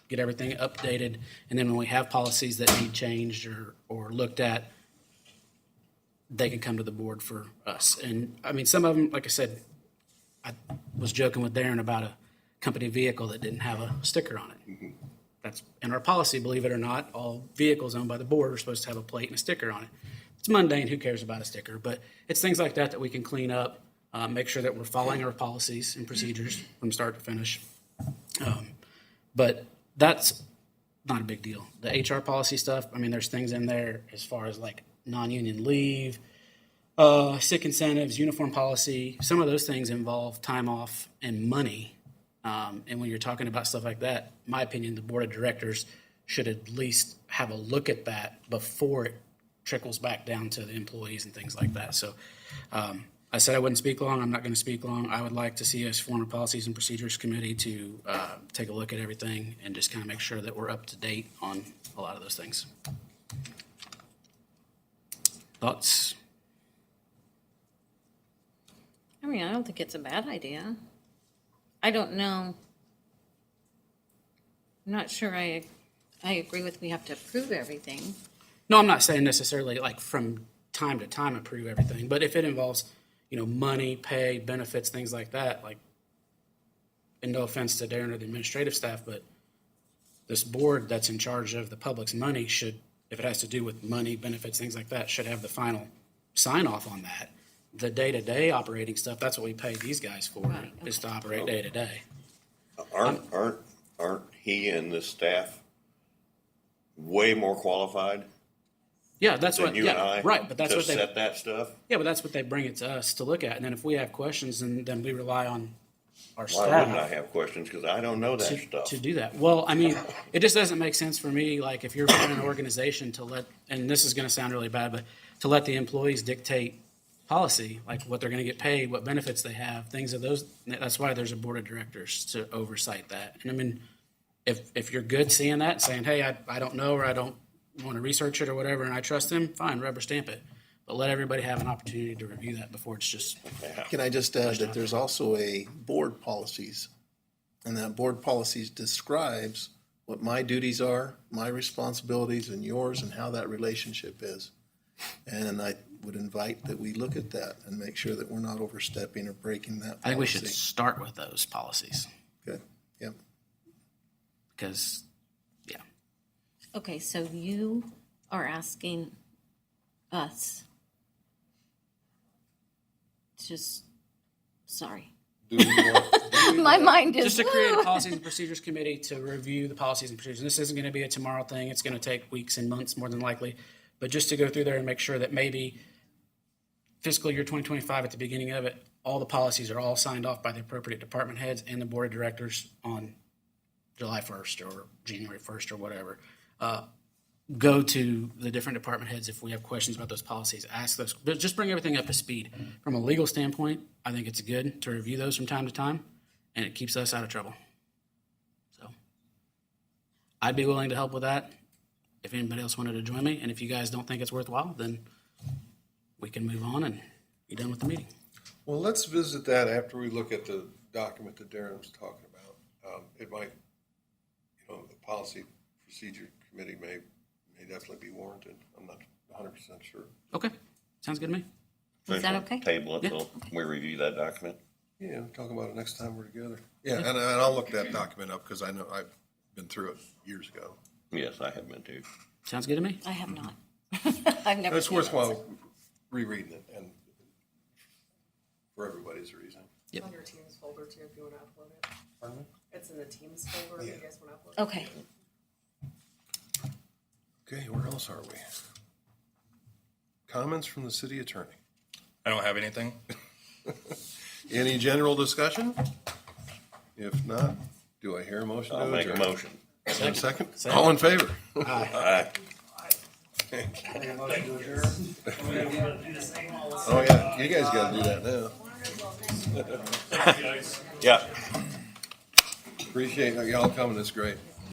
get everything updated, and then when we have policies that need changed or looked at, they can come to the board for us. And I mean, some of them, like I said, I was joking with Darren about a company vehicle that didn't have a sticker on it. That's in our policy, believe it or not. All vehicles owned by the board are supposed to have a plate and a sticker on it. It's mundane, who cares about a sticker? But it's things like that that we can clean up, make sure that we're following our policies and procedures from start to finish. But that's not a big deal. The HR policy stuff, I mean, there's things in there as far as like non-union leave, sick incentives, uniform policy. Some of those things involve time off and money. And when you're talking about stuff like that, my opinion, the board of directors should at least have a look at that before it trickles back down to the employees and things like that. So I said I wouldn't speak long. I'm not going to speak long. I would like to see us form a policies and procedures committee to take a look at everything and just kind of make sure that we're up to date on a lot of those things. Thoughts? I mean, I don't think it's a bad idea. I don't know. I'm not sure I agree with we have to approve everything. No, I'm not saying necessarily like from time to time approve everything, but if it involves, money, pay, benefits, things like that, like, and no offense to Darren or the administrative staff, but this board that's in charge of the public's money should, if it has to do with money, benefits, things like that, should have the final sign off on that. The day-to-day operating stuff, that's what we pay these guys for, Right, is to operate day-to-day. Aren't he and the staff way more qualified Yeah, that's than what, you and I? right, but that's to what they, set that stuff? yeah, but that's what they bring it to us to look at, and then if we have questions, then we rely on our staff. Why wouldn't I have questions? Because I don't know that stuff. To do that. Well, I mean, it just doesn't make sense for me, like, if you're running an organization to let, and this is gonna sound really bad, but to let the employees dictate policy, like what they're gonna get paid, what benefits they have, things of those, that's why there's a board of directors to oversight that. And I mean, if you're good seeing that, and saying, hey, I don't know, or I don't wanna research it or whatever, and I trust them, fine, rubber stamp it. But let everybody have an opportunity to review that before it's just. Can I just add that there's also a board policies, and that board policies describes what my duties are, my responsibilities, and yours, and how that relationship is. And I would invite that we look at that and make sure that we're not overstepping or breaking that policy. I think we should start with those policies. Good, yep. Because, yeah. Okay, so you are asking us sorry. Do we want, My mind is, Just to create a woo. policies and procedures committee to review the policies and procedures. This isn't gonna be a tomorrow thing. It's gonna take weeks and months more than likely. But just to go through there and make sure that maybe fiscal year 2025 at the beginning of it, all the policies are all signed off by the appropriate department heads and the board of directors on July 1st or January 1st or whatever. Go to the different department heads if we have questions about those policies, ask those, but just bring everything up to speed. From a legal standpoint, I think it's good to review those from time to time, and it keeps us out of trouble. So I'd be willing to help with that if anybody else wanted to join me, and if you guys don't think it's worthwhile, then we can move on and be done with the meeting. well, let's visit that after we look at the document that Darren was talking about. It might, the policy procedure committee may definitely be warranted. I'm not 100% sure. Okay, sounds good to me. Is that okay? Table it Yeah. till we review that document. Yeah, we'll talk about it next time we're together. Yeah, and I'll look that document up because I know I've been through it years ago. Yes, I have been too. Sounds good to me. I have not. I've never. It's seen it. worthwhile rereading it and for everybody's reason. Yep. On your Teams folder too, if you want to upload it. Pardon me? It's in the Teams folder, if you guys want to upload it. Okay. Okay, where else are we? Comments from the city attorney? I don't have anything. Any general discussion? If not, do I hear a motion to I'll make a adjourn? motion. And a second? All in favor? Aye. Oh, yeah, you guys gotta do that now. Yeah. Appreciate y'all coming, it's great.